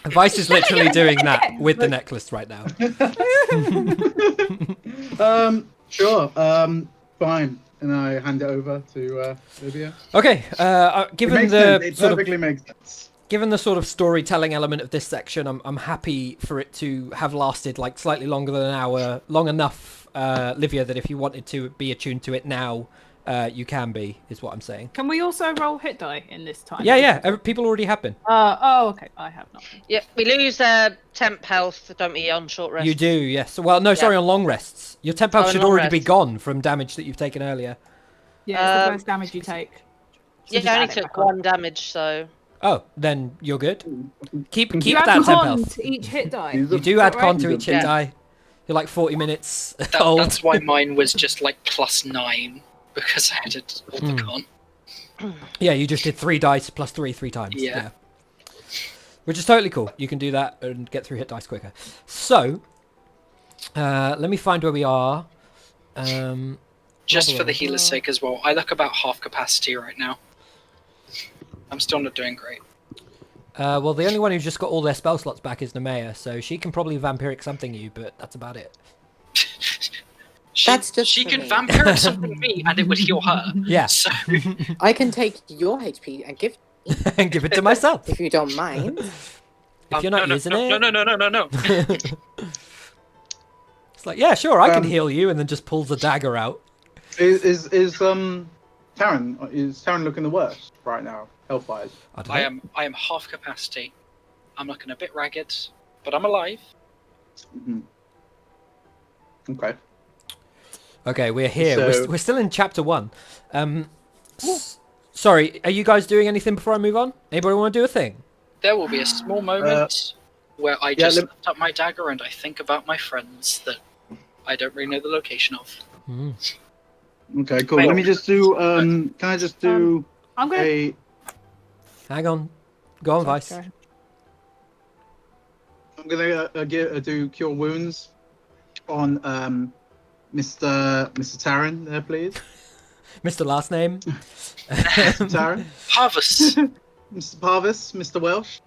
Vice is literally doing that with the necklace right now. Sure. Fine. And I hand it over to Livia. Okay, It given makes the sense. It sort of perfectly makes sense. given the sort of storytelling element of this section, I'm happy for it to have lasted like slightly longer than an hour, long enough, Livia, that if you wanted to be attuned to it now, you can be, is what I'm saying. Can we also roll hit die in this time? Yeah, people already have been. Okay. I have not. yeah, we lose temp health, don't we, on short rest? You do, yes. Well, no, sorry, on long rests. Your temp health on should long already be rests. gone from damage that you've taken earlier. Yeah, it's the first damage you take. So Yeah, just I only add it took back on. 1 damage, so... Oh, then you're good. Keep You that add temp con health. to each hit die. He's You a- do add that con right? to each hit Yeah. die. You're like 40 minutes That, old. that's why mine was just like +9 because I had all the con. Yeah, you just did 3 dice plus 3 times. Yeah. Which is totally cool. You can do that and get through hit dice quicker. So, let me find where we are. Just for the healer's sake as well. I look about half capacity right now. I'm still not doing great. Well, the only one who's just got all their spell slots back is Nemea, so she can probably vampiric something you, but that's about it. That's just she for can me. vampiric something me and it would heal her. Yeah, So I can take your HP and give and give it to myself. if you don't mind. If you're not using it. No. It's like, yeah, sure, I can heal you, and then just pulls a dagger out. Is Taryn looking the worst right now, health-wise? I am half capacity. I'm looking a bit ragged, but I'm alive. Mm-hmm. Okay. Okay, we're here. So- We're still in chapter 1. Sorry, are you guys doing anything before I move on? Anybody want to do a thing? There will be a small moment where I just lift up my dagger and I think about my friends that I don't really know the location of. Okay, cool. Let me just do. Can I just do I'm gonna. Hang on. Go on, Vice. Sorry. I'm gonna do cure wounds on Mr. Taryn there, please. Mr. Last name. Mr. Taryn. Harvest. Mr. Parvis, Mr. Welsh.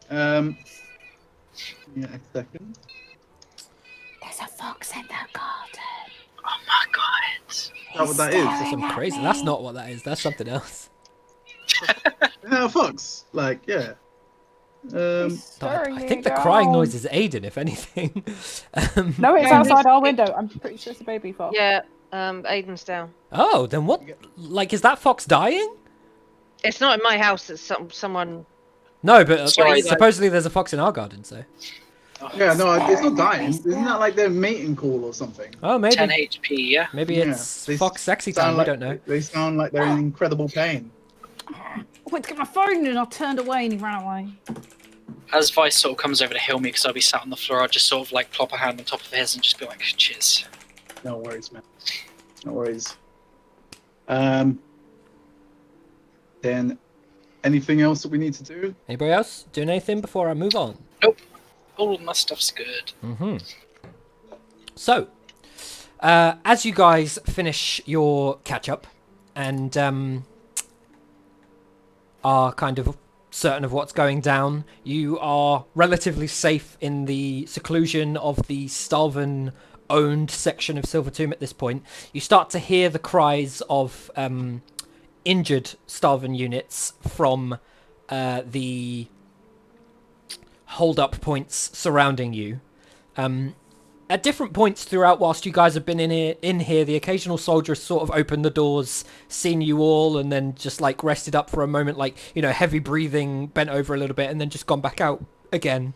Yeah, a second. There's a fox in the garden. Oh my god. Is that what that is? That's some crazy. That's not what that is. That's something else. Yeah, a fox. Like, yeah. I think the crying noise is Aiden, if anything. No, it's outside our window. I'm pretty sure it's a baby fox. Yeah, Aiden's down. Oh, then what? Like, is that fox dying? It's not in my house. It's someone. No, but Sorry, supposedly there's a fox in our garden, so. Yeah, no, it's not dying. Isn't that like their mating call or something? Oh, maybe. 10 HP, yeah? Maybe Yeah, it's they fox sexy sound time. like, We don't know. They sound like they're in incredible pain. I went to get my phone and I turned away and he ran away. As Vice sort of comes over to heal me because I'll be sat on the floor, I'll just sort of like plop a hand on top of his and just be like, cheers. No worries, man. No worries. Then, anything else that we need to do? Anybody else doing anything before I move on? Nope. All of my stuff's good. So, as you guys finish your catch up and are kind of certain of what's going down, you are relatively safe in the seclusion of the Stalvan owned section of Silver Tomb at this point. You start to hear the cries of injured Stalvan units from the hold-up points surrounding you. At different points throughout whilst you guys have been in here, the occasional soldier has sort of opened the doors, seen you all, and then just like rested up for a moment, like, you know, heavy breathing, bent over a little bit, and then just gone back out again.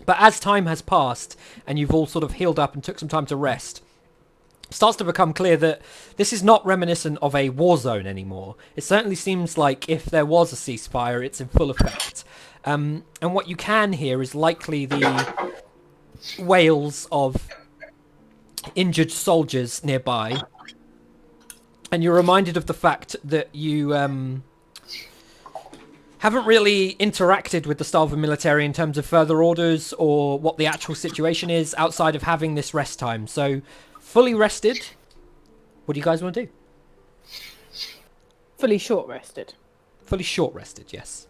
But as time has passed and you've all sort of healed up and took some time to rest, it starts to become clear that this is not reminiscent of a war zone anymore. It certainly seems like if there was a ceasefire, it's in full effect. And what you can hear is likely the wails of injured soldiers nearby. And you're reminded of the fact that you haven't really interacted with the Stalvan military in terms of further orders or what the actual situation is outside of having this rest time. So, fully rested, what do you guys want to do? Fully short rested. Fully short rested, yes.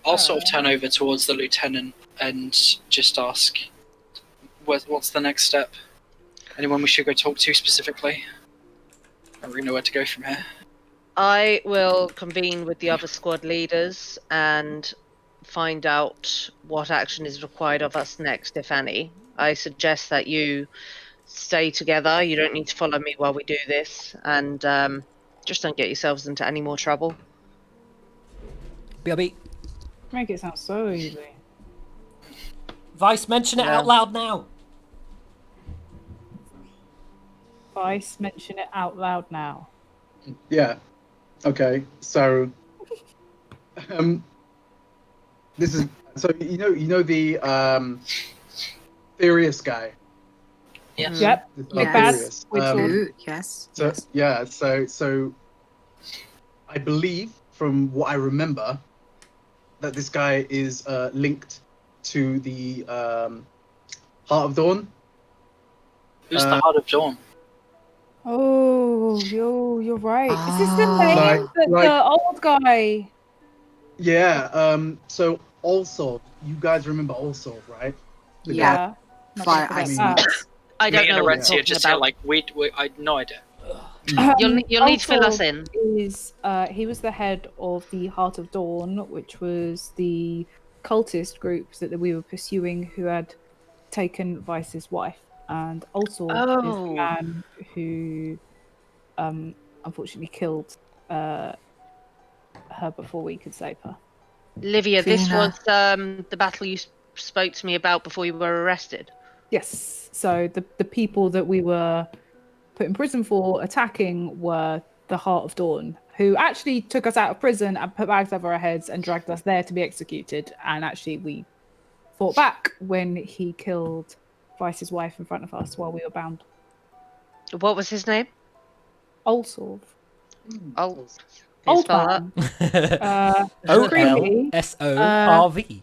I'll sort of turn over towards the lieutenant and just ask, what's the next step? Anyone we should go talk to specifically? I don't really know where to go from here. I will convene with the other squad leaders and find out what action is required of us next, if any. I suggest that you stay together. You don't need to follow me while we do this, and just don't get yourselves into any more trouble. BRB. Make it sound so easy. Vice, mention it out loud now. Vice, mention it out loud now. Yeah. Okay. So, this is you know the Furious guy. Yes. Yep. Big Furious. Yes. So Yes. yeah. So I believe from what I remember that this guy is linked to the Heart of Dawn. Who's the Heart of Dawn? Oh, you're right. Is this the name Like- that like- the old guy? Yeah. So also, you guys remember also, right? The guy- Yeah. Not Fire gonna ice. forget that. I don't Me and know what you're Arencia talking just about. here like, we I had no idea. You'll need to fill us Ultor in. He was the head of the Heart of Dawn, which was the cultist group that we were pursuing who had taken Vice's wife. and also is the man who unfortunately killed her before we could save her. Livia, this Fina. was the battle you spoke to me about before you were arrested. Yes. So the people that we were put in prison for attacking were the Heart of Dawn, who actually took us out of prison and put bags over our heads and dragged us there to be executed. And actually, we fought back when he killed Vice's wife in front of us while we were bound. What was his name? Ulsorv. Oh, Old spell man. OLSORV.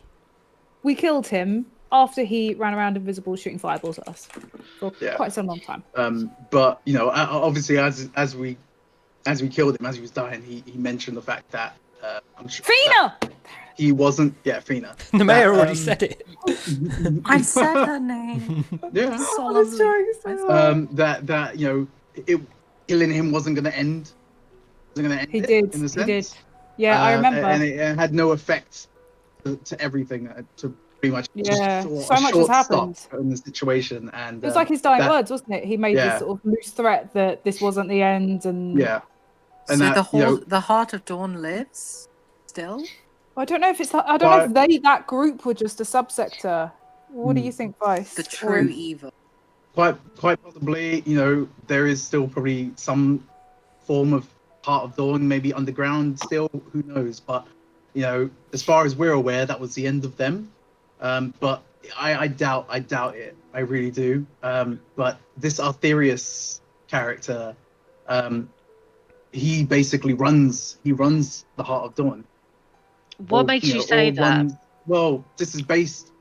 We killed him after he ran around invisible shooting fireballs at us for quite some long time. But obviously, as we killed him, as he was dying, he mentioned the fact that I'm sure Fina! He wasn't. Yeah, Fina. The mayor already said it. I said her name. Yeah. Solemnly. That killing him wasn't going to end. He did. In a sense. He did. Yeah, I remember. And it had no effect to everything. To pretty much so much has happened in the situation, and it was like his dying words, wasn't it? He made this sort of loose threat that this wasn't the end, and and so the Heart of Dawn lives still. I don't know if it's. I don't know if that group were just a subsector. What do you think, Vice? The true evil. Quite possibly. There is still probably some form of Heart of Dawn, maybe underground still. Who knows? But as far as we're aware, that was the end of them. But I doubt it. I really do. But this Arthurius character, he basically runs the Heart of Dawn. What makes you say that? Well, this is based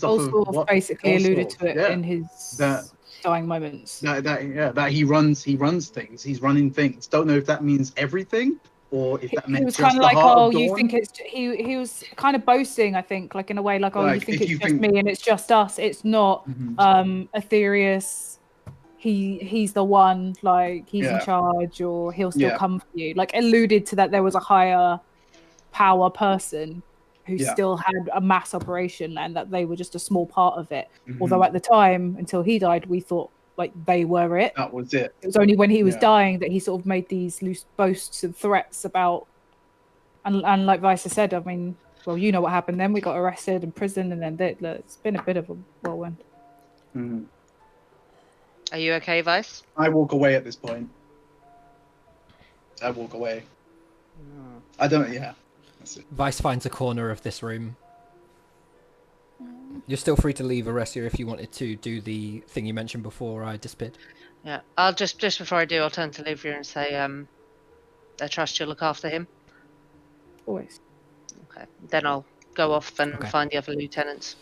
off of what basically alluded to it in his dying moments. That he runs things. He's running things. Don't know if that means everything or if that meant was just kind of the like, Heart of you Dawn. think it's he was kind of boasting, I think, like in a way, like, you think it's just me and it's just us. It's not Aetherius. He's the one, like he's in charge, or he'll still come for you. Like alluded to that there was a higher power person who still had a mass operation and that they were just a small part of it. Although at the time, until he died, we thought like they were it. That was it. It was only when he was dying that he sort of made these loose boasts and threats about, and like Vice said, I mean, well, you know what happened then. We got arrested and prison, and then it's been a bit of a whirlwind. Are you okay, Vice? I walk away at this point. I walk away. I don't. Yeah. That's it. Vice finds a corner of this room. You're still free to leave, Aressia, if you wanted to do the thing you mentioned before I disappeared. Yeah, I'll just before I do, I'll turn to Livia and say, I trust you'll look after him. Always. Okay. Then I'll go off and find the other lieutenants.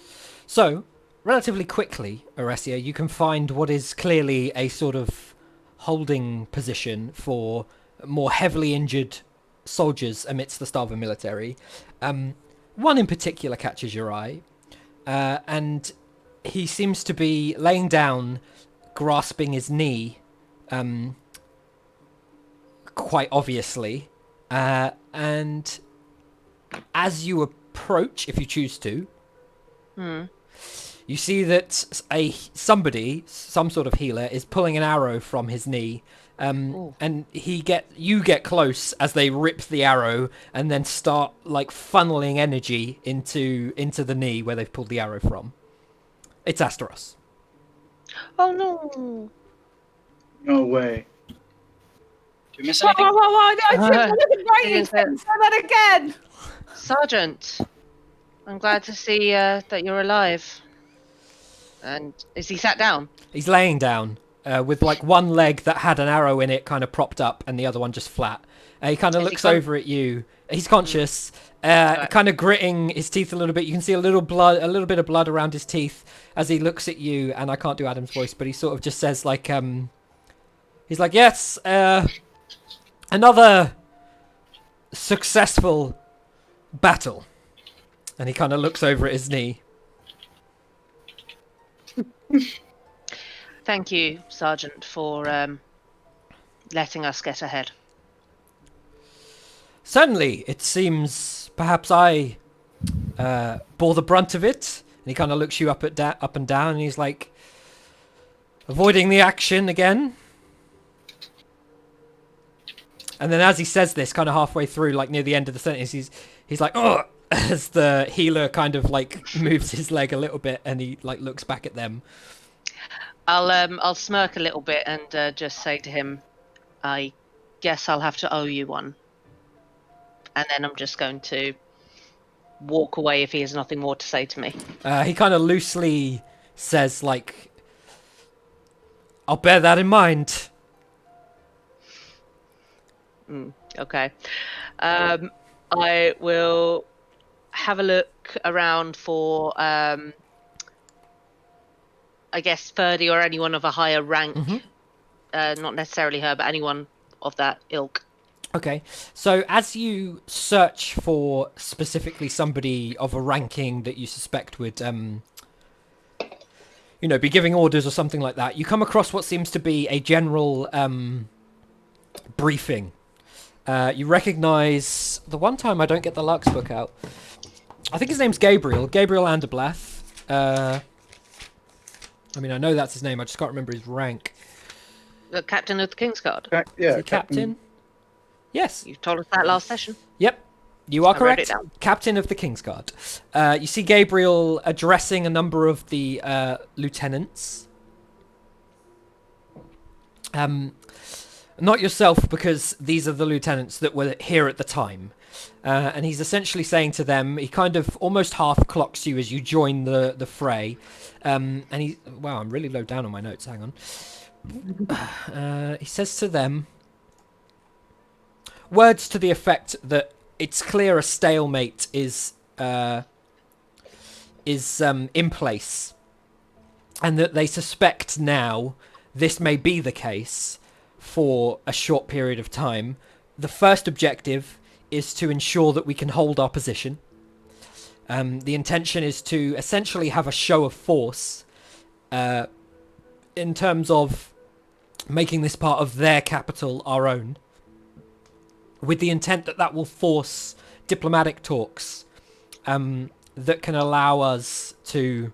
So, relatively quickly, Aressia, you can find what is clearly a sort of holding position for more heavily injured soldiers amidst the starving military. One in particular catches your eye. And he seems to be laying down, grasping his knee, quite obviously. And as you approach, if you choose to, you see that some sort of healer is pulling an arrow from his knee. And you get close as they rip the arrow and then start like funneling energy into the knee where they've pulled the arrow from. It's Asteros. Oh no! No way. Do we miss anything? I didn't say that again. Sergeant, I'm glad to see that you're alive. And is he sat down? He's laying down. With like one leg that had an arrow in it kind of propped up and the other one just flat. He kind of looks over at you. He's conscious, kind of gritting his teeth a little bit. You can see a little bit of blood around his teeth as he looks at you, and I can't do Adam's voice, but he sort of just says like, he's like, yes, another successful battle. And he kind of looks over at his knee. Thank you, Sergeant, for letting us get ahead. Certainly, it seems perhaps I bore the brunt of it. And he kind of looks you up and down, and he's like, avoiding the action again. And then as he says this, kind of halfway through, like near the end of the sentence, he's like, oh, as the healer kind of like moves his leg a little bit, and he like looks back at them. I'll smirk a little bit and just say to him, I guess I'll have to owe you one. And then I'm just going to walk away if he has nothing more to say to me. He kind of loosely says, like, I'll bear that in mind. Okay. I will have a look around for, I guess, Ferdy or anyone of a higher rank. Not necessarily her, but anyone of that ilk. Okay, so as you search for specifically somebody of a ranking that you suspect would, be giving orders or something like that, you come across what seems to be a general briefing. You recognise the one time I don't get the Lux book out. I think his name's Gabriel Anderblath. I I know that's his name. I just can't remember his rank. The captain of the King's Guard. Yeah, captain. Yes. You told us that last session. Yep. You are I wrote it correct. down. Captain of the King's Guard. You see Gabriel addressing a number of the lieutenants. Not yourself, because these are the lieutenants that were here at the time. And he's essentially saying to them, he kind of almost half clocks you as you join the fray. And wow, I'm really low down on my notes. Hang on. He says to them words to the effect that it's clear a stalemate is in place, and that they suspect now this may be the case for a short period of time. The first objective is to ensure that we can hold our position. The intention is to essentially have a show of force in terms of making this part of their capital our own, with the intent that that will force diplomatic talks that can allow us to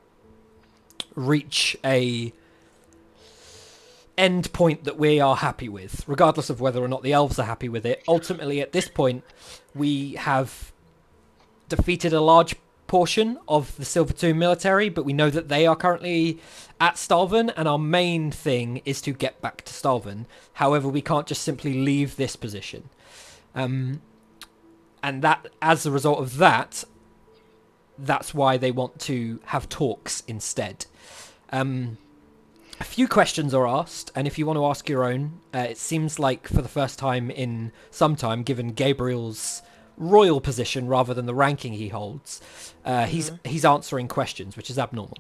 reach a end point that we are happy with, regardless of whether or not the elves are happy with it. Ultimately, at this point, we have defeated a large portion of the Silver Tomb military, but we know that they are currently at Stalvin, and our main thing is to get back to Stalvin. However, we can't just simply leave this position. And that, as a result of that, that's why they want to have talks instead. A few questions are asked, and if you want to ask your own, it seems like for the first time in some time, given Gabriel's royal position rather than the ranking he holds, he's answering questions, which is abnormal.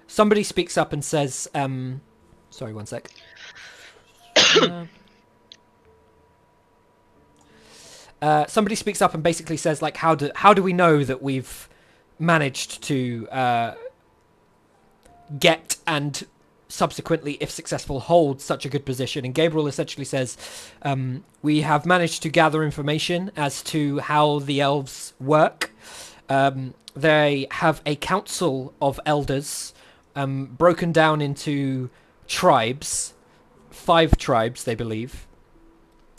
Somebody speaks up and says, sorry, one sec. Somebody speaks up and basically says, like, how do we know that we've managed to get and subsequently, if successful, hold such a good position? And Gabriel essentially says, we have managed to gather information as to how the elves work. They have a council of elders broken down into tribes, 5 tribes, they believe.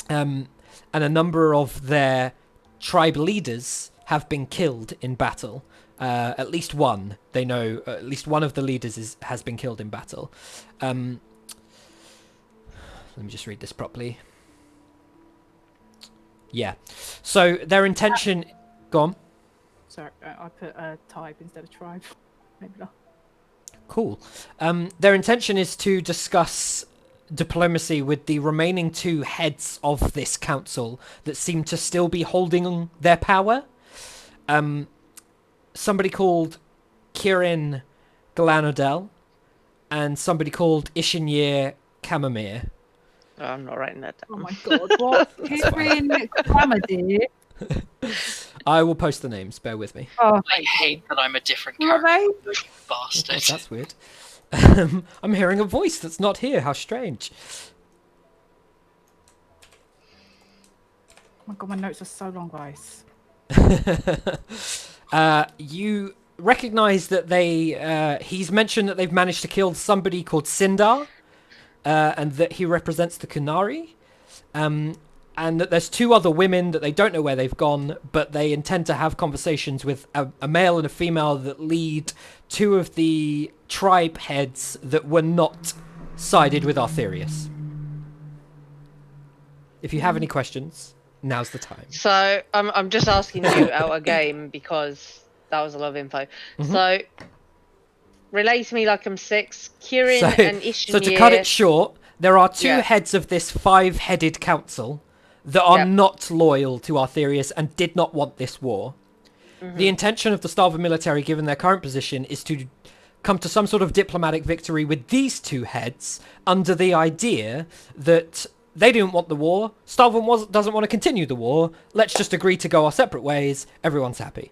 And a number of their tribe leaders have been killed in battle. At least one, they know, at least one of the leaders has been killed in battle. Let me just read this properly. Yeah. So their intention... Go on. Sorry, I put type instead of tribe. Maybe not. Cool. Their intention is to discuss diplomacy with the remaining 2 heads of this council that seem to still be holding their power. Somebody called Kirin Galanodel and somebody called Ishinir Camamere. Oh, I'm not writing that Oh down. my god, what? Kirin Clamadeer. I will post the names, bear with me. Oh, I hate that I'm a different Are character. they? You bastard. Oh, that's weird. I'm hearing a voice that's not here. How strange. oh my god, my notes are so long, guys. You recognize that he's mentioned that they've managed to kill somebody called Sindar, and that he represents the Kunari. And that there's 2 other women that they don't know where they've gone, but they intend to have conversations with a male and a female that lead 2 of the tribe heads that were not sided with Arthurius. If you have any questions, now's the time. So I'm just asking you out a game because that was a lot of info. So relate to me like I'm 6. Kieran and Ishimir. So to cut it short, there are 2 heads of this 5-headed council that are not loyal to Arthurius and did not want this war. The intention of the Stalvan military, given their current position, is to come to some sort of diplomatic victory with these 2 heads under the idea that they didn't want the war, Stalvan doesn't want to continue the war, let's just agree to go our separate ways, everyone's happy.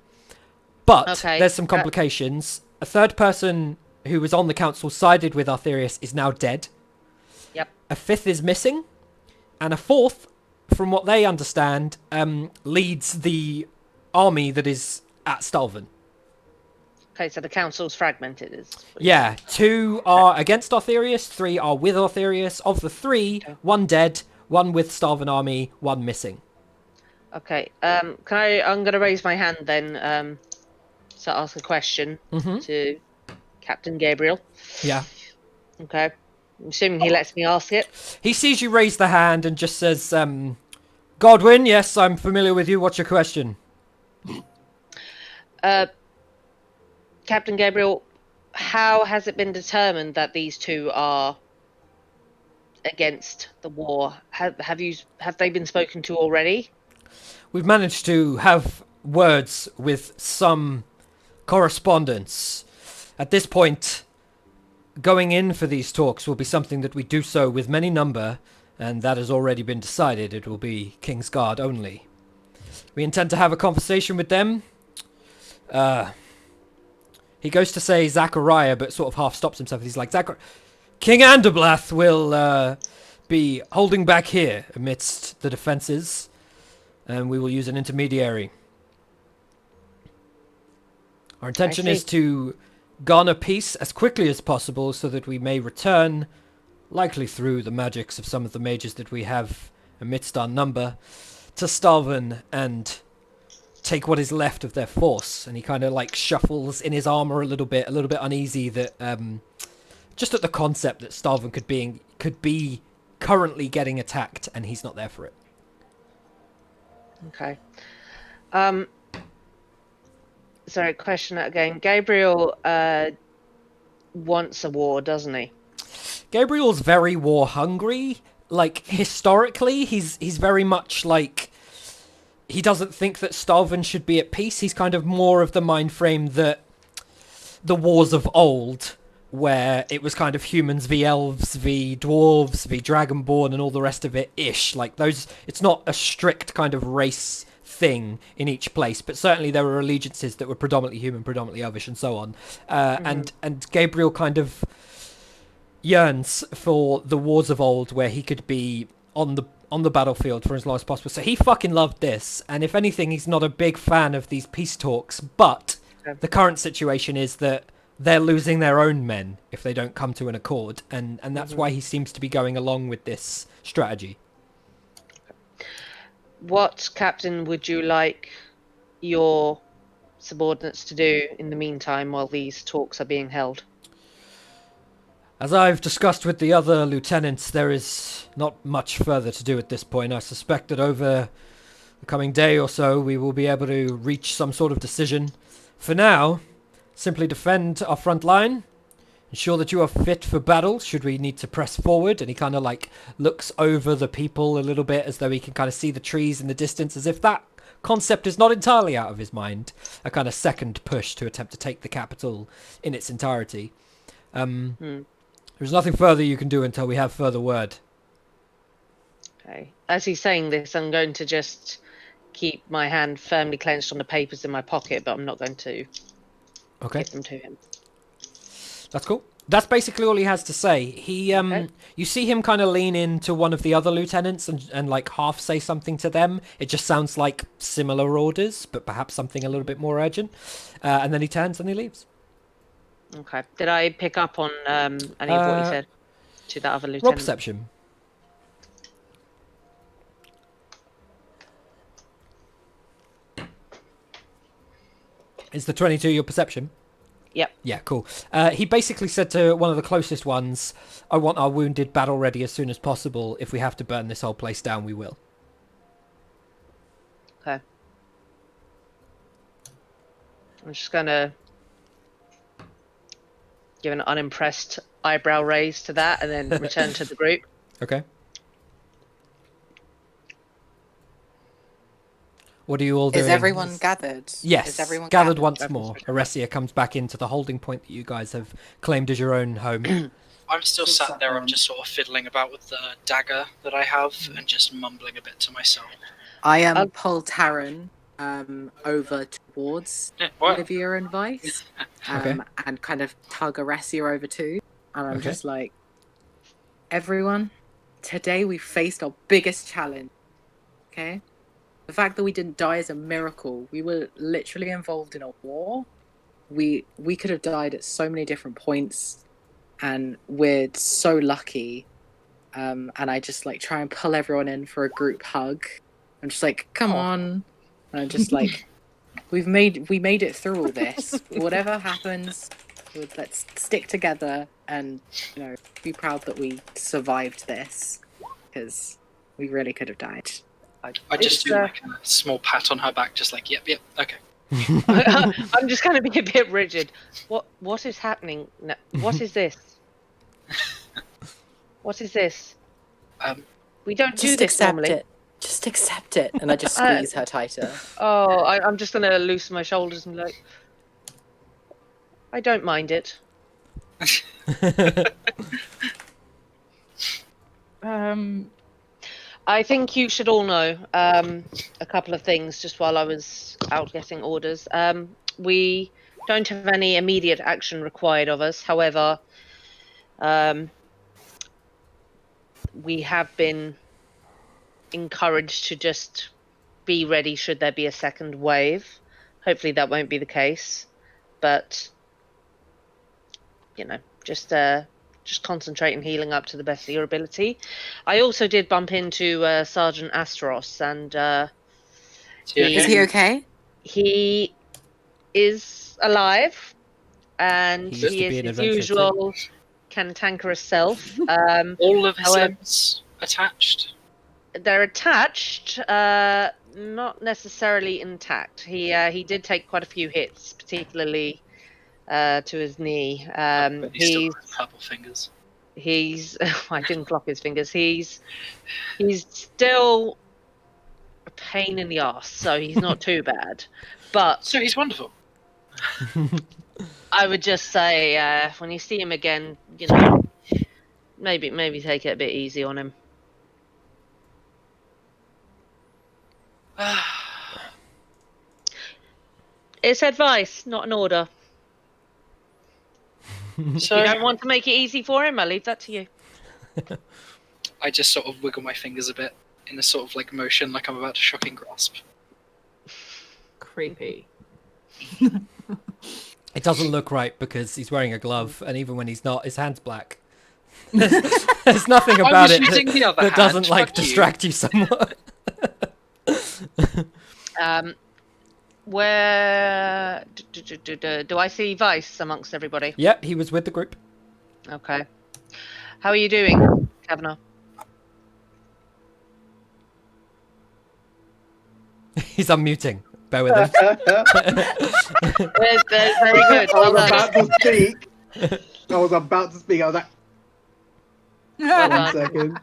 But there's some complications. A 3rd person who was on the council sided with Arthurius is now dead. Yep. A 5th is missing, and a 4th, from what they understand, leads the army that is at Stalvan. Okay, so the council's fragmented. Yeah, 2 are against Arthurius, 3 are with Arthurius. Of the 3, 1 dead, 1 with Stalvan army, 1 missing. Okay, I'm going to raise my hand then to ask a question to Captain Gabriel. Yeah. Okay. I'm assuming he lets me ask it. He sees you raise the hand and just says, Godwin, yes, I'm familiar with you. What's your question? Captain Gabriel, how has it been determined that these 2 are against the war? Have they been spoken to already? We've managed to have words with some correspondence. At this point, going in for these talks will be something that we do so with many number, and that has already been decided. It will be Kingsguard only. We intend to have a conversation with them. He goes to say Zachariah, but sort of half stops himself. He's like, King Anderblath will be holding back here amidst the defenses, and we will use an intermediary. Our intention is to garner peace as quickly as possible so that we may return, likely through the magics of some of the mages that we have amidst our number, to Stalvan and take what is left of their force. And he kind of like shuffles in his armor a little bit uneasy that just at the concept that Stalvan could be currently getting attacked and he's not there for it. Okay. Sorry, question again. Gabriel wants a war, doesn't he? Gabriel's very war hungry. Like historically, he's very much like he doesn't think that Stalvan should be at peace. He's kind of more of the mind frame that the wars of old, where it was kind of humans v elves v dwarves v dragonborn and all the rest of it ish. Like those, it's not a strict kind of race thing in each place, but certainly there were allegiances that were predominantly human, predominantly elvish, and so on. And Gabriel kind of yearns for the wars of old, where he could be on the battlefield for as long as possible. So he fucking loved this, and if anything, he's not a big fan of these peace talks. But the current situation is that they're losing their own men if they don't come to an accord, and that's why he seems to be going along with this strategy. What, Captain, would you like your subordinates to do in the meantime while these talks are being held? As I've discussed with the other lieutenants, there is not much further to do at this point. I suspect that over the coming day or so, we will be able to reach some sort of decision. For now, simply defend our front line, ensure that you are fit for battle should we need to press forward. And he kind of like looks over the people a little bit as though he can kind of see the trees in the distance, as if that concept is not entirely out of his mind. A kind of second push to attempt to take the capital in its entirety. There's nothing further you can do until we have further word. Okay. As he's saying this, I'm going to just keep my hand firmly clenched on the papers in my pocket, but I'm not going to give them to him. That's cool. That's basically all he has to say. He, you see him kind of lean into one of the other lieutenants and like half say something to them. It just sounds like similar orders, but perhaps something a little bit more urgent. And then he turns and he leaves. Okay. Did I pick up on any of what he said? to that other Roll lieutenant. perception. Is the 22 your perception? Yep. Yeah, cool. He basically said to one of the closest ones, I want our wounded battle ready as soon as possible. If we have to burn this whole place down, we will. Okay. I'm just going to give an unimpressed eyebrow raise to that and then return to the group. Okay. What are you all doing? Is everyone gathered? Yes, Is everyone gathered once Everyone's more. gathered. Aresia comes back into the holding point that you guys have claimed as your own home. I'm still sat there. I'm just sort of fiddling about with the dagger that I have and just mumbling a bit to myself. I pull Taryn over towards What? Olivia and Vice, Okay. and kind of tug Aresia over too. And I'm Okay. just like, everyone, today we faced our biggest challenge. Okay? The fact that we didn't die is a miracle. We were literally involved in a war. We could have died at so many different points, and we're so lucky. And I just like try and pull everyone in for a group hug. I'm just like, come on. And I'm just like, we made it through all this. Whatever happens, let's stick together and, you know, be proud that we survived this, because we really could have died. I just do like a small pat on her back, just like, yep, okay. I'm just going to be a bit rigid. What is happening? No, what is this? What is this? We don't do Just this accept normally. it. Just accept it. And I just squeeze her tighter. Oh, I'm just going to loosen my shoulders and be like, I don't mind it. I think you should all know a couple of things just while I was out getting orders. We don't have any immediate action required of us. However, we have been encouraged to just be ready should there be a second wave. Hopefully that won't be the case. But, you know, just concentrate and healing up to the best of your ability. I also did bump into Sergeant Asteros, and Is he okay? he is alive, and He used to he be is an his adventurer usual cantankerous self. All of his however- limbs attached. They're attached, not necessarily intact. He did take quite a few hits, particularly to his knee. But he still He's has purple fingers. I didn't clock his fingers. He's still a pain in the ass, so he's not too bad. But So he's wonderful. I would just say when you see him again, you know, maybe take it a bit easy on him. It's advice, not an order. So You don't want to make it easy for him, I'll leave that to you. I just sort of wiggle my fingers a bit in a sort of like motion, like I'm about to shocking grasp. Creepy. It doesn't look right because he's wearing a glove, and even when he's not, his hand's black. There's nothing about was it using the other that doesn't hand, like fuck you. distract you somewhat. Where do I see Vice amongst everybody? Yep, he was with the group. Okay. How are you doing, Kavanagh? He's unmuting. Bear with him. Very good. I Well was done. about to speak. I was like, Well one done. second.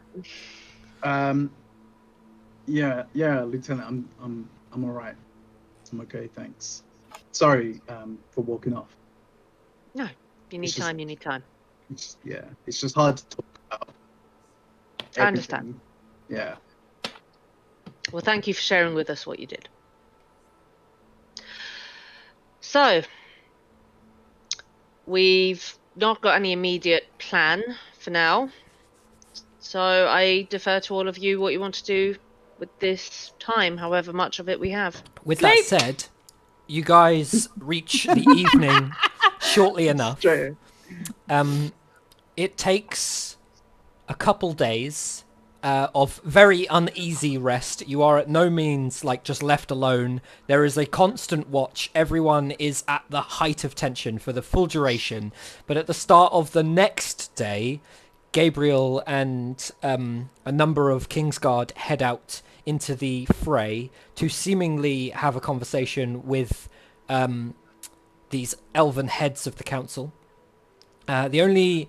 Yeah, Lieutenant, I'm all right. I'm okay, thanks. Sorry, for walking off. No, you need It's just- time. You need time. It's just hard to talk about. I understand. everything. Yeah. Well, thank you for sharing with us what you did. So, we've not got any immediate plan for now. So I defer to all of you what you want to do with this time, however much of it we have. With that said, you guys reach the evening shortly enough. Straight. It takes a couple days of very uneasy rest. You are at no means like just left alone. There is a constant watch. Everyone is at the height of tension for the full duration. But at the start of the next day, Gabriel and a number of Kingsguard head out into the fray to seemingly have a conversation with these elven heads of the council. The only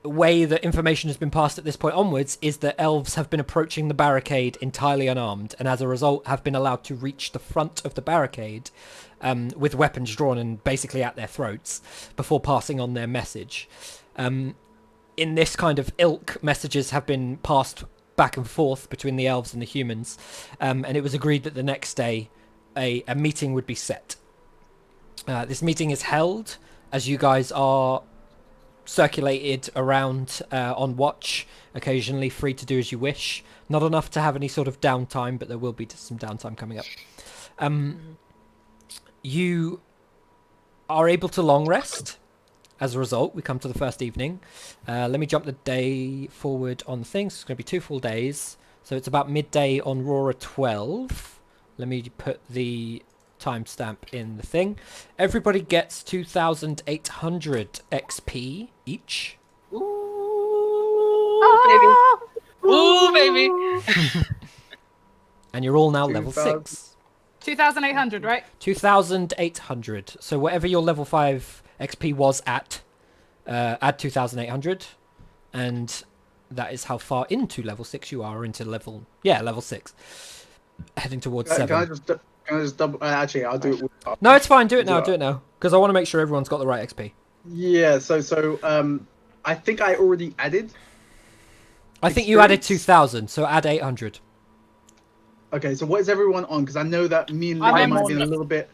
way that information has been passed at this point onwards is that elves have been approaching the barricade entirely unarmed, and as a result have been allowed to reach the front of the barricade with weapons drawn and basically at their throats before passing on their message. In this kind of ilk, messages have been passed back and forth between the elves and the humans, and it was agreed that the next day a meeting would be set. This meeting is held as you guys are circulated around on watch, occasionally free to do as you wish. Not enough to have any sort of downtime, but there will be some downtime coming up. You are able to long rest. As a result, we come to the first evening. Let me jump the day forward on things. It's going to be 2 full days. So it's about midday on Rora 12. Let me put the timestamp in the thing. Everybody gets 2,800 XP each. Ooh, baby. Ooh, baby. And you're all now level 6. 2,800, right? 2,800. So whatever your level 5 XP was at, add 2,800, and that is how far into level 6 you are, into level 6, heading towards 7. Can I just double? Actually, I'll do it. No, it's fine. Do it now. Do it now, because I want to make sure everyone's got the right XP. Yeah. So I think I already added. I think you added 2,000, so add 800. Okay. So what is everyone on? Because I know that me and I'm Lily on might be a little bit.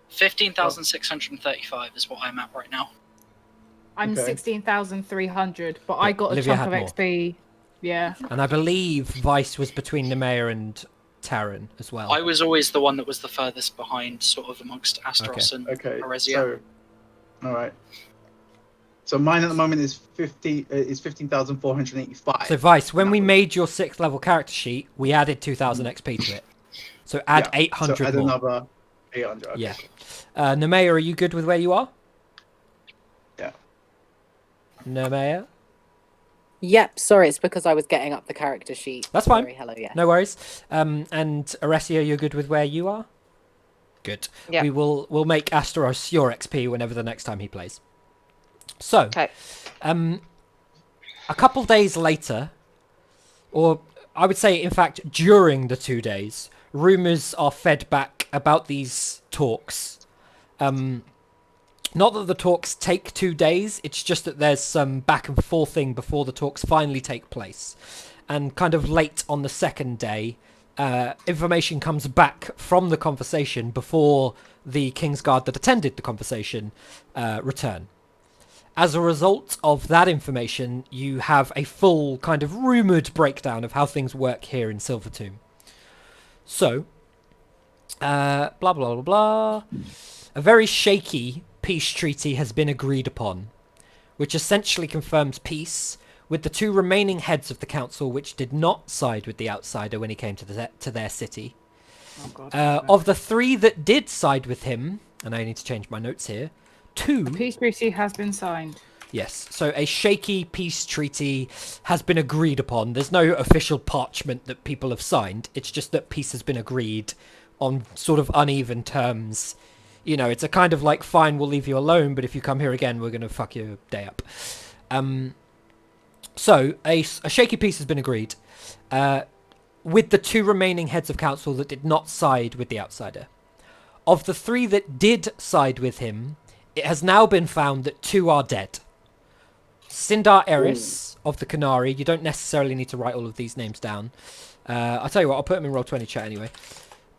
15,635 is what I'm at right now. I'm Okay. 16,300, but I got a Olivia chunk of had more. XP. Yeah. And I believe Vice was between Nemea and Taryn as well. I was always the one that was the furthest behind, sort of amongst Asteros and Okay. Eresia. So, all right. So mine at the moment is 15,485. So Vice, when we made your 6th level character sheet, we added 2,000 XP to it. So add 800 so add more. another 800. Okay. Yeah. Nemea, are you good with where you are? Yeah. Nemea? Yep, sorry, it's because I was getting up the character sheet. That's fine. Sorry, hello, yeah. No worries. And Eresia, you're good with where you are? Good. Yeah. We'll make Asteros your XP whenever the next time he plays. So, Okay. a couple days later, or I would say, in fact, during the 2 days, rumours are fed back about these talks. Not that the talks take 2 days, it's just that there's some back and forthing before the talks finally take place. And kind of late on the second day, information comes back from the conversation before the Kingsguard that attended the conversation return. As a result of that information, you have a full kind of rumoured breakdown of how things work here in Silvertomb. So, blah, blah, blah, blah. A very shaky peace treaty has been agreed upon, which essentially confirms peace with the 2 remaining heads of the council which did not side with the outsider when he came to their city. Oh, God. Of the 3 that did side with him, and I need to change my notes here, 2... Peace treaty has been signed. Yes, so a shaky peace treaty has been agreed upon. There's no official parchment that people have signed. It's just that peace has been agreed on sort of uneven terms. You know, it's a kind of like, fine, we'll leave you alone, but if you come here again, we're going to fuck your day up. So, a shaky peace has been agreed with the 2 remaining heads of council that did not side with the outsider. Of the 3 that did side with him, it has now been found that 2 are dead. Sindar Eris of the Canary. You don't necessarily need to write all of these names down. I'll tell you what, I'll put them in Roll20 chat anyway.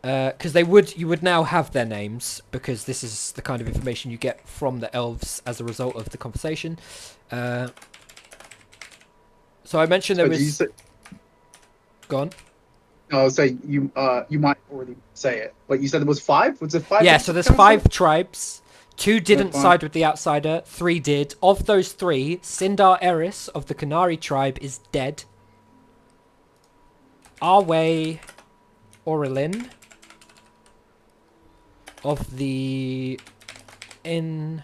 Because you would now have their names, because this is the kind of information you get from the elves as a result of the conversation. So I mentioned there was... Go on. No, I was saying you might already say it, but you said there was 5. Was it 5? Yeah, so there's 5 tribes. 2 didn't fine. side with the outsider. 3 did. Of those 3, Sindar Eris of the Canary tribe is dead. Arway Orelin of the Entarut.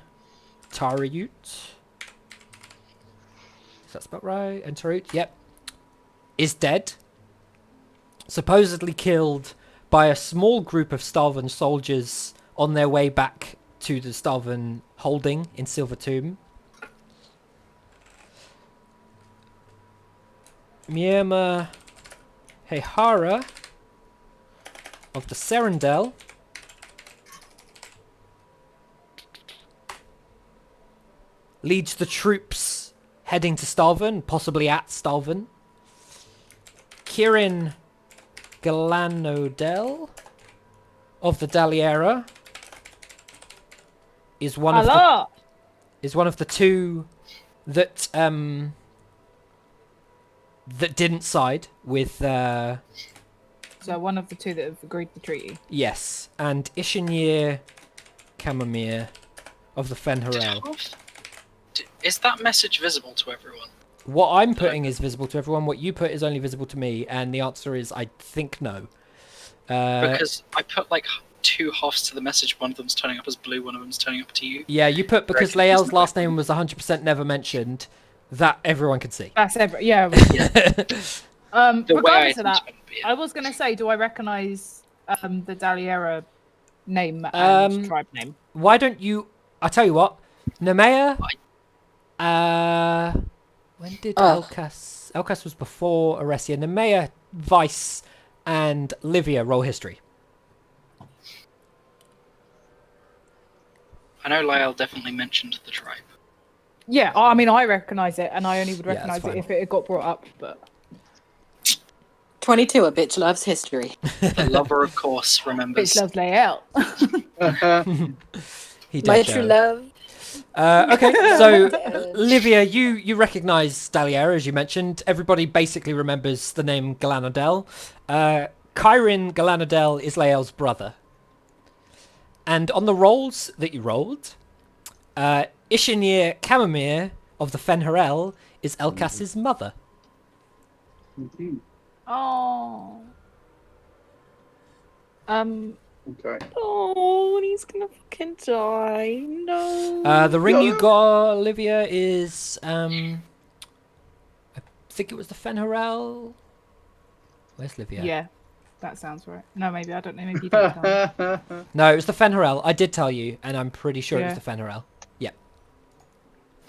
Is that spelled right? Entarut? Yep. Is dead. Supposedly killed by a small group of Stalvan soldiers on their way back to the Stalvan holding in Silver Tomb. Myrma Hehara of the Serendel leads the troops heading to Stalvan, possibly at Stalvan. Kirin Galanodel of the Daliera is one of the 2 that that didn't side with So one of the 2 that have agreed the treaty. yes, and Ishinir Camomir of the Fenharel. Is that message visible to everyone? What I'm putting is visible to everyone. What you put is only visible to me, and the answer is I think no. Because I put like 2 halves to the message. One of them's turning up as blue. One of them's turning up to you. Yeah, you put because Lael's last name was 100% never mentioned. That everyone can see. That's yeah. The way I Regardless of that, I was going to say, do I recognise the Daliera name and tribe name? Why don't you? I'll tell you what. Nemea. When did Elkas? Elkas was before Aresia. Nemea, Vice, and Livia roll history. I know Lyle definitely mentioned the tribe. Yeah, I mean, I recognise it, and I only would Yeah, recognise that's it fine. if it had got brought up. But 22, a bitch loves history. The lover, of course, remembers. bitch loves layout. He My did, true Joe. love. Okay, so Livia, you recognise Daliera, as you mentioned. Everybody basically remembers the name Galanodel. Kyrin Galanodel is Lael's brother. And on the rolls that you rolled, Ishinir Camomir of the Fenharel is Elkas's mother. Oh. Okay. Oh, he's gonna fucking die. No. The ring you got, Olivia, is I think it was the Fenharel. Where's Livia? Yeah, that sounds right. No, maybe I don't know. Maybe you didn't tell me. No, it was the Fenharel. I did tell you, and I'm pretty sure it Yeah. was the Fenharel. Yeah.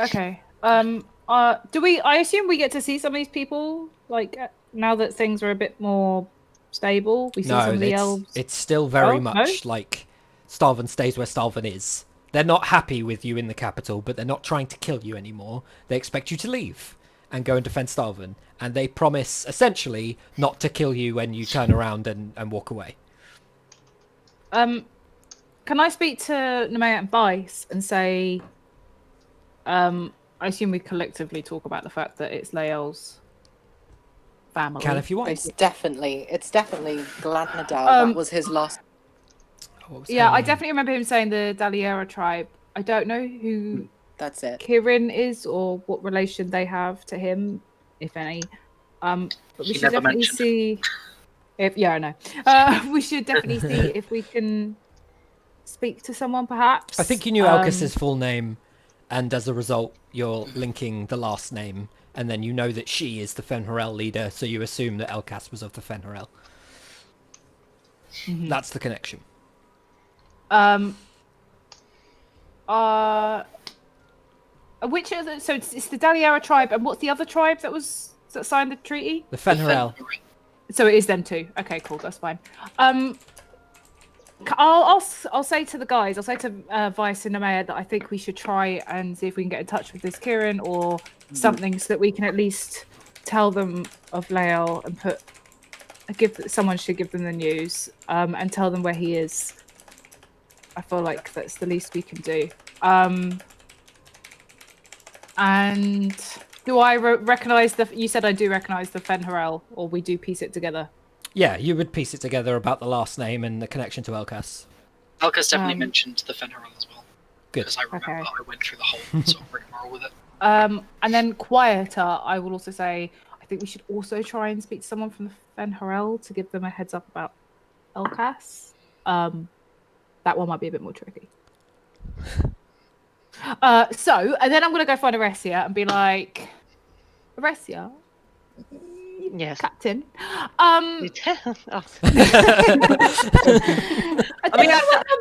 Okay. Do we? I assume we get to see some of these people, like now that things are a bit more stable. We see some No, of the elves. it's still very Oh, much like Stalvan stays where Stalvan is. They're not happy with you in the capital, but they're not trying to kill you anymore. They expect you to leave and go and defend Stalvan, and they promise essentially not to kill you when you turn around and walk away. Can I speak to Nemea and Vice and say, I assume we collectively talk about the fact that it's Lael's family. Can if you want. It's definitely Gladnadal. That was his last. What was Yeah, her I name? definitely remember him saying the Daliera tribe. I don't know who That's it. Kirin is or what relation they have to him, if any. But we He should never definitely mentioned. see if I know. We should definitely see if we can speak to someone, perhaps. I think you knew Elkas's full name, and as a result, you're linking the last name, and then you know that she is the Fenharel leader, so you assume that Elkas was of the Fenharel. That's the connection. Which other? So it's the Daliera tribe, and what's the other tribe that signed the treaty? The Fenharel. So it is them too. Okay, cool. That's fine. I'll say to the guys, I'll say to Vice and Nemea that I think we should try and see if we can get in touch with this Kirin or something, so that we can at least tell them of Lael and someone should give them the news and tell them where he is. I feel like that's the least we can do. And do I recognize you said I do recognize the Fenharel, or we do piece it together? Yeah, you would piece it together about the last name and the connection to Elkas. Elka's definitely mentioned the Fenharel as well. Good. Because I remember Okay. I went through the whole sort of rigmarole with it. And then quieter, I will also say, I think we should also try and speak to someone from the Fenharel to give them a heads up about Elcas. That one might be a bit more tricky. And then I'm gonna go find Aresia and be like, Aresia, Yes. Captain. Oh. I mean, on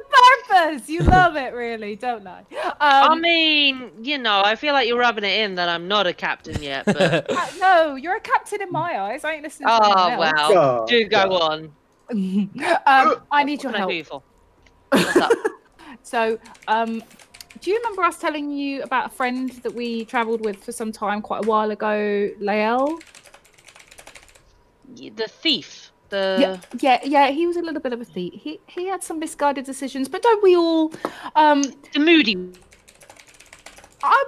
purpose. You love it, really, don't I? I mean, I feel like you're rubbing it in that I'm not a captain yet, but no, you're a captain in my eyes. I ain't listening to oh anyone else. well, do go on. I need your What can I do help. you for? What's up? So, do you remember us telling you about a friend that we travelled with for some time quite a while ago, Lael? The thief. The Yeah. He was a little bit of a thief. He had some misguided decisions, but don't we all? the moody. I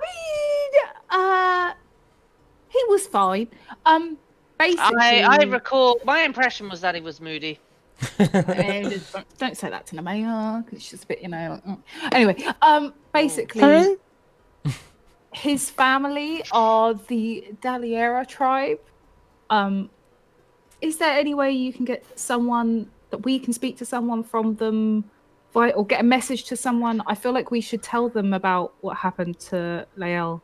mean, he was fine. Basically, I recall. My impression was that he was moody. Don't say that to the mayor, because it's just a bit, Anyway, basically, Hello? his family are the Daliera tribe. Is there any way you can get someone that we can speak to someone from them, or get a message to someone? I feel like we should tell them about what happened to Lael.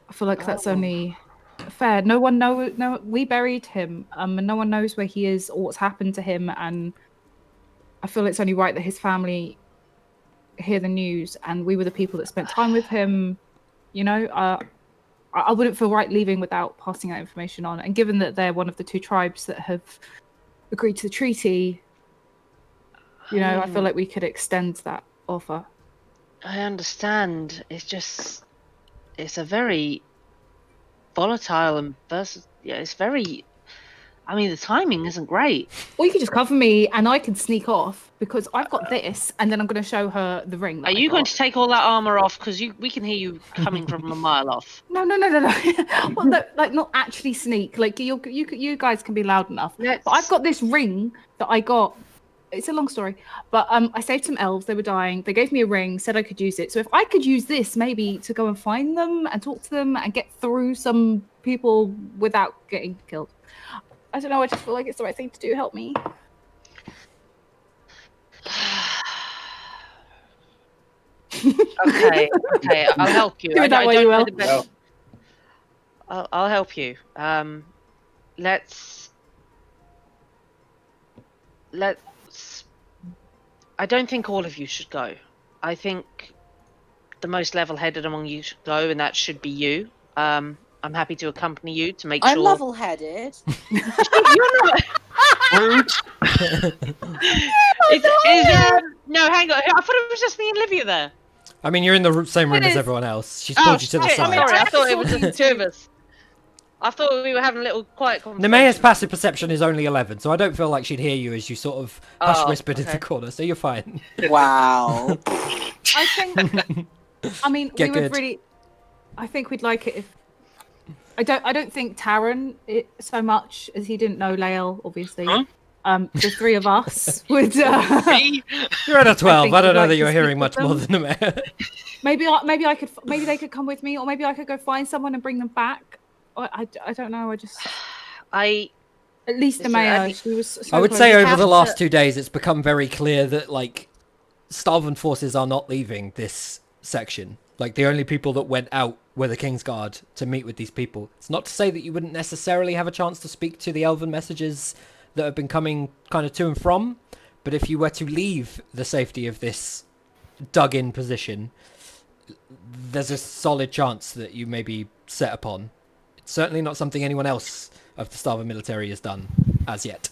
I feel like that's only fair. No one we buried him, and no one knows where he is or what's happened to him, and I feel it's only right that his family hear the news, and we were the people that spent time with him. I wouldn't feel right leaving without passing that information on. And given that they're one of the two tribes that have agreed to the treaty, I feel like we could extend that offer. I understand. It's a very volatile and it's very. I mean, the timing isn't great. Or you could just cover me and I can sneak off because I've got this, and then I'm going to show her the ring. Are you going to take all that armor off? Because we can hear you coming from a mile off. No. Well, no, like not actually sneak. Like you guys can be loud enough. But I've got this ring that I got. It's a long story, but I saved some elves. They were dying. They gave me a ring, said I could use it. So if I could use this maybe to go and find them and talk to them and get through some people without getting killed. I don't know, I just feel like it's the right thing to do. Help me. Okay, I'll help you. Do it that way, you will. I'll help you. Let's. I don't think all of you should go. I think the most level-headed among you should go, and that should be you. I'm happy to accompany you to make sure. I'm level-headed. You're not. Rude. No, hang on. I thought it was just me and Livia there. I mean, you're in the same room as everyone else. She's pulled you to the shit, side. Sorry, I thought it was just the two of us. I thought we were having a little quiet conversation. The mayor's passive perception is only 11, so I don't feel like she'd hear you as you sort of hush-whispered in the corner, so you're fine. Wow. I think. I mean, Get we would good. really. I think we'd like it if. I don't think Taran so much as he didn't know Lael, obviously. Huh? The three of us would. Me? You're at a 12. think I don't we'd know like that to you're speak hearing with much more them. than the mayor. Maybe they could come with me, or maybe I could go find someone and bring them back. I don't know. At least the Listen, mayor. She was. So I would close. say over have the last to- 2 days, it's become very clear that, like, Starvan forces are not leaving this section. Like, the only people that went out were the Kingsguard to meet with these people. It's not to say that you wouldn't necessarily have a chance to speak to the elven messages that have been coming kind of to and from, but if you were to leave the safety of this dug-in position, there's a solid chance that you may be set upon. It's certainly not something anyone else of the Starvan military has done as yet.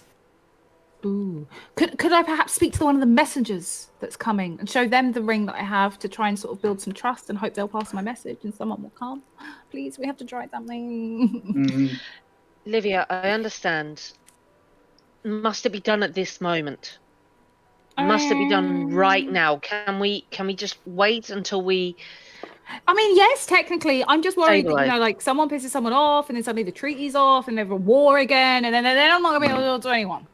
Ooh. Could I perhaps speak to one of the messengers that's coming and show them the ring that I have to try and sort of build some trust and hope they'll pass my message and someone will come? Please, we have to try something. Livia, I understand. Must it be done at this moment? Must it be done right now? Can we just wait until we? I mean, yes, technically. I'm just worried that, Stabilize. like someone pisses someone off and then suddenly the treaty's off and there's a war again and then I'm not going to be able to talk to anyone.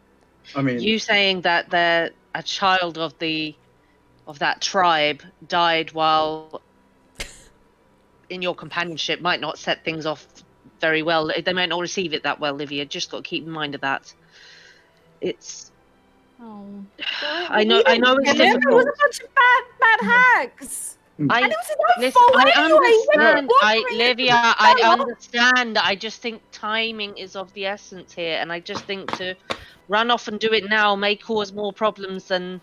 I mean, You saying that they're a child of the of that tribe died while in your companionship might not set things off very well. They might not receive it that well, Livia. Just got to keep in mind of that. It's. Oh, I know it's it difficult. was a bunch of bad hags. And it was their Listen, fault I anyway. understand. Livia, I understand. I just think timing is of the essence here, and I just think to run off and do it now may cause more problems than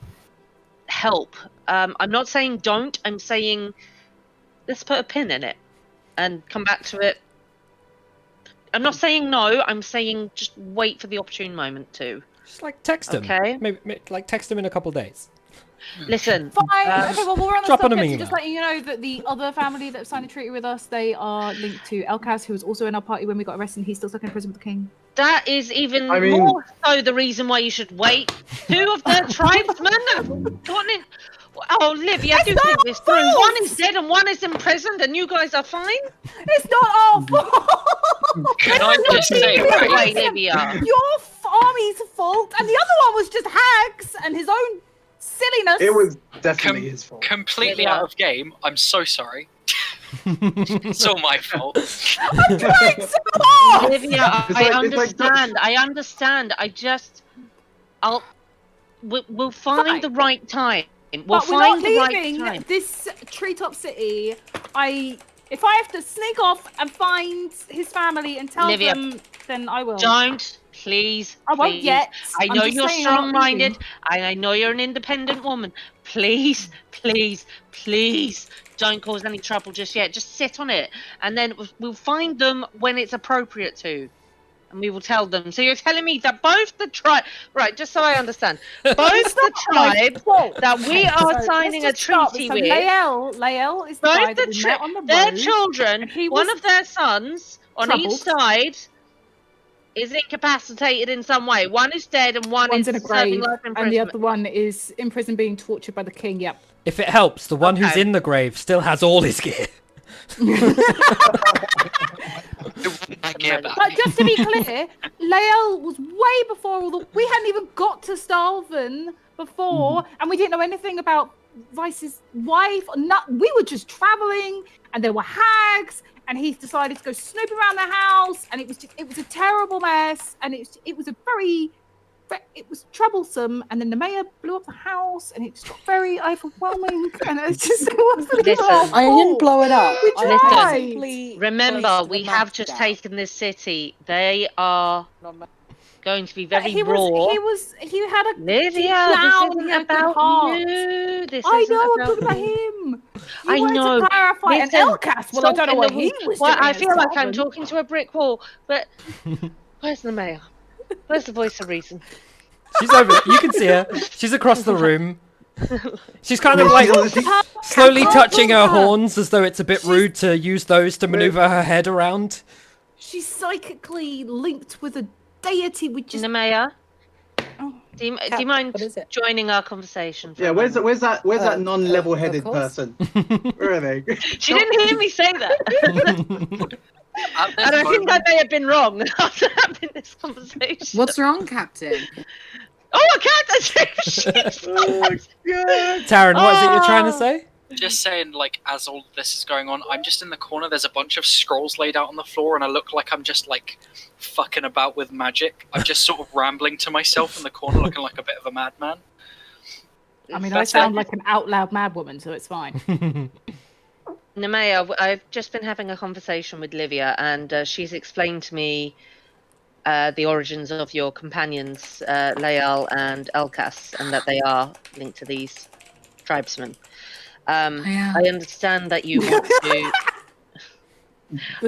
help. I'm not saying don't. I'm saying let's put a pin in it and come back to it. I'm not saying no. I'm saying just wait for the opportune moment to. Just like text him. Okay. Maybe like text him in a couple days. Listen. Fine. Okay, well, we're on the drop on a subject. email. Just letting you know that the other family that signed a treaty with us, they are linked to Elkas, who was also in our party when we got arrested. And he's still stuck in prison with the king. That is even more so the reason why you should wait. 2 of the tribesmen have gotten in. Oh, Livia, do think this through. One is dead and one is imprisoned, and you guys are fine? It's not our fault! Can I just say, right? Livia. Your army's fault, and the other one was just hags and his own silliness. It was definitely his fault. Completely out of game. I'm so sorry. It's all my fault. I'm trying so hard! Livia, I understand. I understand. We'll find the right time. We'll find the right time. This treetop city. If I have to sneak off and find his family and tell them, then I will. Don't, please. I won't yet. I know you're strong-minded, and I know you're an independent woman. Please, please, please, don't cause any trouble just yet. Just sit on it, and then we'll find them when it's appropriate to. And we will tell them. So you're telling me that both the tribe, right? Just so I understand, both the tribe that we are signing a treaty with, Lael is the guy that we met on the road. Their children, one of their sons on each side, is incapacitated in some way. One is dead, and one's in a grave, and the other one is in prison being tortured by the king. Yep. If it helps, the one who's in the grave still has all his gear. But just to be clear, Lael was way before we hadn't even got to Stalvin before, and we didn't know anything about Vice's wife. We were just traveling, and there were hags, and he decided to go snooping around the house, and it was a terrible mess, and it was troublesome, and then the mayor blew up the house, and it just got very overwhelming, and it wasn't I didn't blow it up. We tried. Remember, we have just taken this city. They are going to be very raw. He had a Livia, this isn't about you. I know, I'm talking about him. I know. To clarify, and Elkas, well, I don't know what he was doing. I feel like I'm talking to a brick wall, but where's the mayor? Where's the voice of reason? She's over. You can see her. She's across the room. She's kind of like slowly touching her horns as though it's a bit rude to use those to maneuver her head around. She's psychically linked with a deity. We just. The mayor. Do you mind joining our conversation? Yeah, where's that non-level-headed person? Where are they? She didn't hear me say that. And I think I may have been wrong after having this conversation. What's wrong, Captain? Oh, I can't! Oh my god! Taryn, what is it you're trying to say? Just saying, like, as all this is going on, I'm just in the corner. There's a bunch of scrolls laid out on the floor, and I look like I'm just, like, fucking about with magic. I'm just sort of rambling to myself in the corner, looking like a bit of a madman. I mean, I sound like an out-loud mad woman, so it's fine. Nemea, I've just been having a conversation with Livia, and she's explained to me the origins of your companions, Lael and Elkas, and that they are linked to these tribesmen. I understand that you want to.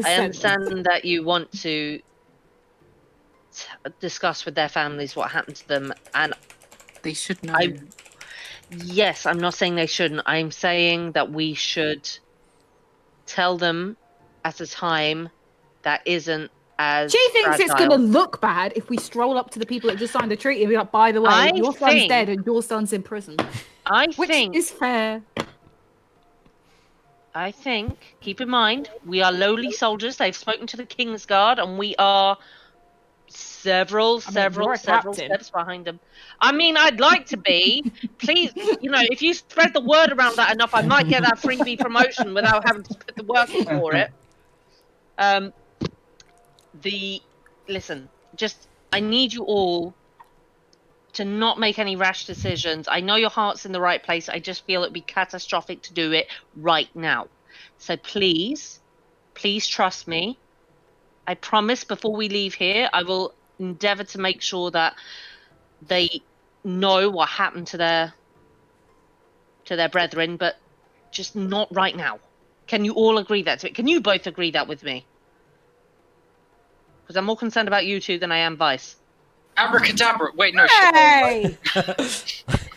I understand that you want to discuss with their families what happened to them, and they should know. Yes, I'm not saying they shouldn't. I'm saying that we should tell them at a time that isn't as She thinks fragile. it's going to look bad if we stroll up to the people that just signed the treaty and be like, by the way, your son's dead and your son's in prison. Which is fair. I think, keep in mind, we are lowly soldiers. They've spoken to the King's Guard, and we are several you're a captain. steps behind him. I mean, I'd like to be. Please, if you spread the word around that enough, I might get that freebie promotion without having to put the work in for it. Listen, just I need you all to not make any rash decisions. I know your heart's in the right place. I just feel it'd be catastrophic to do it right now. So please trust me. I promise before we leave here, I will endeavour to make sure that they know what happened to their brethren, but just not right now. Can you all agree that to it? Can you both agree that with me? Because I'm more concerned about you two than I am Vice. Abracadabra. Wait, no. Hey!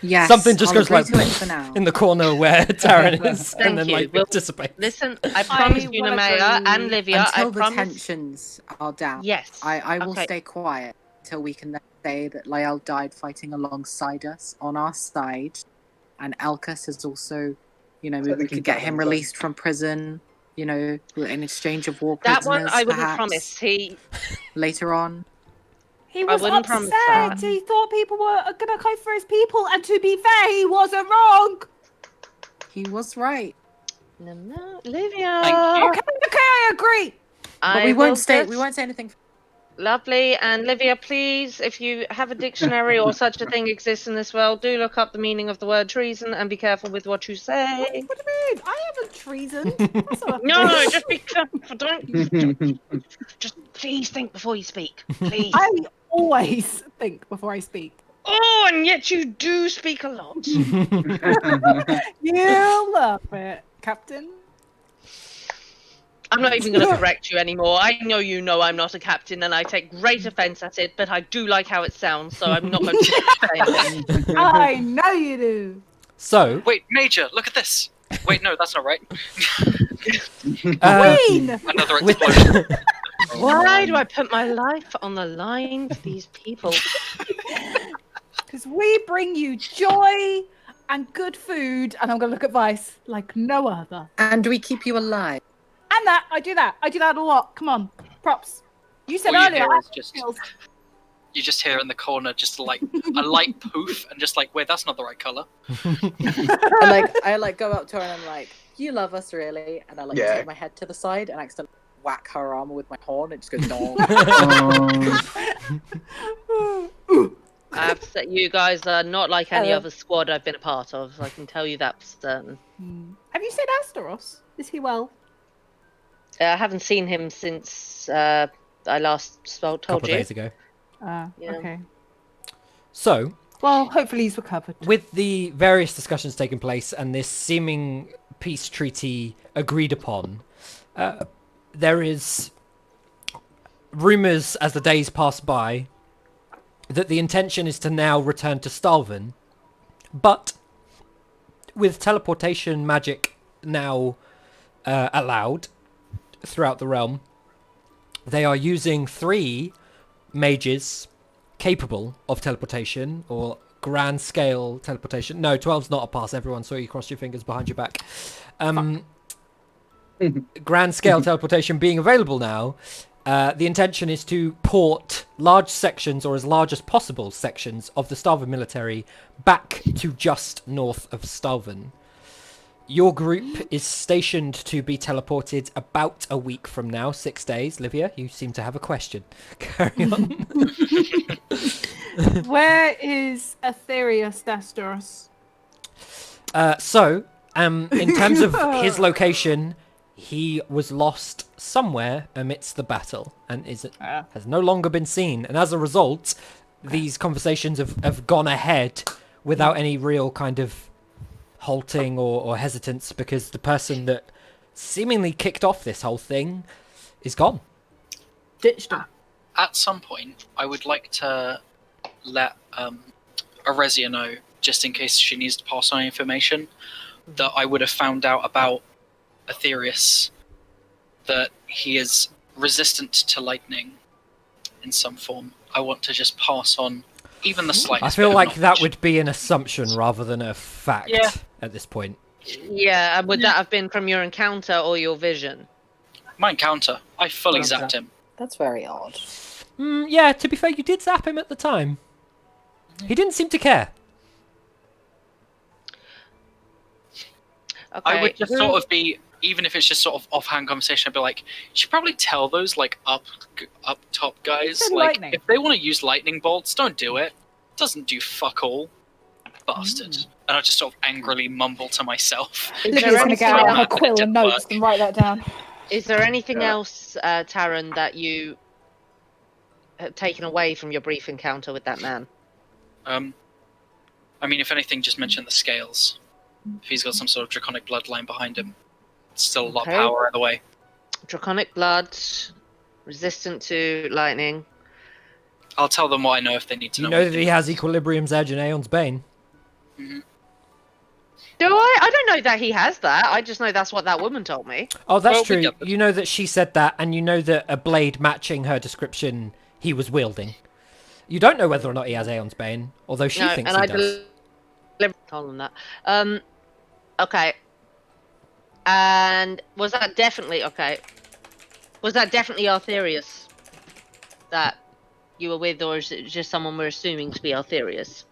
Yes. Something just I'll goes agree like to it for now. in the corner where Taryn is, Thank and then you. like Well, dissipates. Listen, I promise you, will Nemea agree. and Livia, Until I the promise. tensions are down. Yes. I will Okay. stay quiet until we can then say that Lael died fighting alongside us on our side, and Elkas has also, maybe we Technically can get died him on his own. released from prison. In exchange of war That prisoners. one I wouldn't perhaps, promise. later on. He I was wouldn't promise upset. that. He thought people were going to go for his people, and to be fair, he wasn't wrong. He was right. No, Livia. Thank you. Okay, I agree. But we won't say anything. Lovely. And Livia, please, if you have a dictionary or such a thing exists in this world, do look up the meaning of the word treason and be careful with what you say. What do you mean? I haven't treasoned. That's not a No, thing. just be careful. Don't. Just please think before you speak. Please. I always think before I speak. Oh, and yet you do speak a lot. You love it, Captain. I'm not even going to correct you anymore. I know you know I'm not a captain, and I take great offence at it, but I do like how it sounds, so I'm not going to say it. I know you do. So, Wait, Major, look at this. Wait, no, that's not right. Queen! Another with- explosion. Why do I put my life on the line for these people? Because we bring you joy and good food, and I'm going to look at Vice like no other. And we keep you alive. And I do that a lot. Come on, props. You said All you earlier. hear I is have just- skills. You just hear in the corner just like a light poof, and just like, wait, that's not the right color. I go up to her and I'm like, "You love us, really?" And I Yeah. take my head to the side and accidentally whack her armor with my horn. It just goes dong. I have to say, you guys are not like any Hello. other squad I've been a part of. I can tell you that for certain. Have you seen Asteros? Is he well? I haven't seen him since I last told couple you. days ago. Yeah. Okay. So, Well, hopefully he's recovered. with the various discussions taking place and this seeming peace treaty agreed upon, there is rumours as the days pass by that the intention is to now return to Stalvin, but with teleportation magic now allowed throughout the realm, they are using 3 mages capable of teleportation or grand scale teleportation. No, 12's not a pass, everyone, so you cross your fingers behind your back. Grand scale teleportation being available now. The intention is to port large sections, or as large as possible sections, of the Stalvin military back to just north of Stalvin. Your group is stationed to be teleported about a week from now, 6 days. Livia, you seem to have a question. Carry on. Where is Aetherius Dastoros? In terms of his location, he was lost somewhere amidst the battle and has no longer been seen. And as a result, these conversations have gone ahead without any real kind of halting or hesitance, because the person that seemingly kicked off this whole thing is gone. Ditched him. At some point, I would like to let Arezia know, just in case she needs to pass on information, that I would have found out about Aetherius, that he is resistant to lightning in some form. I want to just pass on even the slightest. I feel bit of like that knowledge. would be an assumption rather than a fact at this point. Yeah, and would that have been from your encounter or your vision? My encounter. I fully zapped him. That's very odd. Yeah, to be fair, you did zap him at the time. He didn't seem to care. Okay. I would just sort of be, even if it's just sort of offhand conversation, I'd be like, you should probably tell those like up top guys, Said like lightning. if they want to use lightning bolts, don't do it. It doesn't do fuck all, bastard. And I just sort of angrily mumble to myself. Is Lydia's there going to get anything out her else? quill and notes and write that down. Is there anything Yeah. else, Taryn, that you have taken away from your brief encounter with that man? I mean, if anything, just mention the scales. If he's got some sort of draconic bloodline behind him, it's still a lot of Okay. power either way. Draconic blood, resistant to lightning. I'll tell them what I know if they need to You know. know that he has Equilibrium's Edge and Aeon's Bane. Mm-hmm. Do I? I don't know that he has that. I just know that's what that woman told me. Oh, that's Well, we true. get this. You know that she said that, and you know that a blade matching her description he was wielding. You don't know whether or not he has Aeon's Bane, although she thinks and he I does. told them that. Okay. And was that definitely Arthurius that you were with, or is it just someone we're assuming to be Arthurius?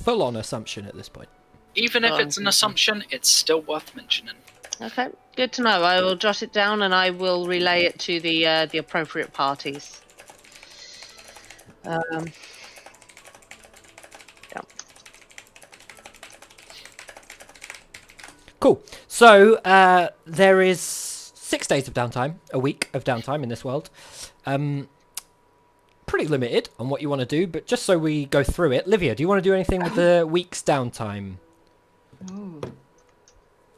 Full-on assumption at this point. Even if it's an assumption, it's still worth mentioning. Okay, good to know. I will jot it down and I will relay it to the appropriate parties. Yeah. Cool. So there is 6 days of downtime, a week of downtime in this world. Pretty limited on what you want to do, but just so we go through it, Livia, do you want to do anything with the week's downtime? Ooh.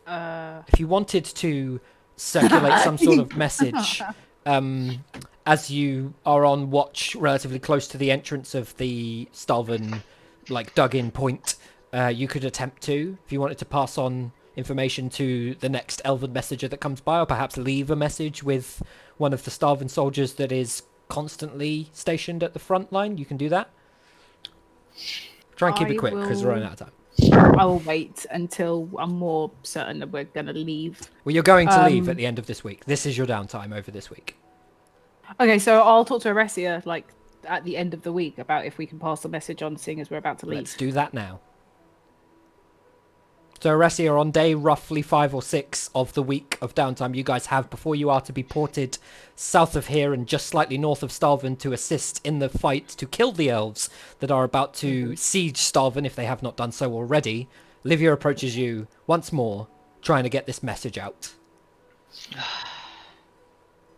If you wanted to circulate some sort of message as you are on watch relatively close to the entrance of the Stalvan, like, dug-in point, you could attempt to, if you wanted to pass on information to the next elven messenger that comes by, or perhaps leave a message with one of the Stalvan soldiers that is constantly stationed at the front line, you can do that. Try and keep it quick, because we're running out of time. I will wait until I'm more certain that we're going to leave. Well, you're going to leave at the end of this week. This is your downtime over this week. Okay, so I'll talk to Aresia, like, at the end of the week about if we can pass the message on, seeing as we're about to leave. Let's do that now. So, Aresi are on day roughly 5 or 6 of the week of downtime you guys have before you are to be ported south of here and just slightly north of Stalvan to assist in the fight to kill the elves that are about to siege Stalvan if they have not done so already. Livia approaches you once more, trying to get this message out.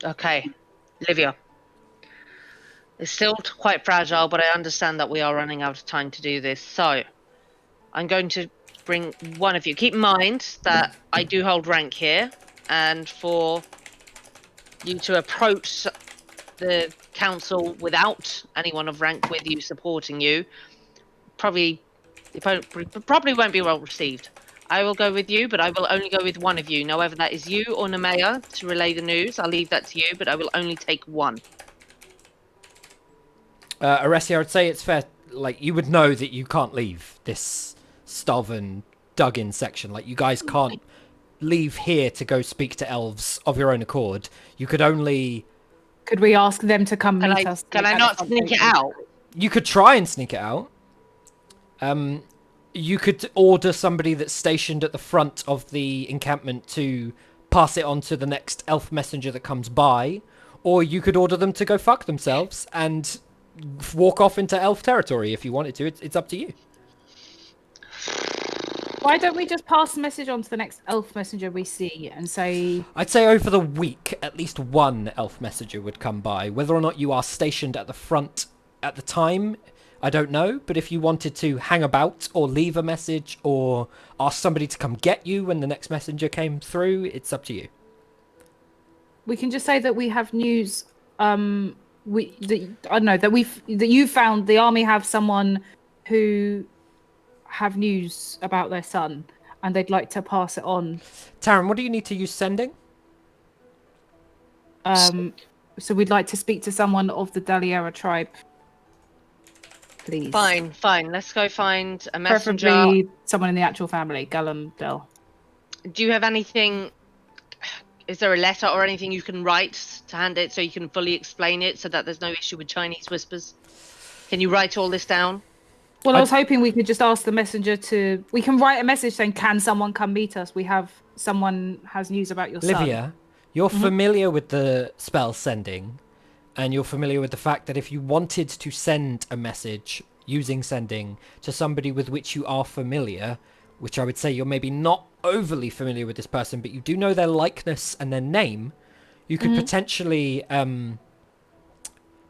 Okay, Livia. It's still quite fragile, but I understand that we are running out of time to do this. So, I'm going to bring one of you. Keep in mind that I do hold rank here, and for you to approach the council without anyone of rank with you supporting you, probably won't be well received. I will go with you, but I will only go with one of you. Now, whether that is you or Nemea to relay the news, I'll leave that to you, but I will only take one. Aresi, I would say it's fair, like, you would know that you can't leave this Stalvan dug-in section. Like, you guys can't leave here to go speak to elves of your own accord. You could only... Could we ask them to come meet us? Can I not sneak it out? You could try and sneak it out. You could order somebody that's stationed at the front of the encampment to pass it on to the next elf messenger that comes by, or you could order them to go fuck themselves and walk off into elf territory if you wanted to. It's up to you. Why don't we just pass the message on to the next elf messenger we see and say... I'd say over the week, at least one elf messenger would come by. Whether or not you are stationed at the front at the time, I don't know. But if you wanted to hang about or leave a message or ask somebody to come get you when the next messenger came through, it's up to you. We can just say that we have news. I don't know, that you found the army have someone who have news about their son, and they'd like to pass it on. Taryn, what do you need to use sending? So we'd like to speak to someone of the Daliera tribe, please. Fine. Let's go find a messenger. Preferably someone in the actual family, Gallum Del. Do you have anything? Is there a letter or anything you can write to hand it so you can fully explain it so that there's no issue with Chinese whispers? Can you write all this down? Well, I was hoping we could just ask the messenger to. We can write a message saying, "Can someone come meet us? Someone has news about your son." Olivia, you're familiar with the spell sending, and you're familiar with the fact that if you wanted to send a message using sending to somebody with which you are familiar, which I would say you're maybe not overly familiar with this person, but you do know their likeness and their name, you could potentially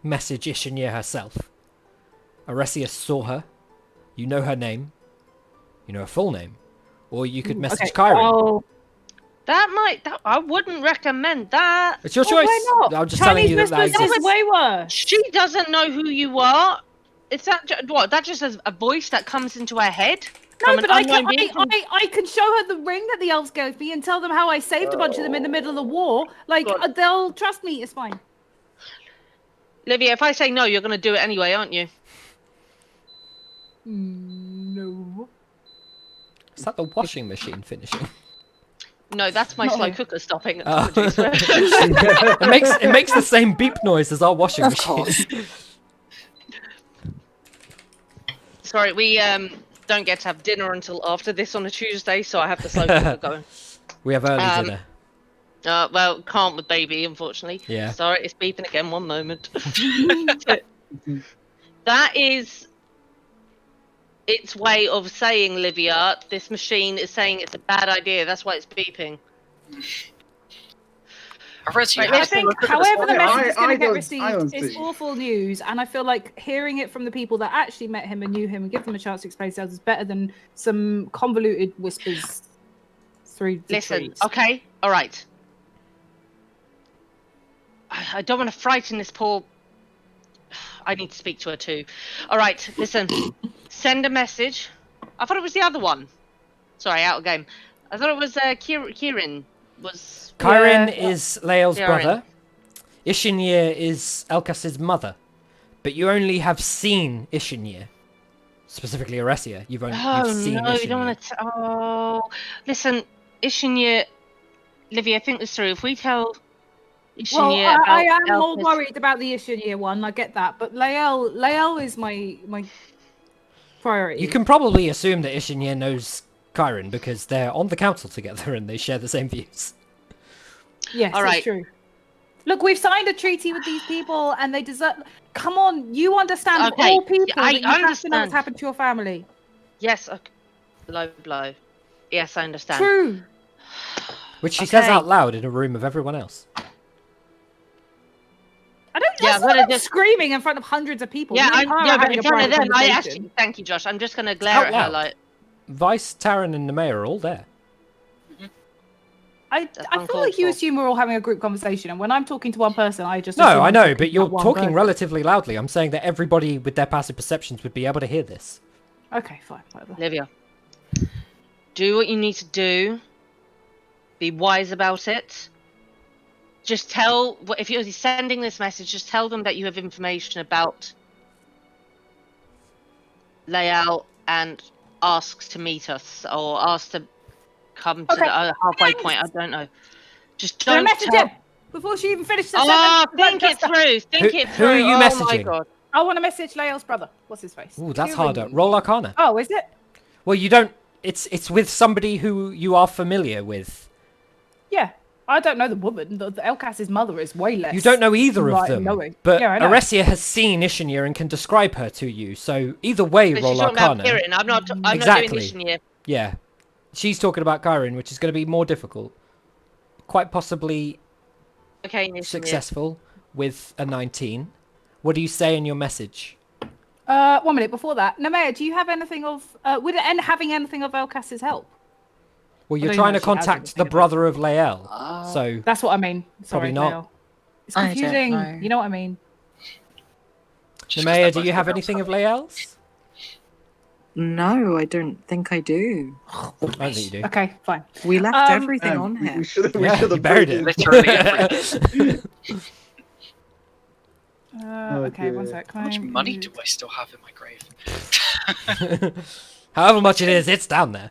message Ishinier herself. Aresia saw her. You know her name. You know her full name. Or you could message Kyron. Oh, I wouldn't recommend that. It's your well, choice. why not? I'm just Chinese telling you that whispers exists. is way worse. She doesn't know who you are. Is that what? That just a voice that comes into her head? No, from but an I unknown can, being from- I can show her the ring that the elves gave me and tell them how I saved a bunch of them in the middle of the war. Like, God. they'll trust me. It's fine. Olivia, if I say no, you're going to do it anyway, aren't you? No. Is that the washing machine finishing? No, that's my slow cooker stopping. Oh. Apologies. it makes the same beep noise as our washing Of machine. course. Sorry, we don't get to have dinner until after this on a Tuesday, so I have the slow cooker going. We have early dinner. Well, can't with baby, unfortunately. Yeah. Sorry, it's beeping again. One moment. That is its way of saying, Livia, this machine is saying it's a bad idea. That's why it's beeping. I think, however the message is going to get I received, don't it's see. awful news, and I feel like hearing it from the people that actually met him and knew him and give them a chance to explain themselves is better than some convoluted whispers through the Listen, trees. okay, all right. I don't want to frighten this poor... I need to speak to her too. All right, listen. Send a message. I thought it was the other one. Sorry, out of game. I thought it was Kieran. Kyron is Lael's Kieran. brother. Ishinir is Elkas's mother. But you only have seen Ishinir. Specifically Aresia. You've seen no, Ishinir. you don't want to... Oh, listen, Ishinir... Livia, think this through. If we tell Ishinir Well, I am about more Elkis- worried about the Ishinier one. I get that, but Lael is my priority. You can probably assume that Ishinir knows Kyron because they're on the council together and they share the same views. Yes, All that's right. true. Look, we've signed a treaty with these people, and they deserve. Come on, you understand of Okay, all people I that you have to know what's understand. happened to your family. Yes, okay. Low blow. Yes, I understand. True. Which she says Okay. out loud in a room of everyone else. I don't. Yeah, That's I'm not gonna them just- screaming in front of hundreds of people. Yeah, Me and her are but having in a front of private them, I conversation. actually... Thank you, Josh. I'm just going to glare Out at her loud. like... Vice, Taran, and Nemea are all there. I feel uncalled like you for. assume we're all having a group conversation, and when I'm talking to one person, I just No, assume I I'm know, talking but you're about one talking person. relatively loudly. I'm saying that everybody with their passive perceptions would be able to hear this. Okay, fine, whatever. Olivia, do what you need to do. Be wise about it. Just tell... If you're sending this message, just tell them that you have information about Lael and asks to meet us, or asks to come to Okay, the halfway thanks. point. I don't know. Just Can I don't message tell... him before she even finished the Oh, sentence? think it through. Think it Who through. are you Oh my messaging? god. I want to message Lael's brother. What's his face? Ooh, that's Kieran. harder. Roll Arcana. Oh, is it? Well, you don't... It's with somebody who you are familiar with. Yeah. I don't know the woman. The Elkas's mother is way less. You don't know either of right, them. knowing. But Yeah, I know. Aresia has seen Ishinir and can describe her to you. So either way, But roll she's talking about Arcana. Kieran. I'm not Exactly. doing Ishinier. Yeah. She's talking about Kyron, which is going to be more difficult. Quite possibly Okay, Ishinier. successful with a 19. What do you say in your message? 1 minute before that. Nemea, do you have anything of... would it end having anything of Elkas's help? Well, you're don't trying know to if she has contact anything the about brother of Lael. So That's what I mean. Probably Sorry, not. Lael. It's I don't confusing. know. You know what I mean? Just 'cause Nemea, they're do both you have girls. anything of Lael's? No, I don't think I do. I don't think you do. Okay, fine. We left Um, everything on We here. should have. Yeah, you have buried it. Literally everything. Okay, one dear. sec. How much money do I still have in my grave? However much it is, it's down there.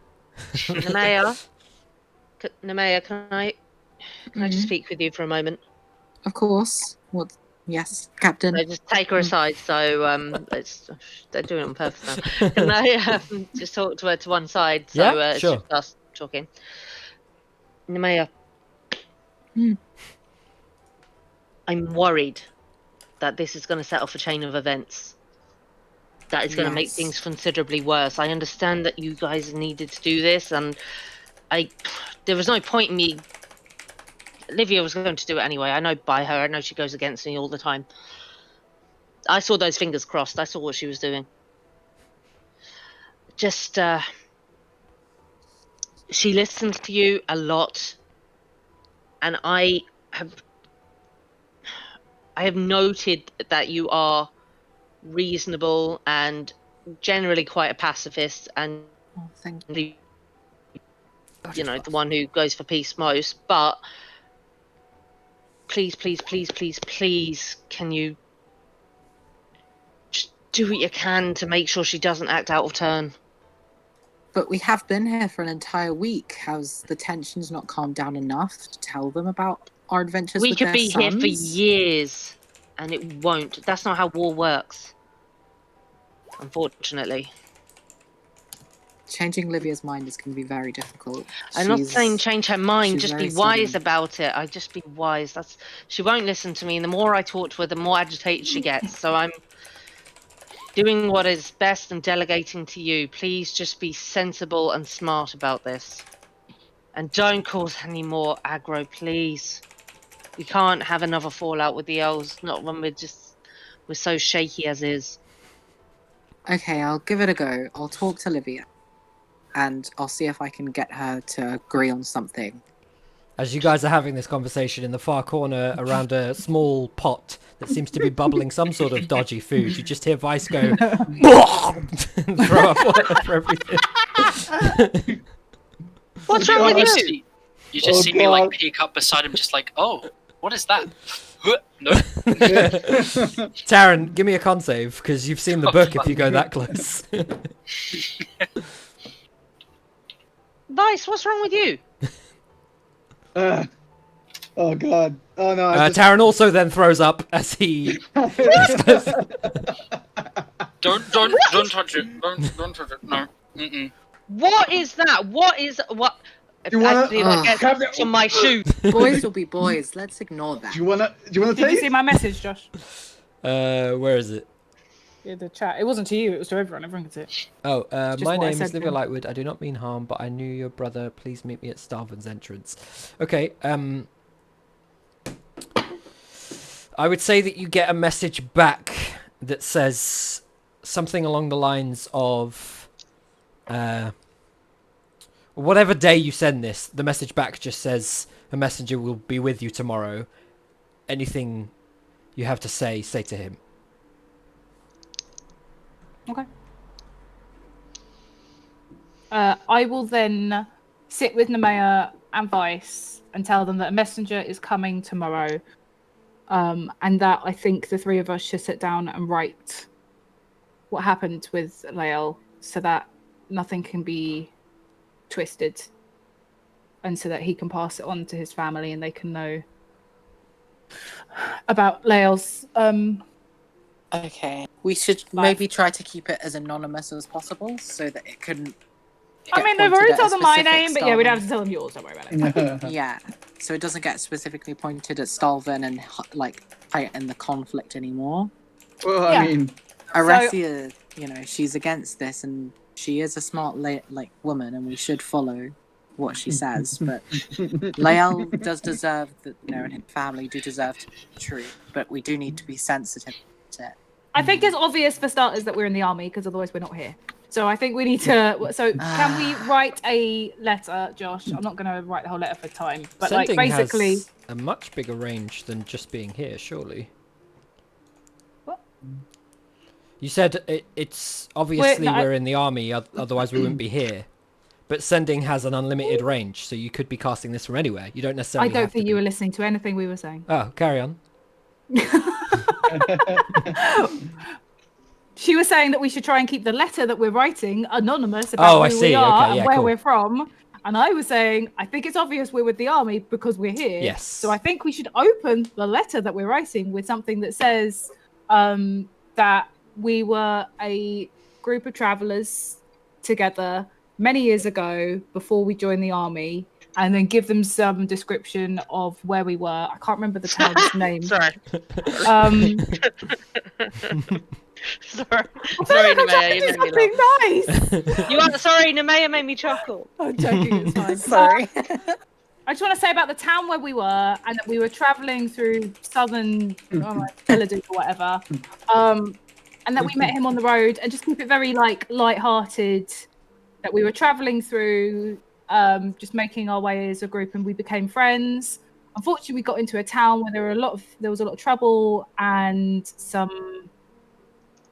Nemea, can I Can I just speak with you for a moment? Of course. What? Yes, Captain. I just take her aside. So they're doing it on purpose now. Can I just talk to her to one side? So Yeah, it's sure. just us talking. Nemea, I'm worried that this is going to set off a chain of events. That is going to make things considerably worse. I understand that you guys needed to do this, and there was no point in me. Olivia was going to do it anyway. I know by her. I know she goes against me all the time. I saw those fingers crossed. I saw what she was doing. Just, she listens to you a lot, and I have noted that you are reasonable and generally quite a pacifist, and Thank you. the one who goes for peace most. But please, can you just do what you can to make sure she doesn't act out of turn? But we have been here for an entire week. Has the tensions not calmed down enough to tell them about our adventures We with could their be here sons? for years, and it won't. That's not how war works, unfortunately. Changing Livia's mind is going to be very difficult. I'm not saying change her mind, just be wise stubborn. about it. Just be wise. She won't listen to me, and the more I talk to her, the more agitated she gets. So I'm doing what is best and delegating to you. Please just be sensible and smart about this. And don't cause any more aggro, please. We can't have another fallout with the elves, not when we're so shaky as is. Okay, I'll give it a go. I'll talk to Livia, and I'll see if I can get her to agree on something. As you guys are having this conversation in the far corner around a small pot that seems to be bubbling some sort of dodgy food, you just hear Vice go, and throw up all over everything. What's wrong with you? You just see me like peek up beside him, just like, oh, what is that? No. Taryn, give me a con save, because you've seen the book if you go that close. Vice, what's wrong with you? Oh god. Oh no. Taryn also then throws up as he. Don't touch it. Don't touch it. No. Mm-mm. What is that? What? You wanna get on my shoe? Boys will be boys. Let's ignore that. Do you wanna Did take you see my message, Josh? Where is it? In the chat. It wasn't to you, it was to everyone. Everyone can see it. Oh, just my what I name is said Livia then. Lightwood. I do not mean harm, but I knew your brother. Please meet me at Starvin's entrance. Okay, I would say that you get a message back that says something along the lines of, whatever day you send this, the message back just says, a messenger will be with you tomorrow. Anything you have to say to him. Okay. I will then sit with Nemea and Vice and tell them that a messenger is coming tomorrow, and that I think the three of us should sit down and write what happened with Lael so that nothing can be twisted, and so that he can pass it on to his family and they can know about Lael's Okay. We should maybe try to keep it as anonymous as possible so that it couldn't. I mean, they've already told them my name, but yeah, we'd have to tell them yours. Don't worry about it. Yeah. So it doesn't get specifically pointed at Stalvin and like heighten the conflict anymore. Well, I mean, Aresia, she's against this, and she is a smart woman, and we should follow what she says. But Lael does deserve that, and his family do deserve to be true. But we do need to be sensitive to it. I think it's obvious for starters that we're in the army, because otherwise we're not here. So I think we need to. So can we write a letter, Josh? I'm not going to write the whole letter for time, but Sending basically has a much bigger range than just being here, surely. What? You said it's obviously we're in the army, otherwise we wouldn't be here. But sending has an unlimited range, so you could be casting this from anywhere. You don't necessarily. I don't think you were listening to anything we were saying. Oh, carry on. She was saying that we should try and keep the letter that we're writing anonymous about who we are and where we're from, And I was saying, I think it's obvious we're with the army because we're here. Yes. So I think we should open the letter that we're writing with something that says that we were a group of travelers together many years ago before we joined the army, and then give them some description of where we were. I can't remember the town's name. Sorry. Sorry, Nemea, you made me something laugh. nice. You are sorry, Nemea made me chuckle. I'm joking, it's fine. Sorry. I just want to say about the town where we were, and that we were traveling through southern Bela'Dun or whatever, and that we met him on the road, and just keep it very like light-hearted. That we were traveling through, just making our way as a group, and we became friends. Unfortunately, we got into a town where there was a lot of trouble, and some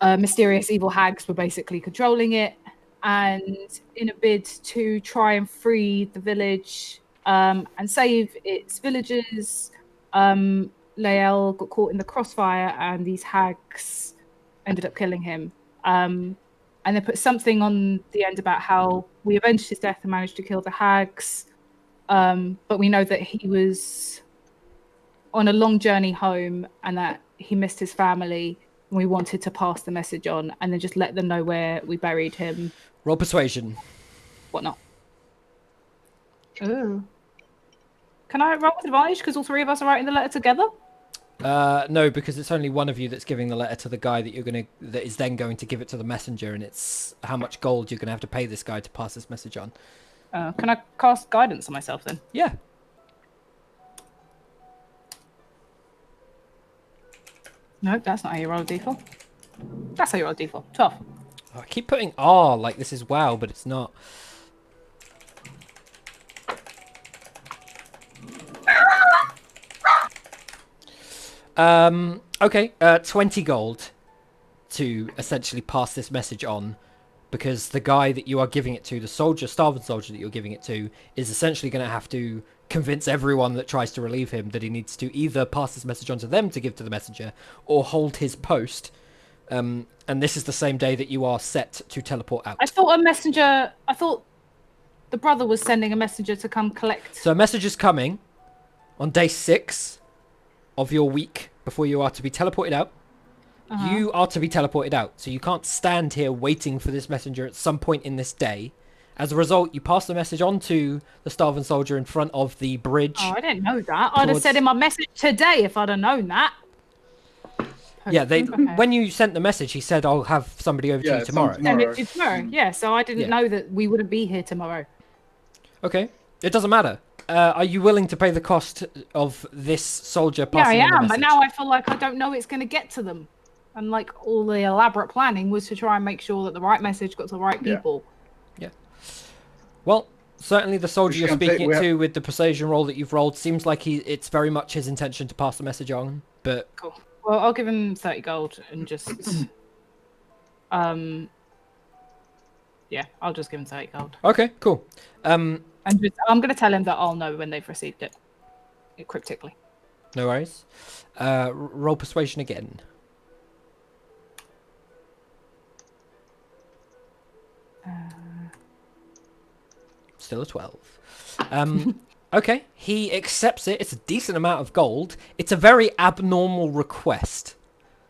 mysterious evil hags were basically controlling it. And in a bid to try and free the village and save its villagers, Lael got caught in the crossfire, and these hags ended up killing him. And they put something on the end about how we avenged his death and managed to kill the hags. But we know that he was on a long journey home and that he missed his family. And we wanted to pass the message on and then just let them know where we buried him. Roll persuasion. Whatnot. Oh. Can I roll with advantage because all three of us are writing the letter together? No, because it's only one of you that's giving the letter to the guy that is then going to give it to the messenger, and it's how much gold you're gonna have to pay this guy to pass this message on. Can I cast guidance on myself then? Yeah. No, that's not how you roll a d4. That's how you roll a d4. 12. Oh, I keep putting R like this is WoW, but it's not. Okay, 20 gold to essentially pass this message on, because the guy that you are giving it to, the starving soldier that you're giving it to, is essentially going to have to convince everyone that tries to relieve him that he needs to either pass this message on to them to give to the messenger, or hold his post. And this is the same day that you are set to teleport out. I thought the brother was sending a messenger to come collect. So a message is coming on day 6 of your week before you are to be teleported out. You are to be teleported out, so you can't stand here waiting for this messenger at some point in this day. As a result, you pass the message on to the starving soldier in front of the bridge. Oh, I didn't know that. I'd have said in my message today if I'd have known that. Yeah, when you sent the message, he said, I'll have somebody over to you tomorrow. Yeah, so I didn't know that we wouldn't be here tomorrow. Okay, it doesn't matter. Are you willing to pay the cost of this soldier passing on the message? But now I feel like I don't know it's going to get to them. And like all the elaborate planning was to try and make sure that the right message got to the right people. Yeah. Well, certainly the soldier you're speaking to with the persuasion roll that you've rolled seems like it's very much his intention to pass the message on, but... Cool. Well, I'll give him 30 gold and just... yeah, I'll just give him 30 gold. Okay, cool. And I'm going to tell him that I'll know when they've received it. Cryptically. No worries. Roll persuasion again. Still a 12. Okay, he accepts it. It's a decent amount of gold. It's a very abnormal request.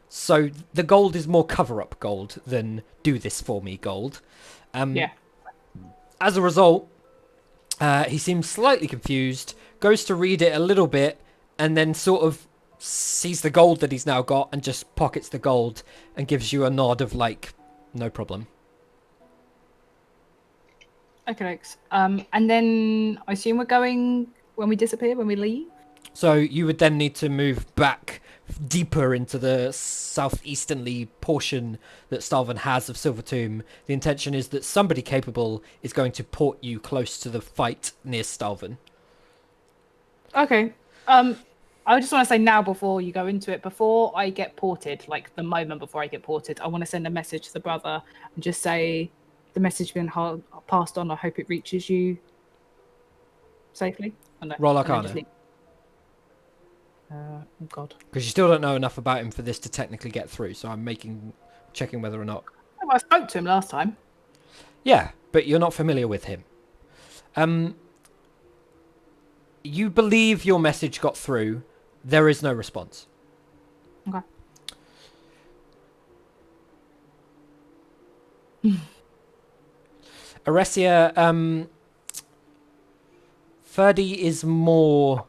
So the gold is more cover-up gold than do this for me gold. Yeah. As a result, he seems slightly confused, goes to read it a little bit, and then sort of sees the gold that he's now got and just pockets the gold and gives you a nod of like, no problem. Okay, thanks. And then I assume we're going when we disappear, when we leave? So you would then need to move back deeper into the southeasternly portion that Stalvin has of Silver Tomb. The intention is that somebody capable is going to port you close to the fight near Stalvin. Okay. I just want to say now before you go into it, before I get ported, like the moment before I get ported, I want to send a message to the brother and just say the message been passed on. I hope it reaches you safely. Oh, no. Roll Arcana. Oh God. Because you still don't know enough about him for this to technically get through, so I'm checking whether or not. Oh, I spoke to him last time. Yeah, but you're not familiar with him. You believe your message got through. There is no response. Okay. Aresia, Ferdy is more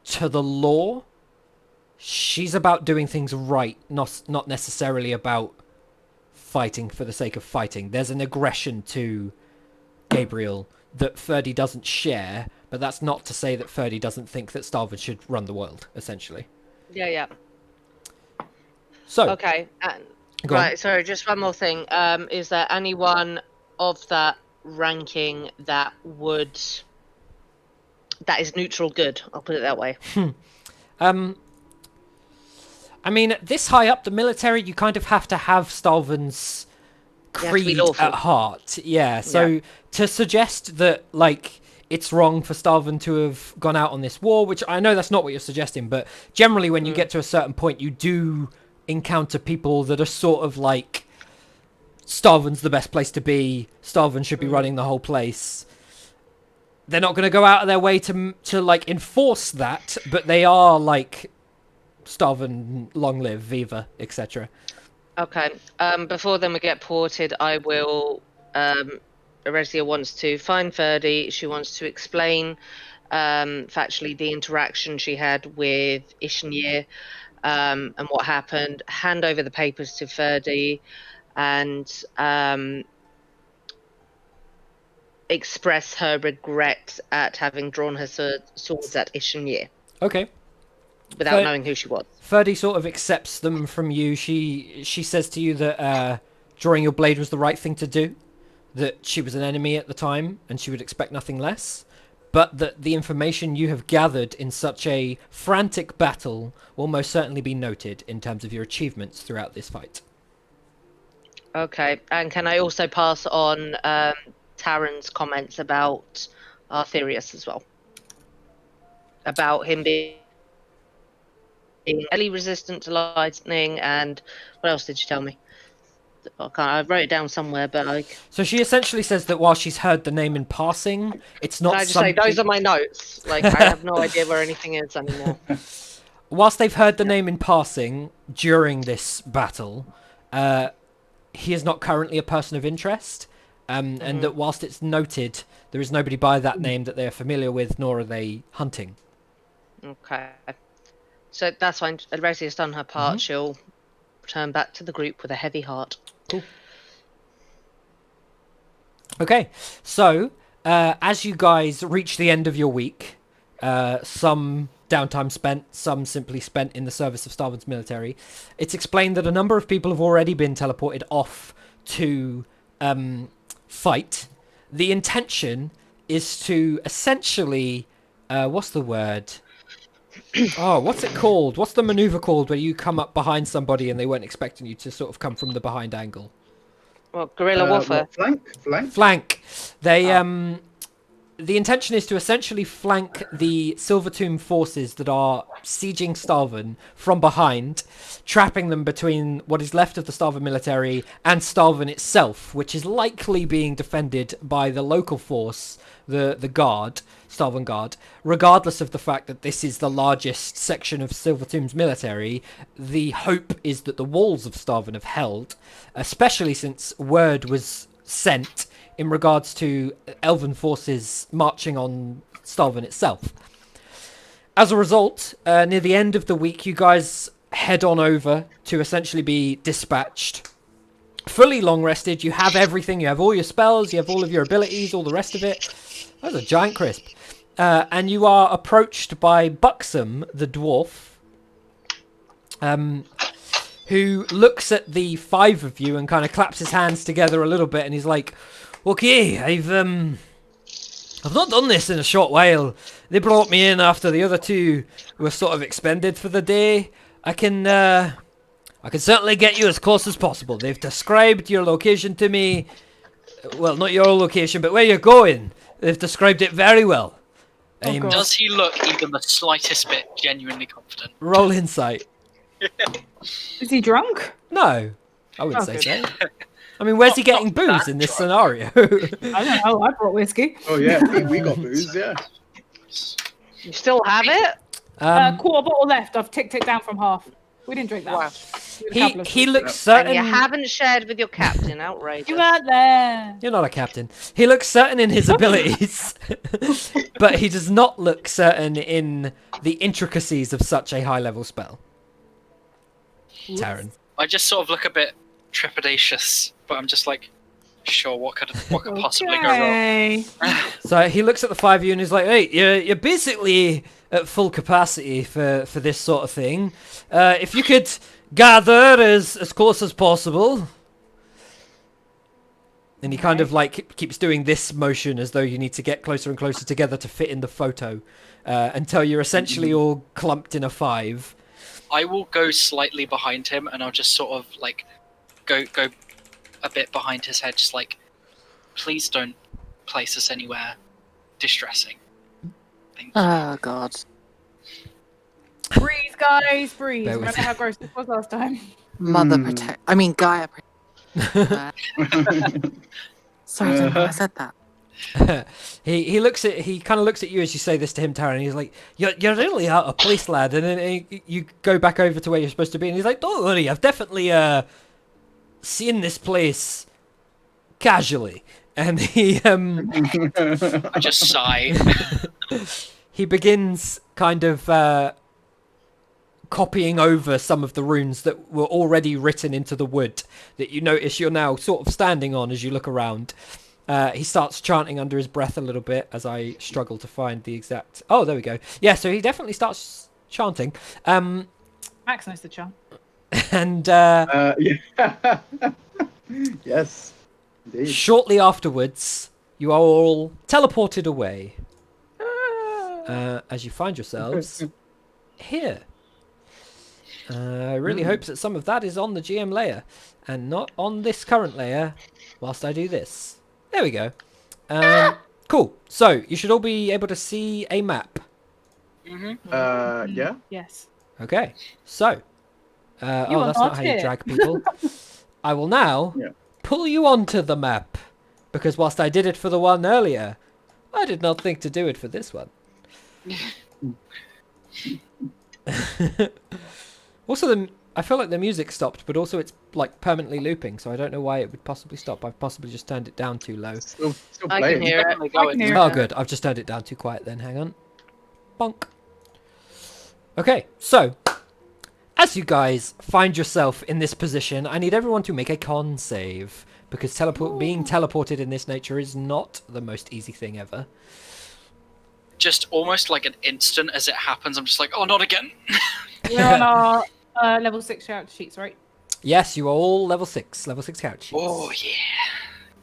to the law. She's about doing things right, not necessarily about fighting for the sake of fighting. There's an aggression to Gabriel that Ferdy doesn't share, but that's not to say that Ferdy doesn't think that Starvin should run the world, essentially. Yeah. So, Okay. And, go on. right. Sorry. Just one more thing. Is there anyone of that ranking that is neutral good? I'll put it that way. I mean, this high up the military, you kind of have to have Stalvin's creed at heart. Yeah, so to suggest that, like, it's wrong for Stalvin to have gone out on this war, which I know that's not what you're suggesting, but generally when you get to a certain point, you do encounter people that are sort of like, Stalvin's the best place to be, Stalvin should be running the whole place. They're not going to go out of their way to like enforce that, but they are like, Stalvin, long live, Viva, etc. Okay. Before then we get ported, I will. Aresia wants to find Ferdy. She wants to explain, factually, the interaction she had with Ishnir, and what happened. Hand over the papers to Ferdy, and express her regret at having drawn her swords at Ishnir. Okay. Without knowing who she was. Ferdy sort of accepts them from you. She says to you that drawing your blade was the right thing to do, that she was an enemy at the time and she would expect nothing less, but that the information you have gathered in such a frantic battle will most certainly be noted in terms of your achievements throughout this fight. Okay, and can I also pass on Taran's comments about Arthurius as well? About him being highly resistant to lightning, and what else did she tell me? I wrote it down somewhere, but like. So she essentially says that while she's heard the name in passing, it's not. Can I just say those are my notes? Like I have no idea where anything is anymore. Whilst they've heard the name in passing during this battle, he is not currently a person of interest, and that whilst it's noted, there is nobody by that name that they are familiar with, nor are they hunting. Okay. So that's fine. Aresia's done her part. She'll return back to the group with a heavy heart. Cool. Okay, so as you guys reach the end of your week, some downtime spent, some simply spent in the service of Starvin's military, it's explained that a number of people have already been teleported off to fight. The intention is to essentially, what's the word? Oh, what's it called? What's the maneuver called where you come up behind somebody and they weren't expecting you to sort of come from the behind angle? Well, guerrilla warfare. Flank. They the intention is to essentially flank the Silver Tomb forces that are sieging Stalvin from behind, trapping them between what is left of the Stalvin military and Stalvin itself, which is likely being defended by the local force, the Guard, Stalvin Guard. Regardless of the fact that this is the largest section of Silver Tomb's military, the hope is that the walls of Stalvin have held, especially since word was sent in regards to elven forces marching on Stalvin itself. As a result, near the end of the week, you guys head on over to essentially be dispatched. Fully long rested, you have everything, you have all your spells, you have all of your abilities, all the rest of it. That was a giant crisp. And you are approached by Buxom, the dwarf, who looks at the five of you and kind of claps his hands together a little bit, and he's like, "Okay, I've not done this in a short while. They brought me in after the other two were sort of expended for the day. I can certainly get you as close as possible. They've described your location to me. Well, not your location, but where you're going. They've described it very well." Does he look even the slightest bit genuinely confident? Roll insight. Is he drunk? No, I wouldn't say so. I mean, where's he getting booze in this scenario? I don't know. I brought whiskey. Oh yeah, we got booze. Yeah. You still have it? Quarter bottle left. I've ticked it down from half. We didn't drink that. Wow. he looks And certain. you haven't shared with your captain. Outrageous. You weren't there. You're not a captain. He looks certain in his abilities, but he does not look certain in the intricacies of such a high-level spell. Taryn. I just sort of look a bit trepidatious, but I'm just like, sure, what could possibly go wrong? So he looks at the five of you and he's like, "Hey, you're basically at full capacity for this sort of thing. If you could gather as close as possible." And he kind of like keeps doing this motion as though you need to get closer and closer together to fit in the photo, until you're essentially all clumped in a 5. I will go slightly behind him, and I'll just sort of like go a bit behind his head, just like, please don't place us anywhere distressing. Thank you. Oh God. Breathe, guys, breathe. Bear with Remember how gross this was last time? Mother protect. I mean, Gaia. Sorry, I didn't know I said that. he kind of looks at you as you say this to him, Taryn. And he's like, "You're really out of place, lad." And then you go back over to where you're supposed to be, and he's like, "Don't worry, I've definitely seen this place casually." And he I just sigh. he begins kind of copying over some of the runes that were already written into the wood that you notice you're now sort of standing on as you look around. He starts chanting under his breath a little bit as I struggle to find the exact... Oh, there we go. Yeah, so he definitely starts chanting. Max knows the chant. And Yeah. Yes. Indeed. shortly afterwards, you are all teleported away as you find yourselves here. I really hope that some of that is on the GM layer and not on this current layer whilst I do this. There we go. Cool. So, you should all be able to see a map. Yeah. Yes. Okay. So, are that's not not how you here. drag people. I will now pull you onto the map, because whilst I did it for the one earlier, I did not think to do it for this one. Also, I feel like the music stopped, but also it's like permanently looping, so I don't know why it would possibly stop. I've possibly just turned it down too low. Still I playing. can hear it. Definitely I going. can hear Oh, it. good. I've just turned it down too quiet then. Hang on. Bonk. Okay, so as you guys find yourself in this position, I need everyone to make a con save, because being teleported in this nature is not the most easy thing ever. Just almost like an instant as it happens, I'm just like, oh, not again. We're on our level 6 character sheets, right? Yes, you are all level 6 character sheets. Oh, yeah.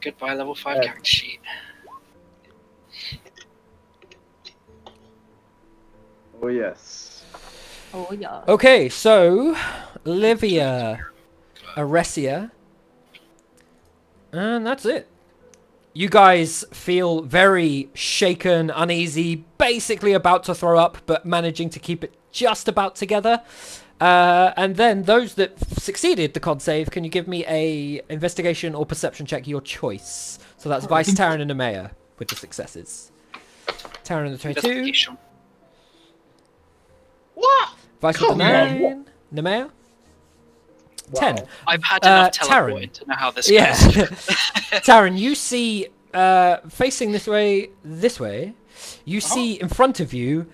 Goodbye, level 5 Yeah. character sheet. Oh yes. Oh, yeah. Okay, so Livia, Aresia, and that's it. You guys feel very shaken, uneasy, basically about to throw up, but managing to keep it just about together. And then those that succeeded the con save, can you give me a investigation or perception check, your choice? So that's Vice, Taryn, and Amaya with the successes. Taryn and the 22. Investigation. What? Vice with the Come on. 9. Nemea? 10. I've had enough Taryn. teleporting to know how this Yeah. goes. Taryn, you see, facing this way, you see in front of you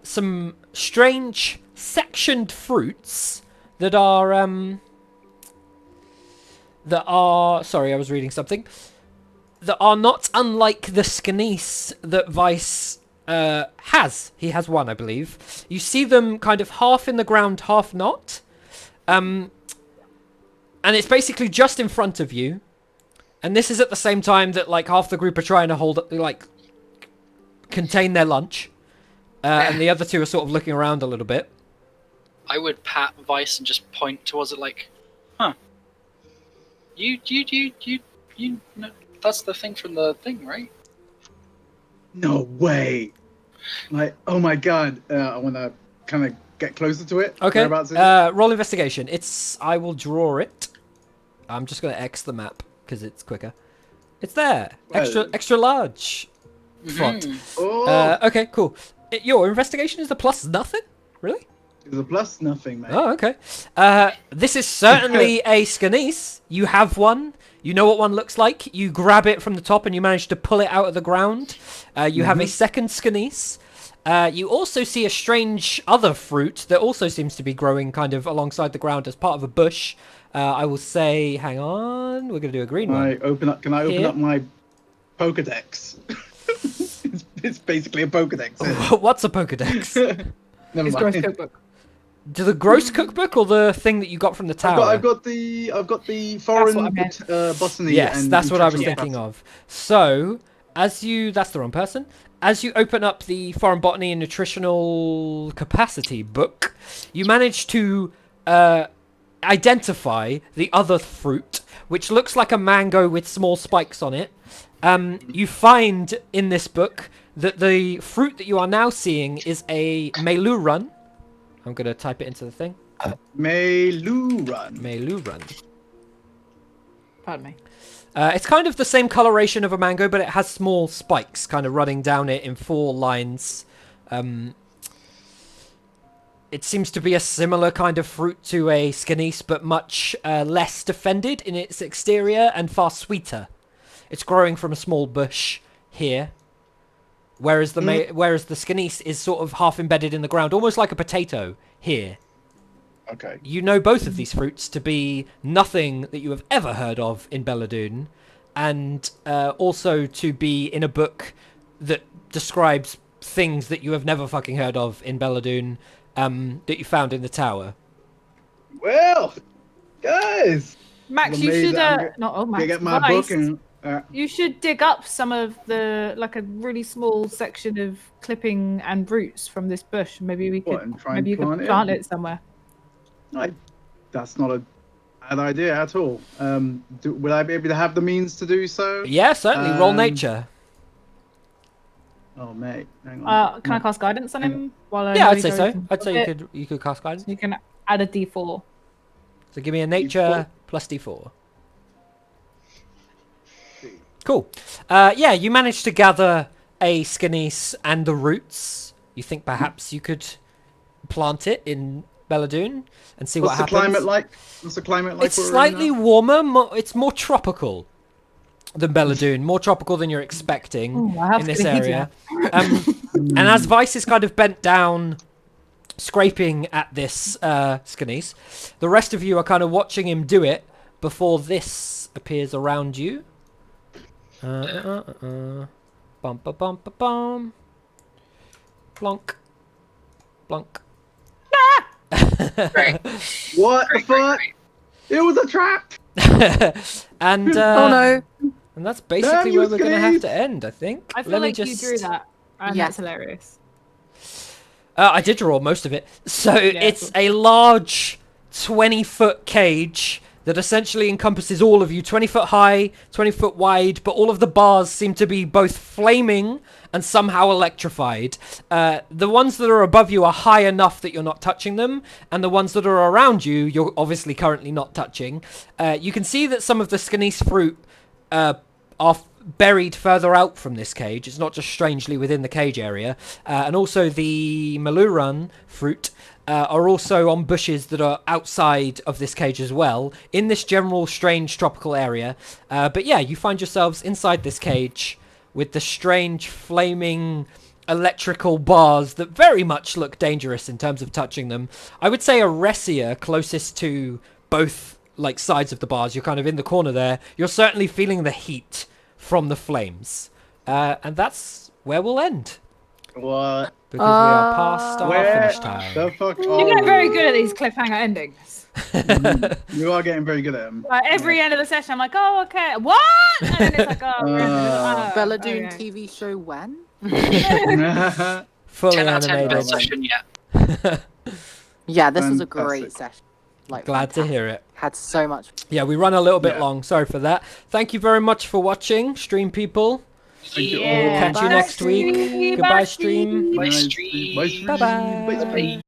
some strange sectioned fruits that are, sorry, I was reading something, that are not unlike the Skanice that Vice has. He has one, I believe. You see them kind of half in the ground, half not. And it's basically just in front of you. And this is at the same time that, like, half the group are trying to contain their lunch. And the other two are sort of looking around a little bit. I would pat Vice and just point towards it like, huh. You know, that's the thing from the thing, right? No way. Like, oh my god. I want to kind of get closer to it. Okay, Whereabouts is it? roll investigation. I will draw it. I'm just going to X the map because it's quicker. It's there. Well. Extra large font. Oh, Okay, cool. Your investigation is the plus nothing? Really? it's a plus nothing, mate. Oh, okay. This is certainly a Skanice. You have one. You know what one looks like. You grab it from the top and you manage to pull it out of the ground. You have a second Skanice. You also see a strange other fruit that also seems to be growing kind of alongside the ground as part of a bush. I will say, hang on, we're going to do a green one. Can I open Here. up my Pokedex? it's basically a Pokedex. Isn't it? What's a Pokedex? Never It's gross mind. cookbook. Do the gross cookbook or the thing that you got from the tower? I've got the foreign what I meant. botany. Yes, and that's what I was nutritional thinking facts. of. So, that's the wrong person. As you open up the Foreign Botany and Nutritional Capacity book, you manage to identify the other fruit, which looks like a mango with small spikes on it. You find in this book that the fruit that you are now seeing is a Bela'Dun. I'm going to type it into the thing. Bela'Dun. Bela'Dun. Pardon me. It's kind of the same coloration of a mango, but it has small spikes kind of running down it in 4 lines. It seems to be a similar kind of fruit to a Skanice, but much less defended in its exterior and far sweeter. It's growing from a small bush here, whereas the Skanice is sort of half embedded in the ground, almost like a potato here. Okay. You know both of these fruits to be nothing that you have ever heard of in Bela'Dun, and also to be in a book that describes things that you have never fucking heard of in Bela'Dun that you found in the tower. Well, guys, Max, I'm you amazed should I'm gonna Max, get my Vice, book and. you should dig up some of the a really small section of clipping and roots from this bush. Maybe we What, could and try and maybe you plant could it? plant it somewhere. That's not a bad idea at all. Will I be able to have the means to do so? Yeah, certainly. Roll Um, nature. Oh, mate, hang on. Can I cast guidance on him? While I Yeah, know I'd he say goes so. and I'd say does it? you could cast guidance. You can add a d4. So give me a nature plus d4. Cool. Yeah, you managed to gather a Skanice and the roots. You think perhaps you could plant it in Bela'Dun and see what What's the happens. climate like? What's the climate like? It's where we're in slightly now? warmer. It's more tropical than Bela'Dun. More tropical than you're expecting Ooh, I have in this to area. And as Vice is kind of bent down, scraping at this Skanice, the rest of you are kind of watching him do it before this appears around you. Bum ba bum ba bum. Blonk. Blonk. Great. What the Great, great, fuck? great. It was a trap. And Oh no! and that's basically you where we're gonna have Skanice. to end, I think. I feel Let me like just... you drew that, and Yeah. that's hilarious. I did draw most of it. So it's a large 20-foot cage that essentially encompasses all of you, 20 foot high, 20 foot wide, but all of the bars seem to be both flaming and somehow electrified. The ones that are above you are high enough that you're not touching them, and the ones that are around you, you're obviously currently not touching. You can see that some of the Skanice fruit are buried further out from this cage. It's not just strangely within the cage area. And also the Bela'Dun fruit are also on bushes that are outside of this cage as well, in this general strange tropical area. But yeah, you find yourselves inside this cage with the strange flaming electrical bars that very much look dangerous in terms of touching them. I would say Aresia, closest to both like sides of the bars, you're kind of in the corner there. You're certainly feeling the heat from the flames. And that's where we'll end. What Because we are past our Where finish time. the fuck? You're getting very good at these cliffhanger endings. You are getting very good at them. Like every end of the session, I'm like, oh, okay, what? And then it's like, oh, Bela'Dun okay. TV show when? Fully 10 out of 10 animated. best session yet. Yeah, this was a Fantastic. great session. Like, Glad to hear it. Had so much. Yeah, we run a little bit Yeah. long. Sorry for that. Thank you very much for watching, stream people. Thank you all. Yeah. Catch you Bye, next week. stream. Goodbye, Bye, stream. Bye, Nice. stream. Bye, stream. Bye-bye. Bye, stream.